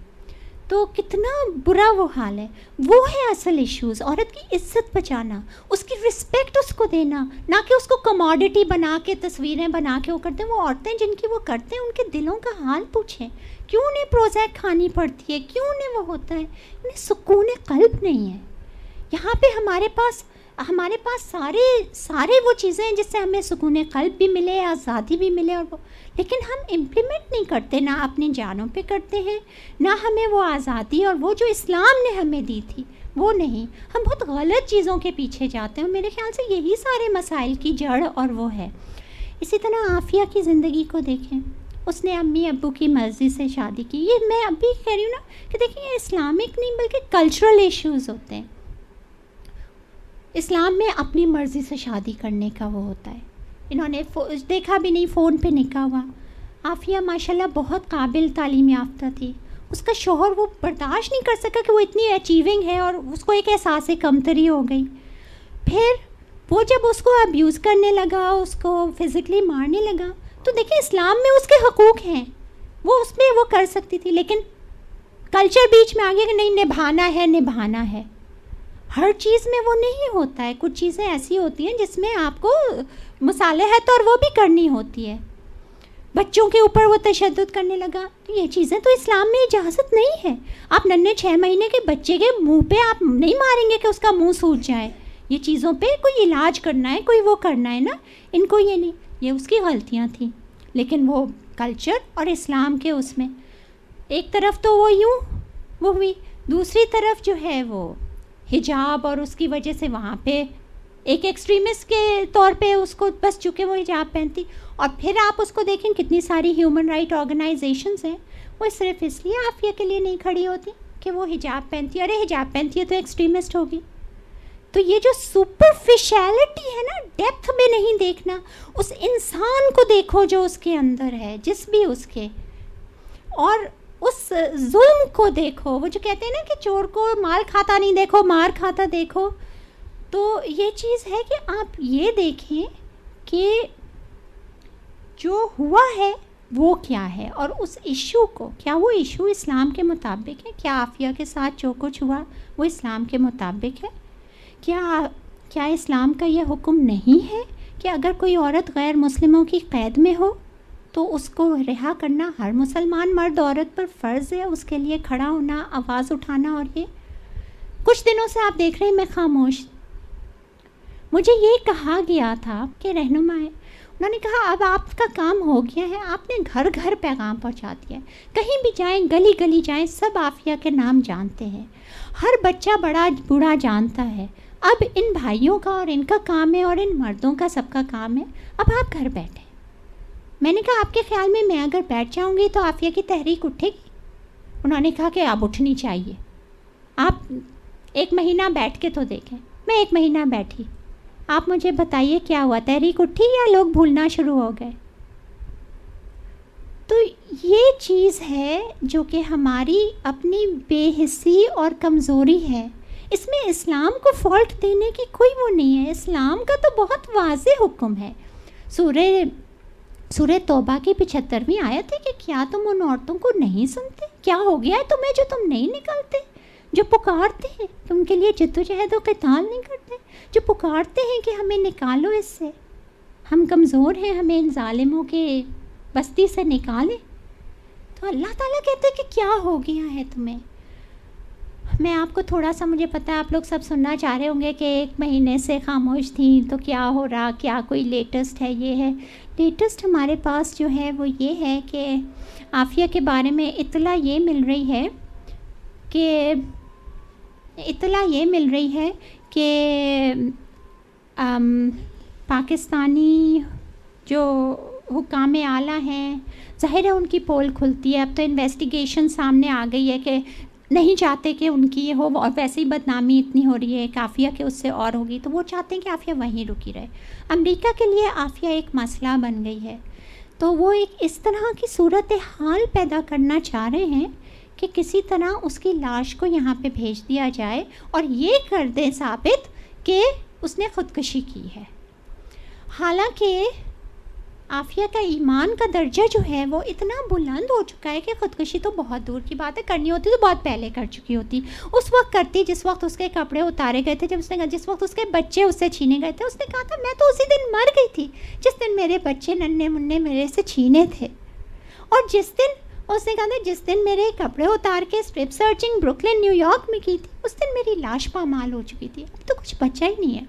Speaker 3: تو کتنا برا وہ حال ہے. وہ ہے اصل ایشوز, عورت کی عزت بچانا, اس کی رسپیکٹ اس کو دینا, نہ کہ اس کو کموڈٹی بنا کے تصویریں بنا کے وہ کرتے ہیں. وہ عورتیں جن کی وہ کرتے ہیں ان کے دلوں کا حال پوچھیں, کیوں انہیں پروزیک کھانی پڑتی ہے, کیوں انہیں وہ ہوتا ہے, انہیں سکون قلب نہیں ہے. یہاں پہ ہمارے پاس سارے وہ چیزیں ہیں جس سے ہمیں سکون قلب بھی ملے, آزادی بھی ملے, اور وہ لیکن ہم امپلیمنٹ نہیں کرتے, نہ اپنی جانوں پہ کرتے ہیں, نہ ہمیں وہ آزادی اور وہ جو اسلام نے ہمیں دی تھی وہ نہیں. ہم بہت غلط چیزوں کے پیچھے جاتے ہیں, اور میرے خیال سے یہی سارے مسائل کی جڑ اور وہ ہے. اسی طرح عافیہ کی زندگی کو دیکھیں, اس نے امی ابو کی مرضی سے شادی کی. یہ میں ابھی کہہ رہی ہوں نا کہ دیکھیں یہ اسلامک نہیں بلکہ کلچرل ایشوز ہوتے ہیں. اسلام میں اپنی مرضی سے شادی کرنے کا وہ ہوتا ہے. انہوں نے دیکھا بھی نہیں, فون پہ نکاح ہوا. عافیہ ماشاءاللہ بہت قابل تعلیم یافتہ تھی. اس کا شوہر وہ برداشت نہیں کر سکا کہ وہ اتنی اچیونگ ہے, اور اس کو ایک احساس کمتری ہو گئی. پھر وہ جب اس کو ابیوز کرنے لگا, اس کو فزیکلی مارنے لگا, تو دیکھیں اسلام میں اس کے حقوق ہیں, وہ اس میں وہ کر سکتی تھی, لیکن کلچر بیچ میں آ گیا کہ نہیں نبھانا ہے. ہر چیز میں وہ نہیں ہوتا ہے. کچھ چیزیں ایسی ہوتی ہیں جس میں آپ کو مصالحت اور وہ بھی کرنی ہوتی ہے. بچوں کے اوپر وہ تشدد کرنے لگا, یہ چیزیں تو اسلام میں اجازت نہیں ہے. آپ ننھے 6 مہینے کے بچے کے منہ پہ آپ نہیں ماریں گے کہ اس کا منہ سوج جائے. یہ چیزوں پہ کوئی علاج کرنا ہے, کوئی وہ کرنا ہے نا. ان کو یہ نہیں, یہ اس کی غلطیاں تھیں, لیکن وہ کلچر اور اسلام کے اس میں ایک طرف تو وہ یوں وہ ہوئی, دوسری طرف جو ہے وہ حجاب, اور اس کی وجہ سے وہاں پہ ایک ایکسٹریمسٹ کے طور پہ اس کو بس چونکہ وہ حجاب پہنتی. اور پھر آپ اس کو دیکھیں کتنی ساری ہیومن رائٹ آرگنائزیشنز ہیں, وہ صرف اس لیے عافیہ کے لیے نہیں کھڑی ہوتی کہ وہ حجاب پہنتی ہے. ارے حجاب پہنتی ہے تو ایکسٹریمسٹ ہوگی. تو یہ جو سپرفیشیلٹی ہے نا، ڈیپتھ میں نہیں دیکھنا، اس انسان کو دیکھو جو اس کے اندر ہے، جس بھی اس کے، اور اس ظلم کو دیکھو. وہ جو کہتے ہیں نا کہ چور کو مال کھاتا نہیں دیکھو، مار کھاتا دیکھو. تو یہ چیز ہے کہ آپ یہ دیکھیں کہ جو ہوا ہے وہ کیا ہے، اور اس ایشو کو، کیا وہ ایشو اسلام کے مطابق ہے؟ کیا عافیہ کے ساتھ جو کچھ ہوا وہ اسلام کے مطابق ہے؟ کیا اسلام کا یہ حکم نہیں ہے کہ اگر کوئی عورت غیر مسلموں کی قید میں ہو تو اس کو رہا کرنا ہر مسلمان مرد عورت پر فرض ہے، اس کے لیے کھڑا ہونا، آواز اٹھانا؟ اور یہ کچھ دنوں سے آپ دیکھ رہے ہیں میں خاموش. مجھے یہ کہا گیا تھا کہ رہنما ہے، انہوں نے کہا اب آپ کا کام ہو گیا ہے، آپ نے گھر گھر پیغام پہنچا دیا ہے، کہیں بھی جائیں، گلی گلی جائیں، سب عافیہ کے نام جانتے ہیں، ہر بچہ بڑا بوڑھا جانتا ہے. اب ان بھائیوں کا اور ان کا کام ہے، اور ان مردوں کا سب کا کام ہے، اب آپ گھر بیٹھیں. میں نے کہا آپ کے خیال میں اگر بیٹھ جاؤں گی تو عافیہ کی تحریک اٹھے گی؟ انہوں نے کہا کہ اب اٹھنی چاہیے. آپ 1 مہینہ بیٹھ کے تو دیکھیں. میں 1 مہینہ بیٹھی، آپ مجھے بتائیے کیا ہوا؟ تحریک اٹھی یا لوگ بھولنا شروع ہو گئے؟ تو یہ چیز ہے جو کہ ہماری اپنی بے حسی اور کمزوری ہے. اس میں اسلام کو فالٹ دینے کی کوئی وہ نہیں ہے. اسلام کا تو بہت واضح حکم ہے. سورہ توبہ کی 75ویں آیت ہے کہ کیا تم ان عورتوں کو نہیں سنتے؟ کیا ہو گیا ہے تمہیں جو تم نہیں نکلتے؟ جو پکارتے ہیں تم کے لیے جد و جہد و قتال نہیں کرتے، جو پکارتے ہیں کہ ہمیں نکالو اس سے، ہم کمزور ہیں، ہمیں ان ظالموں کے بستی سے نکالیں. تو اللہ تعالیٰ کہتے ہیں کہ کیا ہو گیا ہے تمہیں. میں آپ کو تھوڑا سا، مجھے پتا ہے آپ لوگ سب سننا چاہ رہے ہوں گے کہ 1 مہینے سے خاموش تھیں تو کیا ہو رہا، کیا کوئی لیٹسٹ ہے؟ یہ ہے لیٹسٹ ہمارے پاس جو ہے وہ یہ ہے کہ عافیہ کے بارے میں اطلاع یہ مل رہی ہے کہ پاکستانی جو حکام اعلیٰ ہیں، ظاہر ہے ان کی پول کھلتی ہے. اب تو انویسٹیگیشن سامنے آ گئی ہے کہ نہیں چاہتے کہ ان کی یہ ہو، اور ویسے ہی بدنامی اتنی ہو رہی ہے کہ عافیہ کہ اس سے اور ہوگی، تو وہ چاہتے ہیں کہ عافیہ وہیں رکی رہے. امریکہ کے لیے عافیہ ایک مسئلہ بن گئی ہے، تو وہ ایک اس طرح کی صورت حال پیدا کرنا چاہ رہے ہیں کہ کسی طرح اس کی لاش کو یہاں پہ بھیج دیا جائے اور یہ کر دیں ثابت کہ اس نے خودکشی کی ہے. حالانکہ عافیہ کا ایمان کا درجہ جو ہے وہ اتنا بلند ہو چکا ہے کہ خودکشی تو بہت دور کی بات ہے، کرنی ہوتی تو بہت پہلے کر چکی ہوتی. اس وقت کرتی جس وقت اس کے کپڑے اتارے گئے تھے، جس وقت اس کے بچے اس سے چھینے گئے تھے. اس نے کہا تھا میں تو اسی دن مر گئی تھی جس دن میرے بچے ننھے منھے میرے سے چھینے تھے، اور جس دن اس نے کہا تھا جس دن میرے کپڑے اتار کے strip searching Brooklyn New York میں کی تھی، اس دن میری لاش پامال ہو چکی تھی، اب تو کچھ بچا ہی نہیں ہے.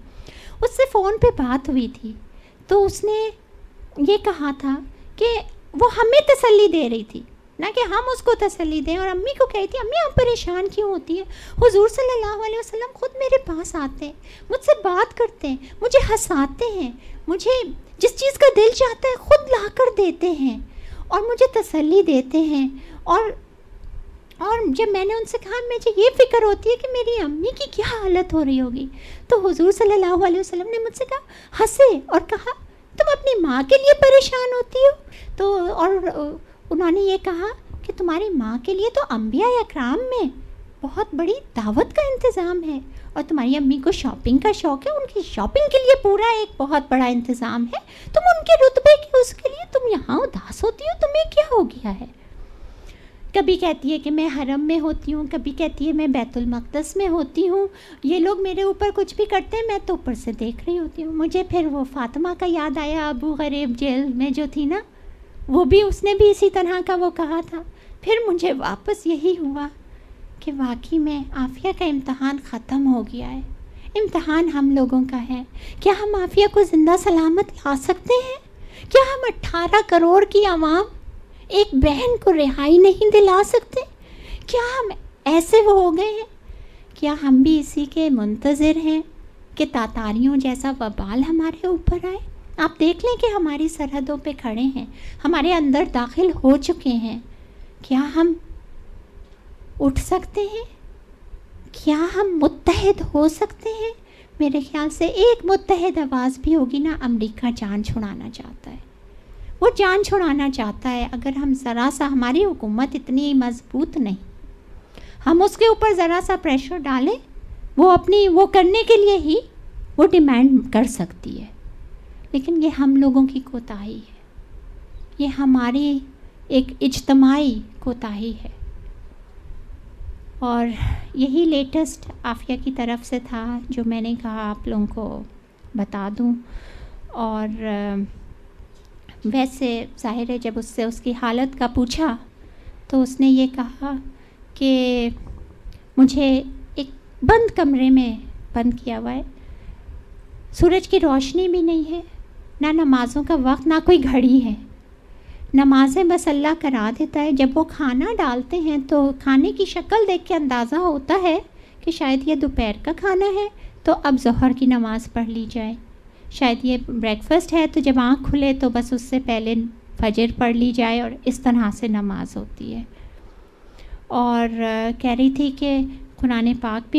Speaker 3: اس سے فون پہ بات ہوئی تھی تو اس نے یہ کہا تھا کہ وہ ہمیں تسلی دے رہی تھی، نہ کہ ہم اس کو تسلی دیں. اور امی کو کہی تھی امی آپ پریشان کیوں ہوتی ہیں؟ حضور صلی اللہ علیہ وسلم خود میرے پاس آتے ہیں، مجھ سے بات کرتے ہیں، مجھے ہنساتے ہیں، مجھے جس چیز کا دل چاہتا ہے خود لا کر دیتے ہیں اور مجھے تسلی دیتے ہیں. اور جب میں نے ان سے کہا مجھے یہ فکر ہوتی ہے کہ میری امی کی کیا حالت ہو رہی ہوگی، تو حضور صلی اللہ علیہ وسلم نے مجھ سے کہا، ہنسے اور کہا تم اپنی ماں کے لیے پریشان ہوتی ہو. تو اور انہوں نے یہ کہا کہ تمہاری ماں کے لیے تو انبیاء اکرام میں بہت بڑی دعوت کا انتظام ہے، اور تمہاری امی کو شاپنگ کا شوق ہے، ان کی شاپنگ کے لیے پورا ایک بہت بڑا انتظام ہے. تم ان کے رتبے کے اس کے لیے تم یہاں اداس ہوتی ہو، تمہیں کیا ہو گیا ہے؟ کبھی کہتی ہے کہ میں حرم میں ہوتی ہوں، کبھی کہتی ہے میں بیت المقدس میں ہوتی ہوں، یہ لوگ میرے اوپر کچھ بھی کرتے ہیں میں تو اوپر سے دیکھ رہی ہوتی ہوں. مجھے پھر وہ فاطمہ کا یاد آیا، ابو غریب جیل میں جو تھی نا، وہ بھی اس نے بھی اسی طرح کا وہ کہا تھا. پھر مجھے واپس یہی ہوا کہ واقعی میں عافیہ کا امتحان ختم ہو گیا ہے. امتحان ہم لوگوں کا ہے. کیا ہم عافیہ کو زندہ سلامت لا سکتے ہیں؟ کیا ہم 18 کروڑ کی عوام ایک بہن کو رہائی نہیں دلا سکتے؟ کیا ہم ایسے وہ ہو گئے ہیں؟ کیا ہم بھی اسی کے منتظر ہیں کہ تاتاریوں جیسا وبال ہمارے اوپر آئے؟ آپ دیکھ لیں کہ ہماری سرحدوں پہ کھڑے ہیں، ہمارے اندر داخل ہو چکے ہیں. کیا ہم اٹھ سکتے ہیں؟ کیا ہم متحد ہو سکتے ہیں؟ میرے خیال سے ایک متحد آواز بھی ہوگی نا، امریکہ جان چھڑانا چاہتا ہے، وہ جان چھڑانا چاہتا ہے۔ اگر ہم ذرا سا، ہماری حکومت اتنی مضبوط نہیں، ہم اس کے اوپر ذرا سا پریشر ڈالیں، وہ کرنے کے لیے ہی وہ ڈیمانڈ کر سکتی ہے، لیکن یہ ہم لوگوں کی کوتاہی ہے، یہ ہماری ایک اجتماعی کوتاہی ہے۔ اور یہی لیٹسٹ عافیہ کی طرف سے تھا جو میں نے کہا آپ لوگوں کو بتا دوں۔ اور ویسے ظاہر ہے جب اس سے اس کی حالت کا پوچھا تو اس نے یہ کہا کہ مجھے ایک بند کمرے میں بند کیا ہوا ہے، سورج کی روشنی بھی نہیں ہے، نہ نمازوں کا وقت، نہ کوئی گھڑی ہے، نمازیں بس اللہ کرا دیتا ہے۔ جب وہ کھانا ڈالتے ہیں تو کھانے کی شکل دیکھ کے اندازہ ہوتا ہے کہ شاید یہ دوپہر کا کھانا ہے تو اب ظہر کی نماز پڑھ لی جائے، شاید یہ بریک فاسٹ ہے تو جب آنکھ کھلے تو بس اس سے پہلے فجر پڑھ لی جائے، اور اس طرح سے نماز ہوتی ہے۔ اور کہہ رہی تھی کہ قرآن پاک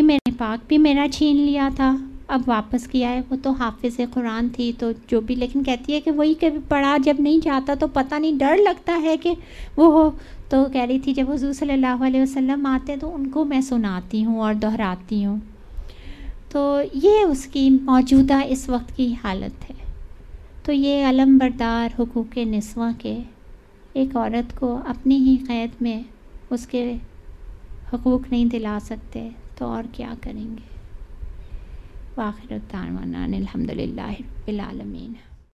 Speaker 3: بھی میرا چھین لیا تھا، اب واپس کیا ہے۔ وہ تو حافظ قرآن تھی تو جو بھی، لیکن کہتی ہے کہ وہی کبھی پڑھا جب نہیں جاتا تو پتہ نہیں، ڈر لگتا ہے کہ وہ ہو۔ تو کہہ رہی تھی جب حضور صلی اللہ علیہ وسلم آتے تو ان کو میں سناتی ہوں اور دہراتی ہوں۔ تو یہ اس کی موجودہ اس وقت کی حالت ہے۔ تو یہ علم بردار حقوق نسواں کے ایک عورت کو اپنی ہی قید میں اس کے حقوق نہیں دلا سکتے تو اور کیا کریں گے۔ وآخر دعوانا الحمدللہ رب العالمین۔